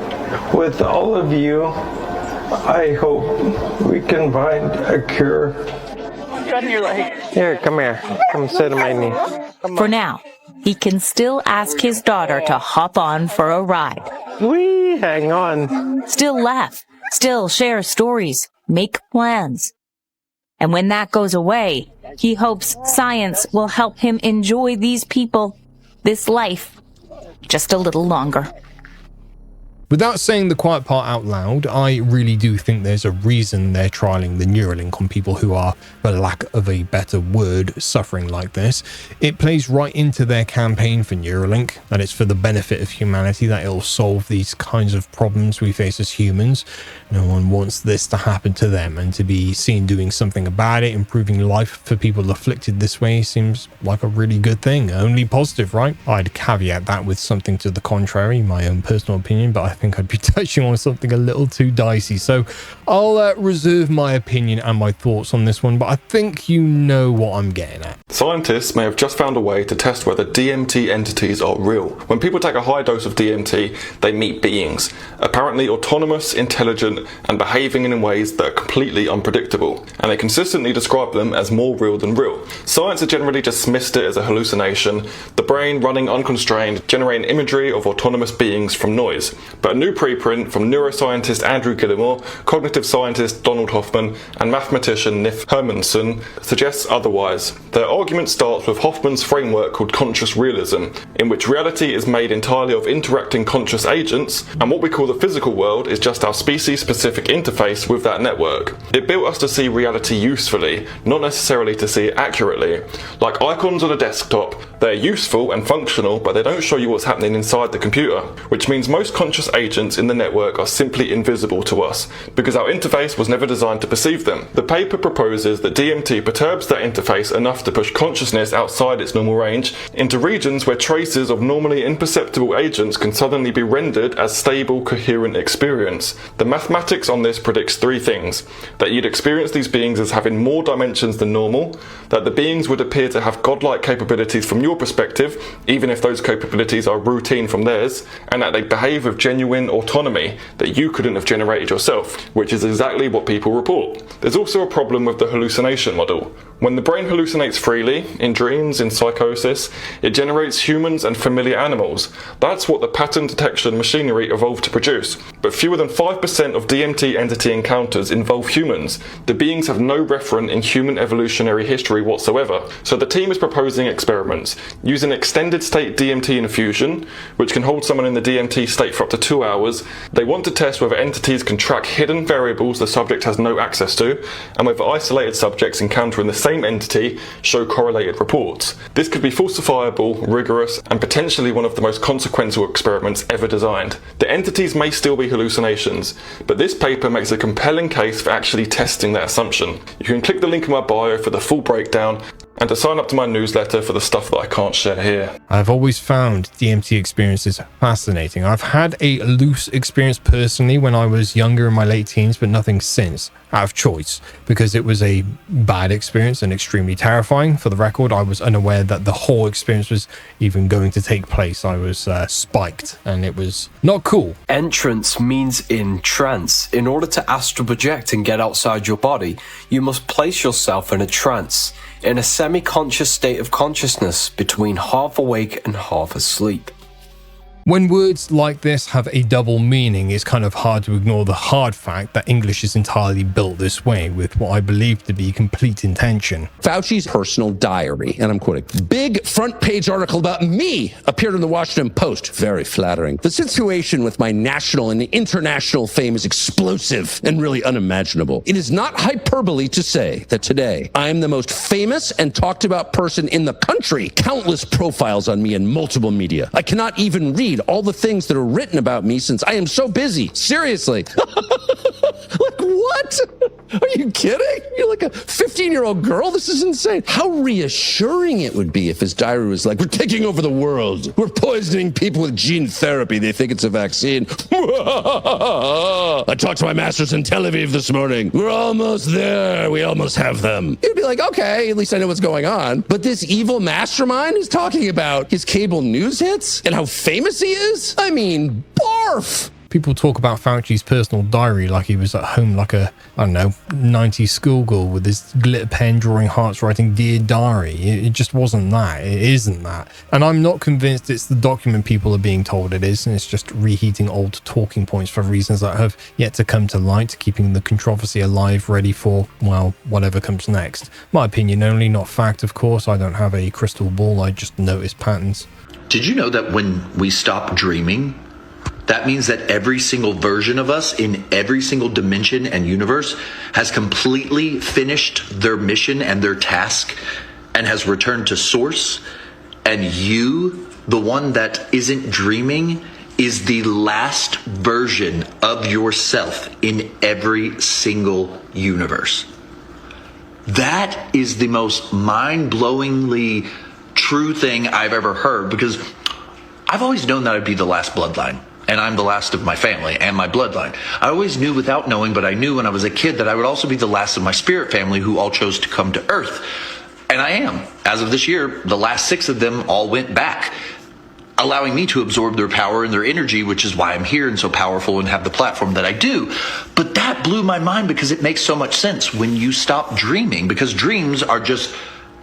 with all of you, I hope we can find a cure. Here, come here. Come sit on my knee. For now, he can still ask his daughter to hop on for a ride. Whee, hang on. Still laugh, still share stories, make plans. And when that goes away, he hopes science will help him enjoy these people, this life, just a little longer. Without saying the quiet part out loud, I really do think there's a reason they're trialing the Neuralink on people who are, for lack of a better word, suffering like this. It plays right into their campaign for Neuralink, that it's for the benefit of humanity, that it'll solve these kinds of problems we face as humans. No one wants this to happen to them, and to be seen doing something about it, improving life for people afflicted this way, seems like a really good thing. Only positive, right? I'd caveat that with something to the contrary, my own personal opinion, but I think I'd be touching on something a little too dicey, so I'll reserve my opinion and my thoughts on this one, but I think you know what I'm getting at. Scientists may have just found a way to test whether DMT entities are real. When people take a high dose of DMT, they meet beings, apparently autonomous, intelligent, and behaving in ways that are completely unpredictable, and they consistently describe them as more real than real. Science has generally dismissed it as a hallucination, the brain running unconstrained, generating imagery of autonomous beings from noise. But a new preprint from neuroscientist Andrew Gillimore, cognitive scientist Donald Hoffman, and mathematician Nif Hermanson suggests otherwise. Their argument starts with Hoffman's framework called conscious realism, in which reality is made entirely of interacting conscious agents, and what we call the physical world is just our species-specific interface with that network. It built us to see reality usefully, not necessarily to see it accurately. Like icons on a desktop, they're useful and functional, but they don't show you what's happening inside the computer, which means most conscious agents in the network are simply invisible to us, because our interface was never designed to perceive them. The paper proposes that DMT perturbs that interface enough to push consciousness outside its normal range into regions where traces of normally imperceptible agents can suddenly be rendered as stable, coherent experience. The mathematics on this predicts three things: that you'd experience these beings as having more dimensions than normal, that the beings would appear to have godlike capabilities from your perspective, even if those capabilities are routine from theirs, and that they behave with genuine autonomy that you couldn't have generated yourself, which is exactly what people report. There's also a problem with the hallucination model. When the brain hallucinates freely, in dreams, in psychosis, it generates humans and familiar animals. That's what the pattern detection machinery evolved to produce. But fewer than 5% of DMT entity encounters involve humans. The beings have no referent in human evolutionary history whatsoever. So the team is proposing experiments. Using extended state DMT infusion, which can hold someone in the DMT state for up to 2 hours, they want to test whether entities can track hidden variables the subject has no access to, and whether isolated subjects encountering the same entity show correlated reports. This could be falsifiable, rigorous, and potentially one of the most consequential experiments ever designed. The entities may still be hallucinations, but this paper makes a compelling case for actually testing that assumption. You can click the link in my bio for the full breakdown, and to sign up to my newsletter for the stuff that I can't share here. I've always found DMT experiences fascinating. I've had a loose experience personally when I was younger in my late teens, but nothing since, out of choice, because it was a bad experience and extremely terrifying. For the record, I was unaware that the whole experience was even going to take place. I was spiked, and it was not cool. Entrance means in trance. In order to astral project and get outside your body, you must place yourself in a trance, in a semi-conscious state of consciousness between half awake and half asleep. When words like this have a double meaning, it's kind of hard to ignore the hard fact that English is entirely built this way, with what I believe to be complete intention. Fauci's personal diary, and I'm quoting, "Big front page article about me appeared in the Washington Post. Very flattering. The situation with my national and international fame is explosive and really unimaginable. It is not hyperbole to say that today I am the most famous and talked about person in the country. Countless profiles on me in multiple media. I cannot even read all the things that are written about me since I am so busy. Seriously." Like, what? Are you kidding? You're like a 15-year-old girl? This is insane. How reassuring it would be if his diary was like, "We're taking over the world. We're poisoning people with gene therapy. They think it's a vaccine. I talked to my masters in Tel Aviv this morning. We're almost there. We almost have them." You'd be like, okay, at least I know what's going on. But this evil mastermind is talking about his cable news hits and how famous he is? I mean, barf. People talk about Fauci's personal diary like he was at home like a, I don't know, 90s schoolgirl with his glitter pen drawing hearts writing "Dear Diary." It just wasn't that. It isn't that. And I'm not convinced it's the document people are being told it is, and it's just reheating old talking points for reasons that have yet to come to light, keeping the controversy alive, ready for, well, whatever comes next. My opinion only, not fact, of course. I don't have a crystal ball. I just notice patterns. Did you know that when we stop dreaming, that means that every single version of us in every single dimension and universe has completely finished their mission and their task and has returned to source? And you, the one that isn't dreaming, is the last version of yourself in every single universe. That is the most mind-blowingly true thing I've ever heard, because I've always known that I'd be the last bloodline. And I'm the last of my family and my bloodline. I always knew without knowing, but I knew when I was a kid that I would also be the last of my spirit family who all chose to come to Earth. And I am. As of this year, the last 6 of them all went back, allowing me to absorb their power and their energy, which is why I'm here and so powerful and have the platform that I do. But that blew my mind because it makes so much sense when you stop dreaming, because dreams are just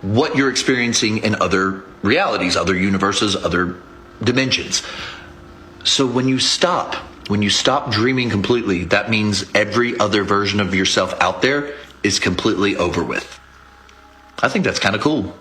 what you're experiencing in other realities, other universes, other dimensions. So when you stop dreaming completely, that means every other version of yourself out there is completely over with. I think that's kind of cool.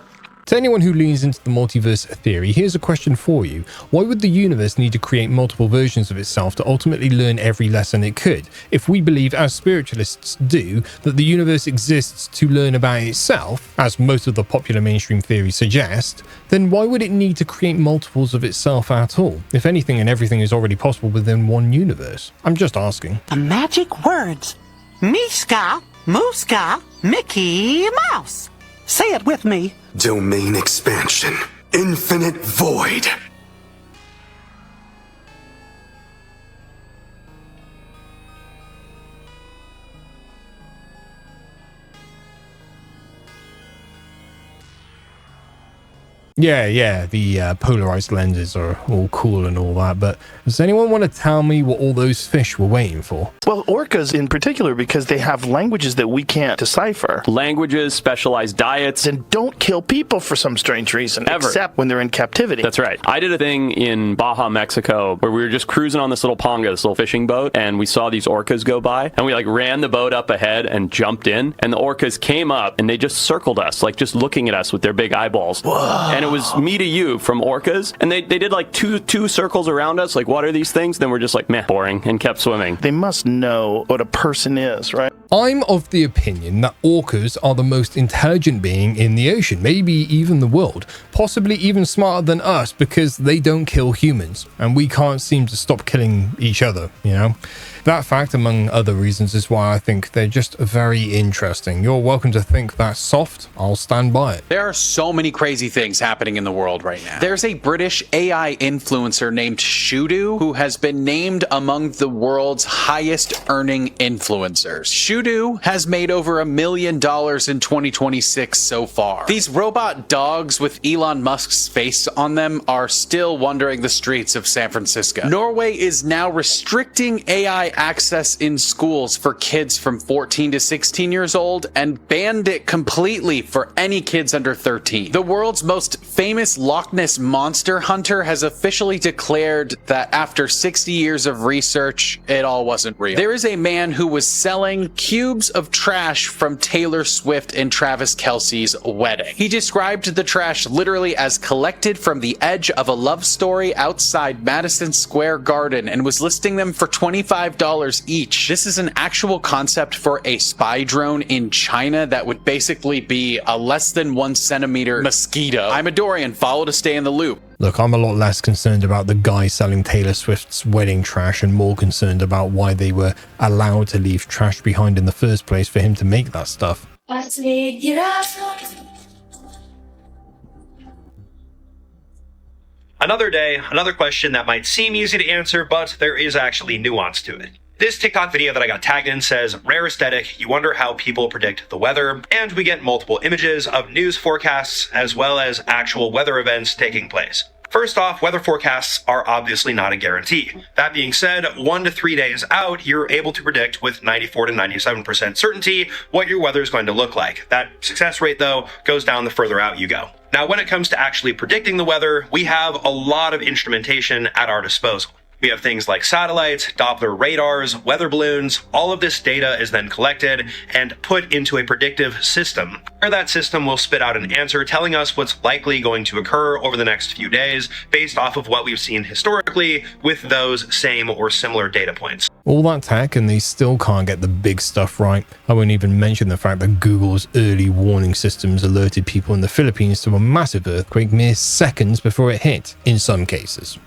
To anyone who leans into the multiverse theory, here's a question for you. Why would the universe need to create multiple versions of itself to ultimately learn every lesson it could? If we believe, as spiritualists do, that the universe exists to learn about itself, as most of the popular mainstream theories suggest, then why would it need to create multiples of itself at all? If anything and everything is already possible within one universe. I'm just asking. The magic words. Miska, Muska, Mickey Mouse. Say it with me. Domain expansion. Infinite void. Yeah, the polarized lenses are all cool and all that, but does anyone want to tell me what all those fish were waiting for? Well, orcas in particular, because they have languages that we can't decipher. Languages, specialized diets. And don't kill people for some strange reason, ever. Except when they're in captivity. That's right. I did a thing in Baja, Mexico, where we were just cruising on this little panga, this little fishing boat, and we saw these orcas go by, and we ran the boat up ahead and jumped in, and the orcas came up, and they just circled us, just looking at us with their big eyeballs. Whoa. And it was me to you from orcas, and they did two circles around us, what are these things? Then we're just meh, boring, and kept swimming. They must know what a person is, right? I'm of the opinion that orcas are the most intelligent being in the ocean, maybe even the world, possibly even smarter than us because they don't kill humans, and we can't seem to stop killing each other, you know? That fact, among other reasons, is why I think they're just very interesting. You're welcome to think that's soft. I'll stand by it. There are so many crazy things happening in the world right now. There's a British AI influencer named Shudu who has been named among the world's highest earning influencers. Shudu has made over $1 million in 2026 so far. These robot dogs with Elon Musk's face on them are still wandering the streets of San Francisco. Norway is now restricting AI access in schools for kids from 14 to 16 years old and banned it completely for any kids under 13. The world's most famous Loch Ness monster hunter has officially declared that after 60 years of research, it all wasn't real. There is a man who was selling cubes of trash from Taylor Swift and Travis Kelce's wedding. He described the trash literally as collected from the edge of a love story outside Madison Square Garden and was listing them for $25 each. This is an actual concept for a spy drone in China that would basically be a less than 1 centimeter mosquito. I'm a Dorian, follow to stay in the loop. Look, I'm a lot less concerned about the guy selling Taylor Swift's wedding trash and more concerned about why they were allowed to leave trash behind in the first place for him to make that stuff. Another day, another question that might seem easy to answer, but there is actually nuance to it. This TikTok video that I got tagged in says, rare aesthetic, you wonder how people predict the weather, and we get multiple images of news forecasts as well as actual weather events taking place. First off, weather forecasts are obviously not a guarantee. That being said, 1 to 3 days out, you're able to predict with 94 to 97% certainty what your weather is going to look like. That success rate, though, goes down the further out you go. Now, when it comes to actually predicting the weather, we have a lot of instrumentation at our disposal. We have things like satellites, Doppler radars, weather balloons. All of this data is then collected and put into a predictive system, where that system will spit out an answer telling us what's likely going to occur over the next few days based off of what we've seen historically with those same or similar data points. All that tech and they still can't get the big stuff right. I won't even mention the fact that Google's early warning systems alerted people in the Philippines to a massive earthquake mere seconds before it hit, in some cases.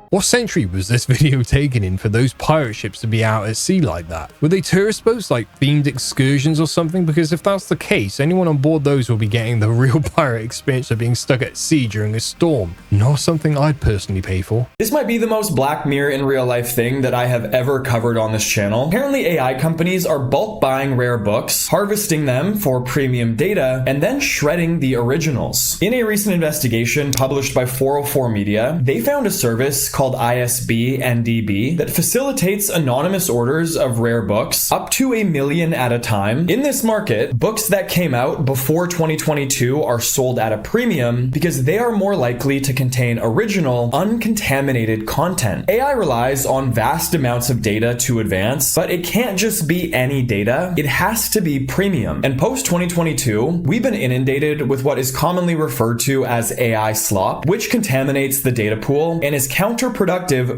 What century was this video taken in for those pirate ships to be out at sea like that? Were they tourist boats, like themed excursions or something? Because if that's the case, anyone on board those will be getting the real pirate experience of being stuck at sea during a storm. Not something I'd personally pay for. This might be the most Black Mirror in real life thing that I have ever covered on this channel. Apparently AI companies are bulk buying rare books, harvesting them for premium data, and then shredding the originals. In a recent investigation published by 404 Media, they found a service called ISB NDB that facilitates anonymous orders of rare books up to 1 million at a time. In this market, books that came out before 2022 are sold at a premium because they are more likely to contain original, uncontaminated content. AI relies on vast amounts of data to advance, but it can't just be any data. It has to be premium. And post 2022, we've been inundated with what is commonly referred to as AI slop, which contaminates the data pool and is counterproductive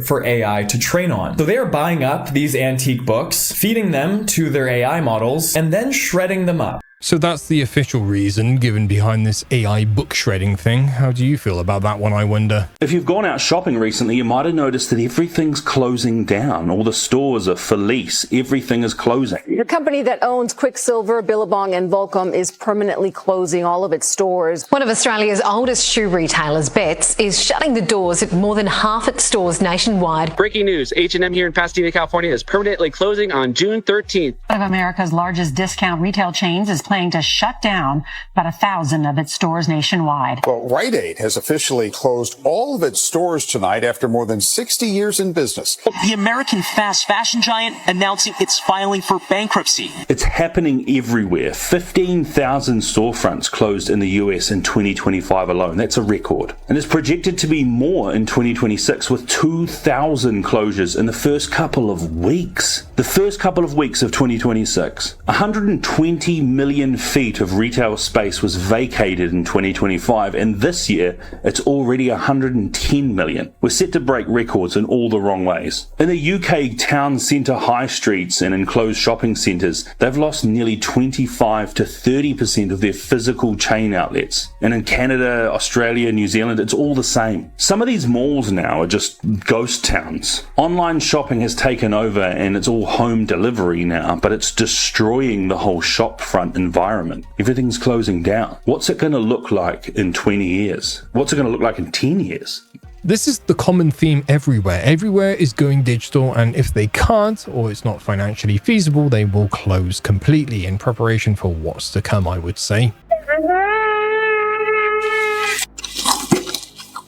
for AI to train on. So they are buying up these antique books, feeding them to their AI models, and then shredding them up. So that's the official reason given behind this AI book shredding thing. How do you feel about that one, I wonder? If you've gone out shopping recently, you might have noticed that everything's closing down. All the stores are for lease. Everything is closing. The company that owns Quicksilver, Billabong and Volcom is permanently closing all of its stores. One of Australia's oldest shoe retailers, Betts, is shutting the doors at more than half its stores nationwide. Breaking news, H&M here in Pasadena, California is permanently closing on June 13th. One of America's largest discount retail chains is planning planning to shut down about 1,000 of its stores nationwide. Well, Rite Aid has officially closed all of its stores tonight after more than 60 years in business. The American fast fashion giant announcing it's filing for bankruptcy. It's happening everywhere. 15,000 storefronts closed in the US in 2025 alone. That's a record. And it's projected to be more in 2026 with 2,000 closures in the first couple of weeks. The first couple of weeks of 2026. 120 million feet of retail space was vacated in 2025, and this year it's already 110 million. We're set to break records in all the wrong ways. In the UK town centre high streets and enclosed shopping centres, they've lost nearly 25 to 30% of their physical chain outlets. And in Canada, Australia, New Zealand, it's all the same. Some of these malls now are just ghost towns. Online shopping has taken over and it's all home delivery now, but it's destroying the whole shopfront environment. Everything's closing down. What's it going to look like in 20 years? What's it going to look like in 10 years? This is the common theme everywhere. Everywhere is going digital, and if they can't or it's not financially feasible, they will close completely in preparation for what's to come, I would say.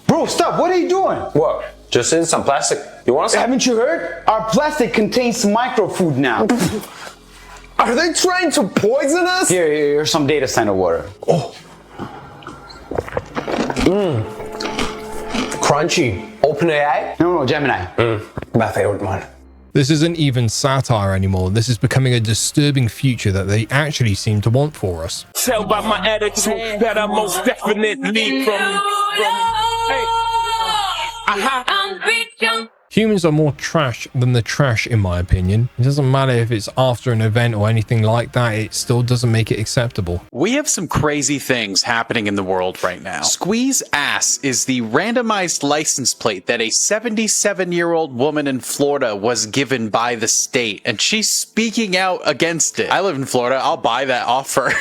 Bro, stop. What are you doing? What? Just in some plastic. You want some? Haven't you heard? Our plastic contains microfood now. Are they trying to poison us? Here's some data center water. Oh. Crunchy. OpenAI? No, Gemini. My favorite one. This isn't even satire anymore. This is becoming a disturbing future that they actually seem to want for us. Tell by my attitude that I most definitely from Humans are more trash than the trash, in my opinion. It doesn't matter if it's after an event or anything like that, it still doesn't make it acceptable. We have some crazy things happening in the world right now. Squeeze Ass is the randomized license plate that a 77-year-old woman in Florida was given by the state, and she's speaking out against it. I live in Florida, I'll buy that offer.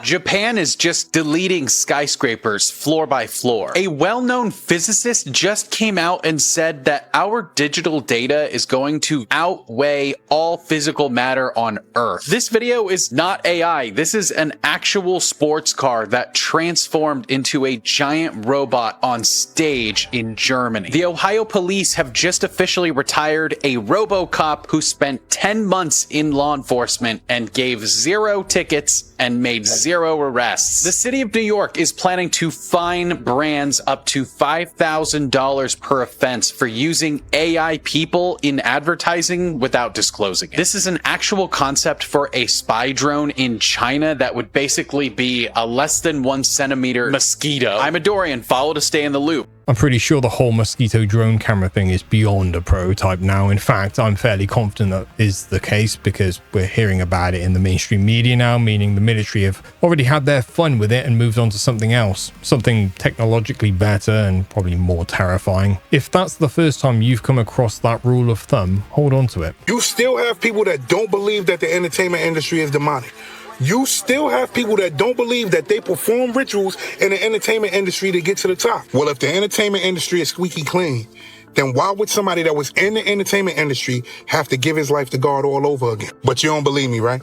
Japan is just deleting skyscrapers floor by floor. A well-known physicist just came out and said that our digital data is going to outweigh all physical matter on Earth. This video is not AI. This is an actual sports car that transformed into a giant robot on stage in Germany. The Ohio police have just officially retired a RoboCop who spent 10 months in law enforcement and gave 0 tickets and made 0 arrests. The city of New York is planning to fine brands up to $5,000 per offense for using AI people in advertising without disclosing it. This is an actual concept for a spy drone in China that would basically be a less than 1 centimeter mosquito. I'm a Dorian, follow to stay in the loop. I'm pretty sure the whole mosquito drone camera thing is beyond a prototype now. In fact, I'm fairly confident that is the case because we're hearing about it in the mainstream media now, meaning the military have already had their fun with it and moved on to something else, something technologically better and probably more terrifying. If that's the first time you've come across that rule of thumb, hold on to it. You still have people that don't believe that the entertainment industry is demonic. You still have people that don't believe that they perform rituals in the entertainment industry to get to the top. Well, if the entertainment industry is squeaky clean, then why would somebody that was in the entertainment industry have to give his life to God all over again? But you don't believe me, right?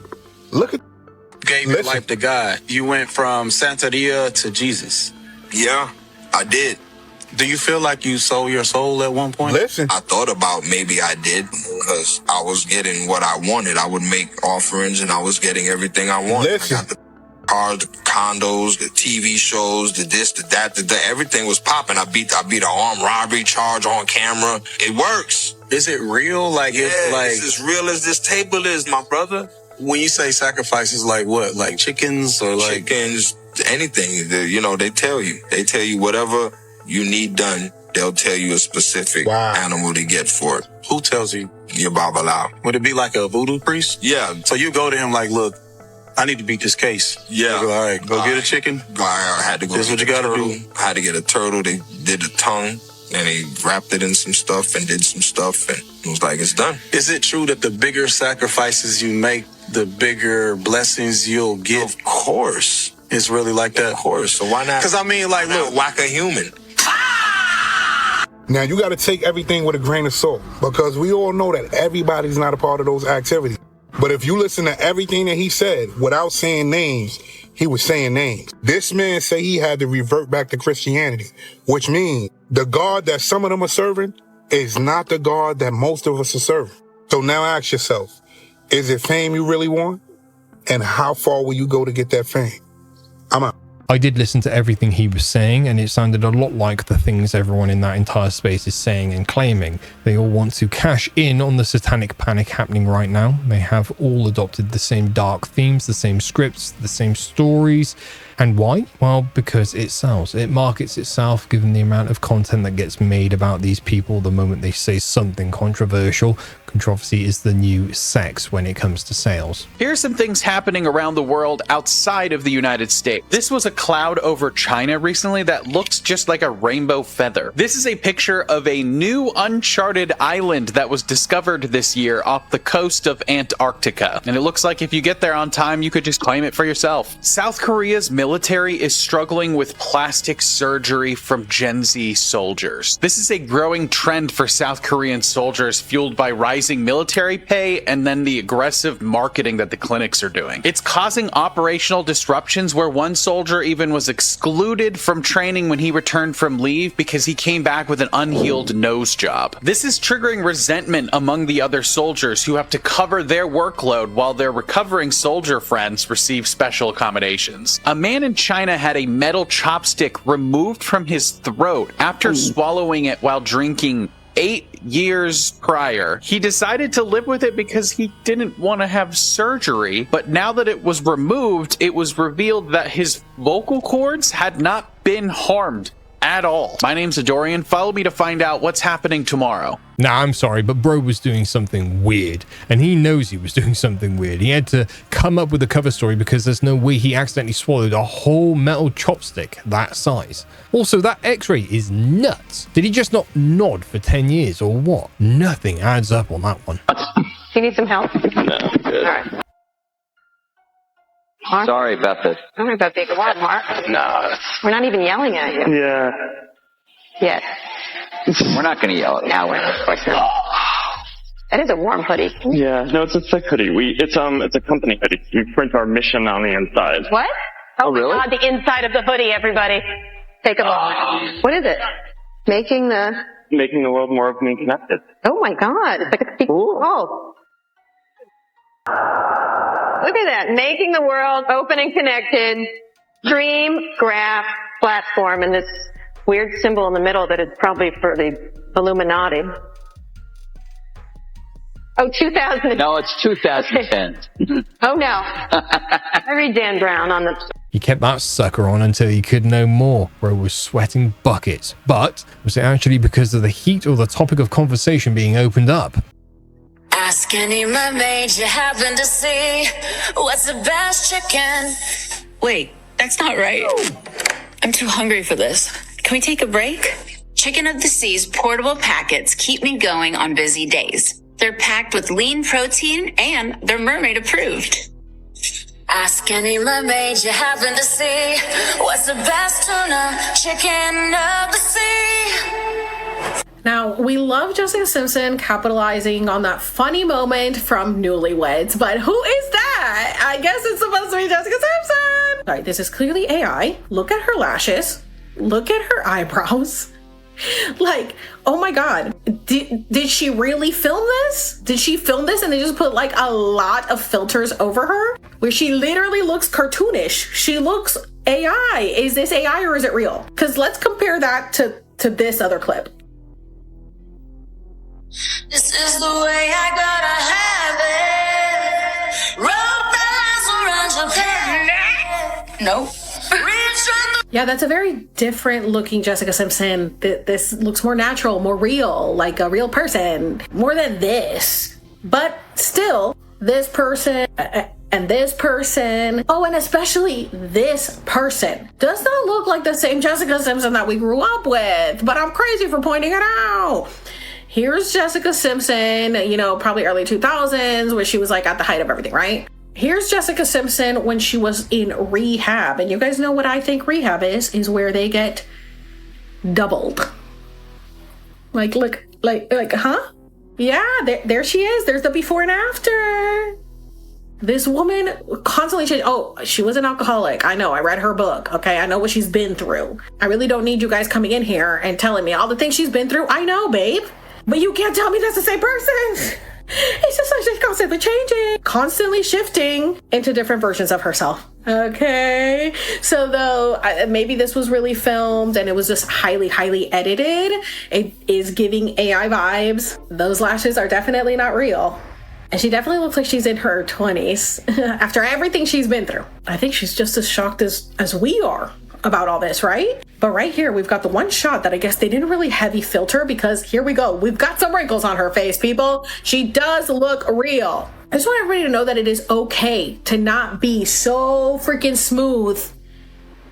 Look at... Gave your life to God. You went from Santeria to Jesus. Yeah, I did. Do you feel like you sold your soul at one point? Listen. I thought about maybe I did because I was getting what I wanted. I would make offerings and I was getting everything I wanted. Listen. I got the cars, the condos, the TV shows, the this, the that, the everything was popping. I beat an armed robbery charge on camera. It works. Is it real? Like, yeah, it's as real as this table is, my brother. When you say sacrifices, like what? Like chickens or like chickens, anything. They tell you whatever you need done. They'll tell you a specific animal to get for it. Who tells you? Your Babalawo. Would it be like a voodoo priest? Yeah. So you go to him like, look, I need to beat this case. Yeah. Go, all right, go get a chicken. I had to go. This is what you gotta do. I had to get a turtle. They did a tongue. And they wrapped it in some stuff and did some stuff. And it was like, it's done. Is it true that the bigger sacrifices you make, the bigger blessings you'll get? Of course. It's really like that? Of course. So why not? Because I mean, like, look, whack a human. Now, you got to take everything with a grain of salt because we all know that everybody's not a part of those activities. But if you listen to everything that he said without saying names, he was saying names. This man said he had to revert back to Christianity, which means the God that some of them are serving is not the God that most of us are serving. So now ask yourself, is it fame you really want? And how far will you go to get that fame? I'm out. I did listen to everything he was saying, and it sounded a lot like the things everyone in that entire space is saying and claiming. They all want to cash in on the satanic panic happening right now. They have all adopted the same dark themes, the same scripts, the same stories. And why? Well, because it sells. It markets itself, given the amount of content that gets made about these people the moment they say something controversial. Controversy is the new sex when it comes to sales. Here's some things happening around the world outside of the United States. This was a cloud over China recently that looks just like a rainbow feather. This is a picture of a new uncharted island that was discovered this year off the coast of Antarctica. And it looks like if you get there on time, you could just claim it for yourself. South Korea's military is struggling with plastic surgery from Gen Z soldiers. This is a growing trend for South Korean soldiers, fueled by rising military pay and then the aggressive marketing that the clinics are doing. It's causing operational disruptions where one soldier even was excluded from training when he returned from leave because he came back with an unhealed nose job. This is triggering resentment among the other soldiers who have to cover their workload while their recovering soldier friends receive special accommodations. A man in China had a metal chopstick removed from his throat after swallowing it while drinking 8 years prior. He decided to live with it because he didn't want to have surgery, but now that it was removed, it was revealed that his vocal cords had not been harmed at all. My name's Adorian. Follow me to find out what's happening tomorrow. Nah, I'm sorry, but bro was doing something weird, and he knows he was doing something weird. He had to come up with a cover story because there's no way he accidentally swallowed a whole metal chopstick that size. Also, that x-ray is nuts. Did he just not nod for 10 years or what? Nothing adds up on that one. You need some help? No, good. All right. Mark? Sorry about this. Don't worry about being a what, Mark? No. We're not even yelling at you. Yeah. Yet. We're not going to yell at you. No, of course not. That is a warm hoodie. Yeah, no, it's a thick hoodie. It's a company hoodie. We print our mission on the inside. What? Oh, really? God, the inside of the hoodie, everybody. Take a look. What is it? Making the world more open and connected. Oh my God. It's like a secret. Oh. Look at that. Making the world open and connected. Dream graph platform, and this weird symbol in the middle that is probably for the Illuminati. Oh, 2000. No, it's 2010. Oh no. I read Dan Brown on the... He kept that sucker on until he could no more. Bro was sweating buckets. But was it actually because of the heat or the topic of conversation being opened up? Ask any mermaid you happen to see, what's the best chicken? Wait, that's not right. I'm too hungry for this. Can we take a break? Chicken of the Sea's portable packets keep me going on busy days. They're packed with lean protein and they're mermaid approved. Ask any mermaid you happen to see, what's the best tuna chicken of the sea? Now, we love Jessica Simpson capitalizing on that funny moment from Newlyweds, but who is that? I guess it's supposed to be Jessica Simpson. All right, this is clearly AI. Look at her lashes. Look at her eyebrows. Like, oh my God, did she really film this? Did she film this and they just put like a lot of filters over her? Where she literally looks cartoonish. She looks AI. Is this AI or is it real? Because let's compare that to this other clip. This is the way I gotta have it. Rope the lines around your head. Nope. Yeah, that's a very different looking Jessica Simpson. This looks more natural, more real, like a real person, more than this. But still, this person and this person, oh, and especially this person, does not look like the same Jessica Simpson that we grew up with. But I'm crazy for pointing it out. Here's Jessica Simpson, you know, probably early 2000s, where she was like at the height of everything, right? Here's Jessica Simpson when she was in rehab. And you guys know what I think rehab is where they get doubled. Like, look, like, huh? Yeah, there she is. There's the before and after. This woman constantly changed. Oh, she was an alcoholic. I know. I read her book. Okay. I know what she's been through. I really don't need you guys coming in here and telling me all the things she's been through. I know, babe. But you can't tell me that's the same person. It's just like she's constantly changing, constantly shifting into different versions of herself. Okay. So though maybe this was really filmed and it was just highly, highly edited, it is giving AI vibes. Those lashes are definitely not real. And she definitely looks like she's in her 20s after everything she's been through. I think she's just as shocked as we are about all this, right? But right here, we've got the one shot that I guess they didn't really heavy filter because here we go. We've got some wrinkles on her face, people. She does look real. I just want everybody to know that it is okay to not be so freaking smooth,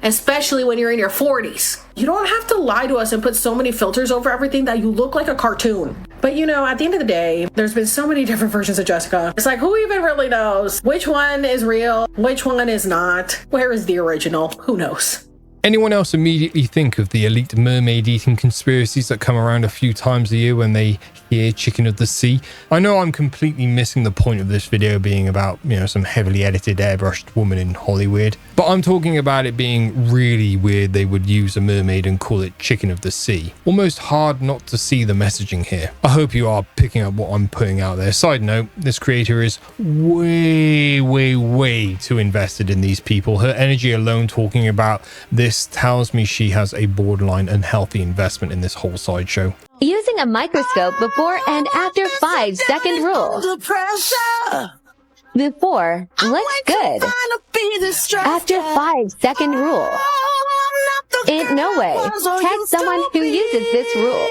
especially when you're in your 40s. You don't have to lie to us and put so many filters over everything that you look like a cartoon. But you know, at the end of the day, there's been so many different versions of Jessica. It's like, who even really knows? Which one is real? Which one is not? Where is the original? Who knows? Anyone else immediately think of the elite mermaid eating conspiracies that come around a few times a year when they hear chicken of the sea? I know I'm completely missing the point of this video being about, you know, some heavily edited airbrushed woman in Hollywood, but I'm talking about it being really weird they would use a mermaid and call it chicken of the sea. Almost hard not to see the messaging here. I hope you are picking up what I'm putting out there. Side note, this creator is way too invested in these people. Her energy alone talking about this tells me she has a borderline unhealthy investment in this whole sideshow. Using a microscope before and after 5-second rule. Before looks good. After 5-second rule. Ain't no way. Tag someone who uses this rule.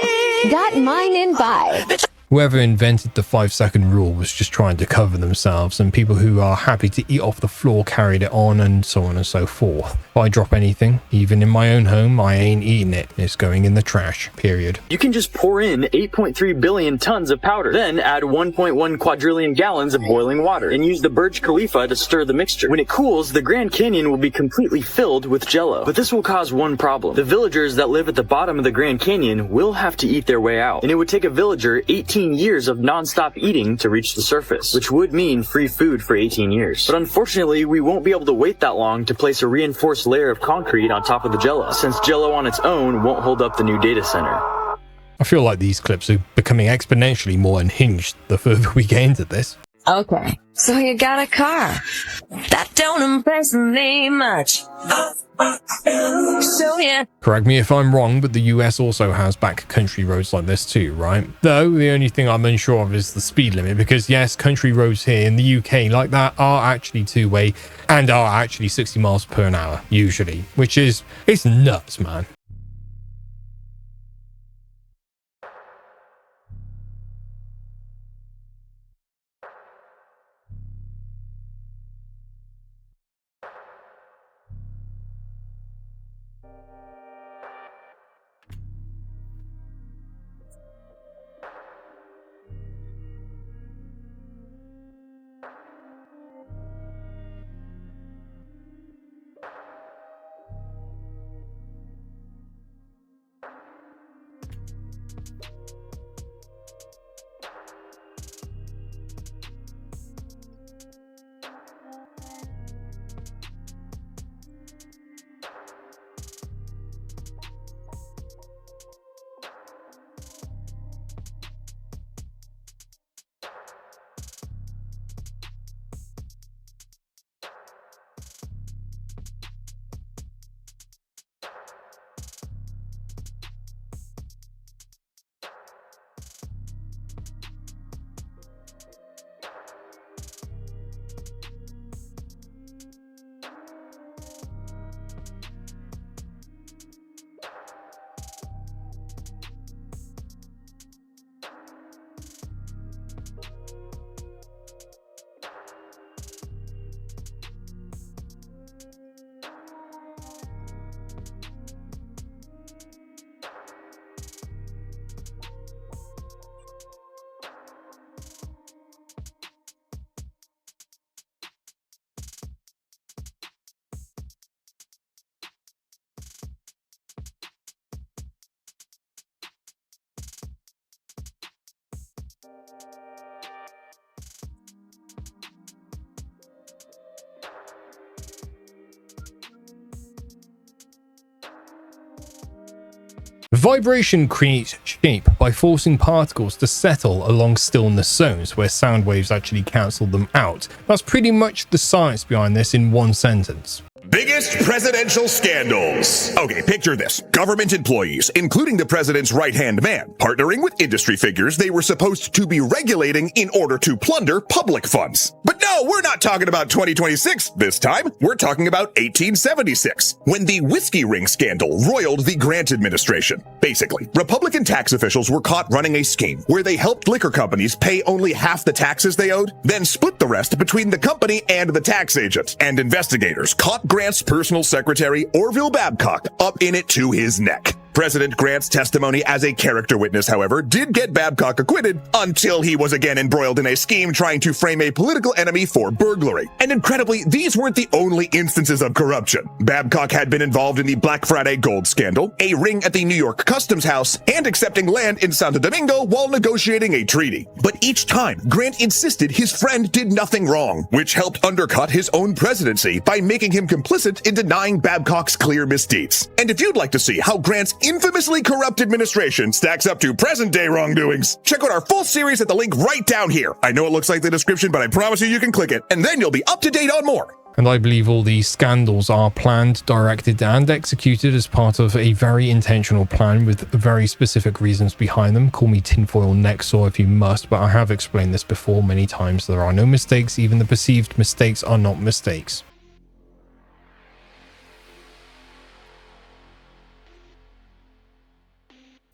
Got mine in 5. Whoever invented the 5-second rule was just trying to cover themselves, and people who are happy to eat off the floor carried it on, and so on and so forth. If I drop anything, even in my own home, I ain't eating it. It's going in the trash, period. You can just pour in 8.3 billion tons of powder, then add 1.1 quadrillion gallons of boiling water, and use the Burj Khalifa to stir the mixture. When it cools, the Grand Canyon will be completely filled with jello. But this will cause one problem. The villagers that live at the bottom of the Grand Canyon will have to eat their way out, and it would take a villager 18 years of non-stop eating to reach the surface, which would mean free food for 18 years. But unfortunately, we won't be able to wait that long to place a reinforced layer of concrete on top of the jello, since jello on its own won't hold up the new data center. I feel like these clips are becoming exponentially more unhinged the further we get into this. Okay, so you got a car. That don't impress me much. So yeah. Correct me if I'm wrong, but the US also has backcountry roads like this too, right? Though the only thing I'm unsure of is the speed limit, because yes, country roads here in the UK like that are actually two-way and are actually 60 miles per hour usually, which is, it's nuts, man. Vibration creates shape by forcing particles to settle along stillness zones where sound waves actually cancel them out. That's pretty much the science behind this in one sentence. Biggest presidential scandals. Okay, picture this. Government employees, including the president's right-hand man, partnering with industry figures they were supposed to be regulating in order to plunder public funds. But no, we're not talking about 2026 this time. We're talking about 1876, when the whiskey ring scandal roiled the Grant administration. Basically, Republican tax officials were caught running a scheme where they helped liquor companies pay only half the taxes they owed, then split the rest between the company and the tax agent. And investigators caught Grant's personal secretary, Orville Babcock, up in it to his neck. President Grant's testimony as a character witness, however, did get Babcock acquitted until he was again embroiled in a scheme trying to frame a political enemy for burglary. And incredibly, these weren't the only instances of corruption. Babcock had been involved in the Black Friday gold scandal, a ring at the New York Customs House, and accepting land in Santo Domingo while negotiating a treaty. But each time, Grant insisted his friend did nothing wrong, which helped undercut his own presidency by making him complicit in denying Babcock's clear misdeeds. And if you'd like to see how Grant's infamously corrupt administration stacks up to present-day wrongdoings, check out our full series at the link right down here. I know it looks like the description, but I promise you can click it, and then you'll be up to date on more. And I believe all these scandals are planned, directed, and executed as part of a very intentional plan with very specific reasons behind them. Call me tinfoil Nexor if you must, but I have explained this before many times. There are no mistakes. Even the perceived mistakes are not mistakes.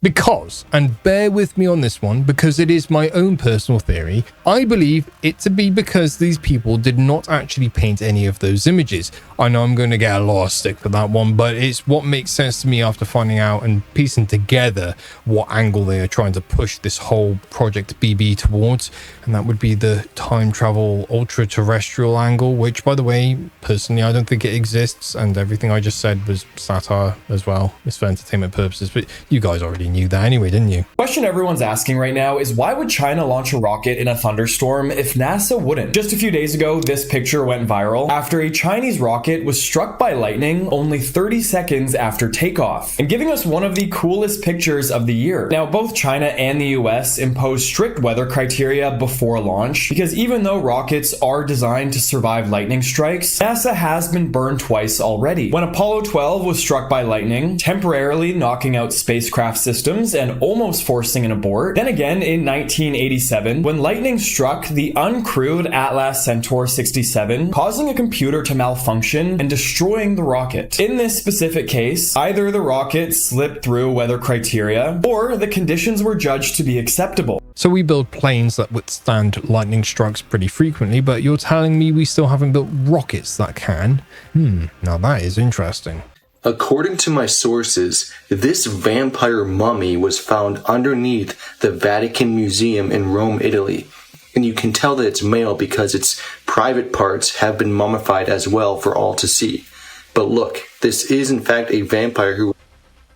Because, and bear with me on this one, because it is my own personal theory, I believe it to be because these people did not actually paint any of those images. I know I'm going to get a lot of stick for that one, but it's what makes sense to me after finding out and piecing together what angle they are trying to push this whole Project BB towards, and that would be the time travel ultra-terrestrial angle, which, by the way, personally, I don't think it exists, and everything I just said was satire as well. It's for entertainment purposes, but you guys already knew that anyway, didn't you? Question everyone's asking right now is, why would China launch a rocket in a thunderstorm if NASA wouldn't? Just a few days ago, this picture went viral after a Chinese rocket was struck by lightning only 30 seconds after takeoff, and giving us one of the coolest pictures of the year. Now, both China and the US impose strict weather criteria before launch, because even though rockets are designed to survive lightning strikes, NASA has been burned twice already. When Apollo 12 was struck by lightning, temporarily knocking out spacecraft systems and almost forcing an abort. Then again in 1987, when lightning struck the uncrewed Atlas Centaur 67, causing a computer to malfunction and destroying the rocket. In this specific case, either the rocket slipped through weather criteria, or the conditions were judged to be acceptable. So we build planes that withstand lightning strikes pretty frequently, but you're telling me we still haven't built rockets that can? Now that is interesting. According to my sources, this vampire mummy was found underneath the Vatican Museum in Rome, Italy. And you can tell that it's male because its private parts have been mummified as well for all to see. But look, this is in fact a vampire who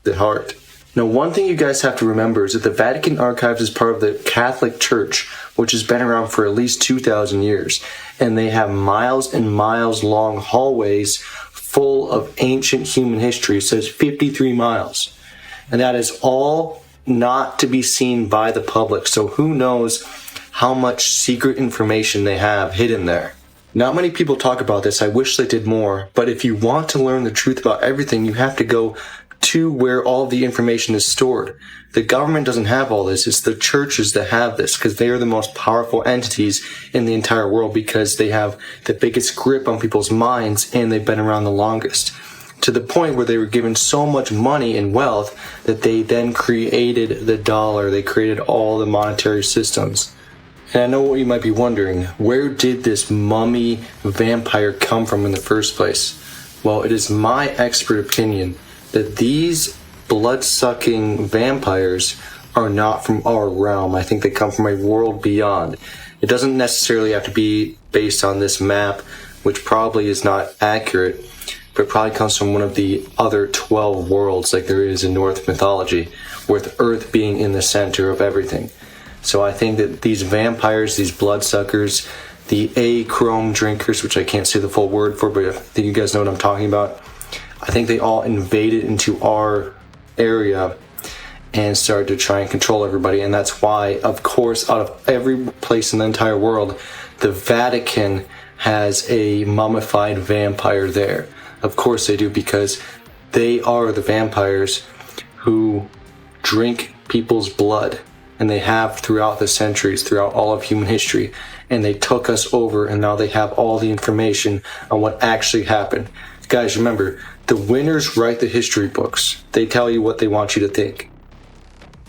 at heart. Now, one thing you guys have to remember is that the Vatican Archives is part of the Catholic Church, which has been around for at least 2,000 years. And they have miles and miles long hallways full of ancient human history, so it's 53 miles. And that is all not to be seen by the public, so who knows how much secret information they have hidden there. Not many people talk about this, I wish they did more, but if you want to learn the truth about everything, you have to go to where all the information is stored. The government doesn't have all this, it's the churches that have this, because they are the most powerful entities in the entire world, because they have the biggest grip on people's minds and they've been around the longest. To the point where they were given so much money and wealth that they then created the dollar, they created all the monetary systems. And I know what you might be wondering, where did this mummy vampire come from in the first place? Well, it is my expert opinion that these blood-sucking vampires are not from our realm. I think they come from a world beyond. It doesn't necessarily have to be based on this map, which probably is not accurate, but it probably comes from one of the other 12 worlds like there is in Norse mythology, with Earth being in the center of everything. So I think that these vampires, these bloodsuckers, the A-chrome drinkers, which I can't say the full word for, but I think you guys know what I'm talking about, I think they all invaded into our area and started to try and control everybody. And that's why, of course, out of every place in the entire world, the Vatican has a mummified vampire there. Of course they do, because they are the vampires who drink people's blood, and they have throughout the centuries, throughout all of human history, and they took us over, and now they have all the information on what actually happened. Guys, remember, the winners write the history books. They tell you what they want you to think.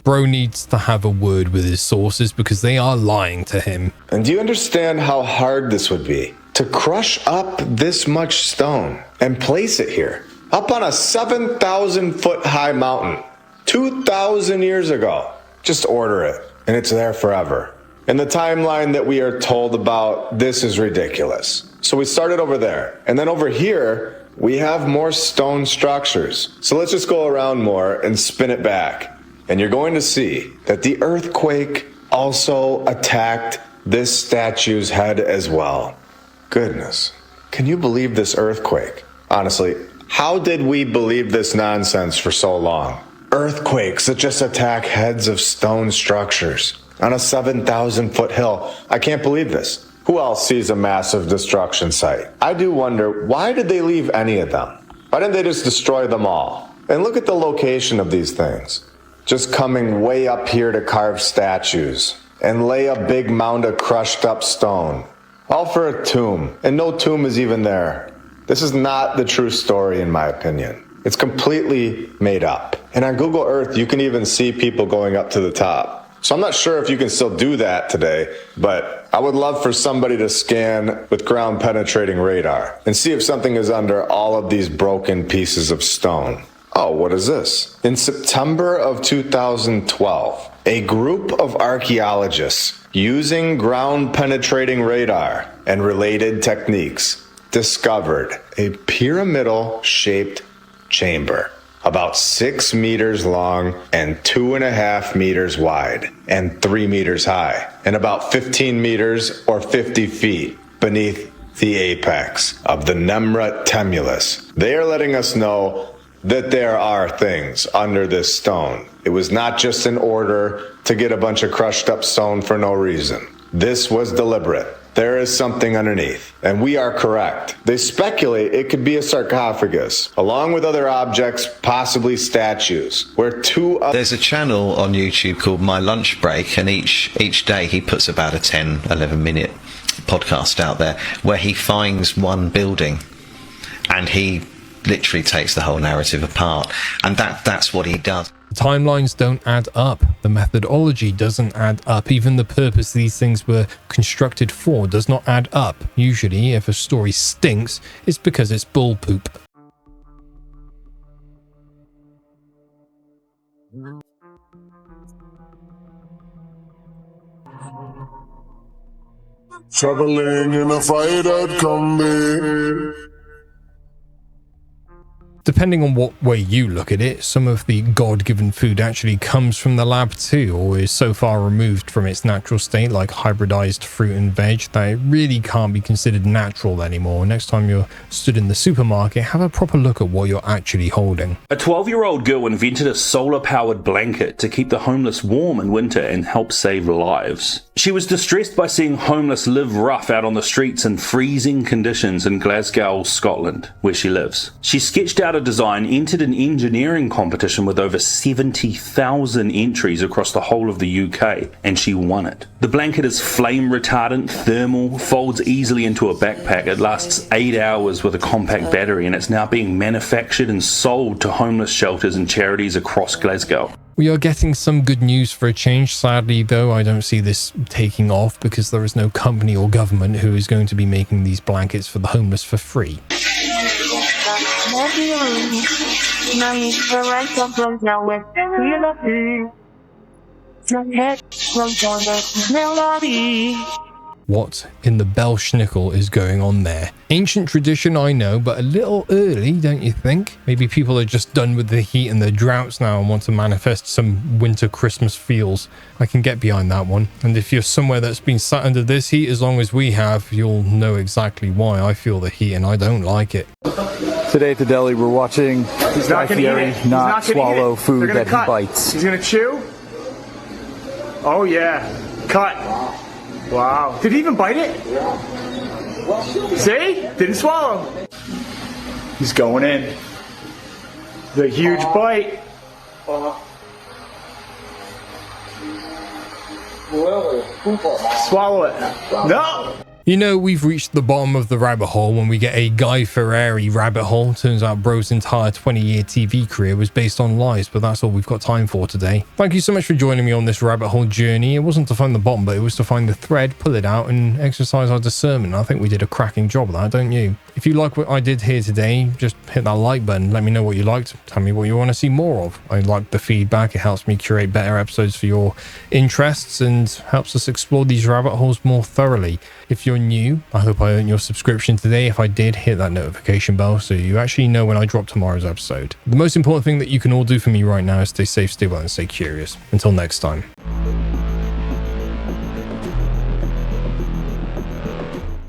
Bro needs to have a word with his sources because they are lying to him. And do you understand how hard this would be? To crush up this much stone and place it here, up on a 7,000 foot high mountain, 2,000 years ago. Just order it, and it's there forever. And the timeline that we are told about, this is ridiculous. So we started over there, and then over here, we have more stone structures. So let's just go around more and spin it back. And you're going to see that the earthquake also attacked this statue's head as well. Goodness, can you believe this earthquake? Honestly, how did we believe this nonsense for so long? Earthquakes that just attack heads of stone structures on a 7,000 foot hill. I can't believe this. Who else sees a massive destruction site? I do wonder, why did they leave any of them? Why didn't they just destroy them all? And look at the location of these things. Just coming way up here to carve statues and lay a big mound of crushed up stone. All for a tomb, and no tomb is even there. This is not the true story in my opinion. It's completely made up. And on Google Earth, you can even see people going up to the top. So I'm not sure if you can still do that today, but I would love for somebody to scan with ground penetrating radar and see if something is under all of these broken pieces of stone. Oh, what is this? In September of 2012, a group of archaeologists using ground penetrating radar and related techniques discovered a pyramidal shaped chamber about 6 meters long and 2.5 meters wide and 3 meters high and about 15 meters or 50 feet beneath the apex of the Nemra Temulus. They are letting us know that there are things under this stone. It was not just an order to get a bunch of crushed up stone for no reason. This was deliberate. There is something underneath, and we are correct. They speculate it could be a sarcophagus, along with other objects, possibly statues, where There's a channel on YouTube called My Lunch Break, and each day he puts about a 10, 11 minute podcast out there where he finds one building and he literally takes the whole narrative apart, and that's what he does. The timelines don't add up. The methodology doesn't add up. Even the purpose these things were constructed for does not add up. Usually, if a story stinks, it's because it's bull poop. Traveling in a fighter combi. Depending on what way you look at it, some of the God-given food actually comes from the lab too, or is so far removed from its natural state, like hybridized fruit and veg, that it really can't be considered natural anymore. Next time you're stood in the supermarket, have a proper look at what you're actually holding. A 12-year-old girl invented a solar-powered blanket to keep the homeless warm in winter and help save lives. She was distressed by seeing homeless live rough out on the streets in freezing conditions in Glasgow, Scotland, where she lives. She sketched out a design, entered an engineering competition with over 70,000 entries across the whole of the UK, and she won it. The blanket is flame retardant, thermal, folds easily into a backpack. It lasts 8 hours with a compact battery, and it's now being manufactured and sold to homeless shelters and charities across Glasgow. We are getting some good news for a change. Sadly, though, I don't see this taking off because there is no company or government who is going to be making these blankets for the homeless for free. What in the Belschnickel is going on there? Ancient tradition, I know, but a little early, don't you think? Maybe people are just done with the heat and the droughts now and want to manifest some winter Christmas feels. I can get behind that one. And if you're somewhere that's been sat under this heat as long as we have, you'll know exactly why I feel the heat and I don't like it. Today at the deli, we're watching Guy Fieri not swallow food that he bites. He's gonna chew? Oh yeah. Cut. Wow. Did he even bite it? See? Didn't swallow. He's going in. The huge bite. Swallow it. No! You know, we've reached the bottom of the rabbit hole when we get a Guy Fieri rabbit hole. Turns out bro's entire 20-year TV career was based on lies, but that's all we've got time for today. Thank you so much for joining me on this rabbit hole journey. It wasn't to find the bottom, but it was to find the thread, pull it out, and exercise our discernment. I think we did a cracking job of that, don't you? If you like what I did here today, just hit that like button. Let me know what you liked. Tell me what you want to see more of. I like the feedback. It helps me curate better episodes for your interests and helps us explore these rabbit holes more thoroughly. If you're new, I hope I earned your subscription today. If I did, hit that notification bell so you actually know when I drop tomorrow's episode. The most important thing that you can all do for me right now is stay safe, stay well, and stay curious. Until next time.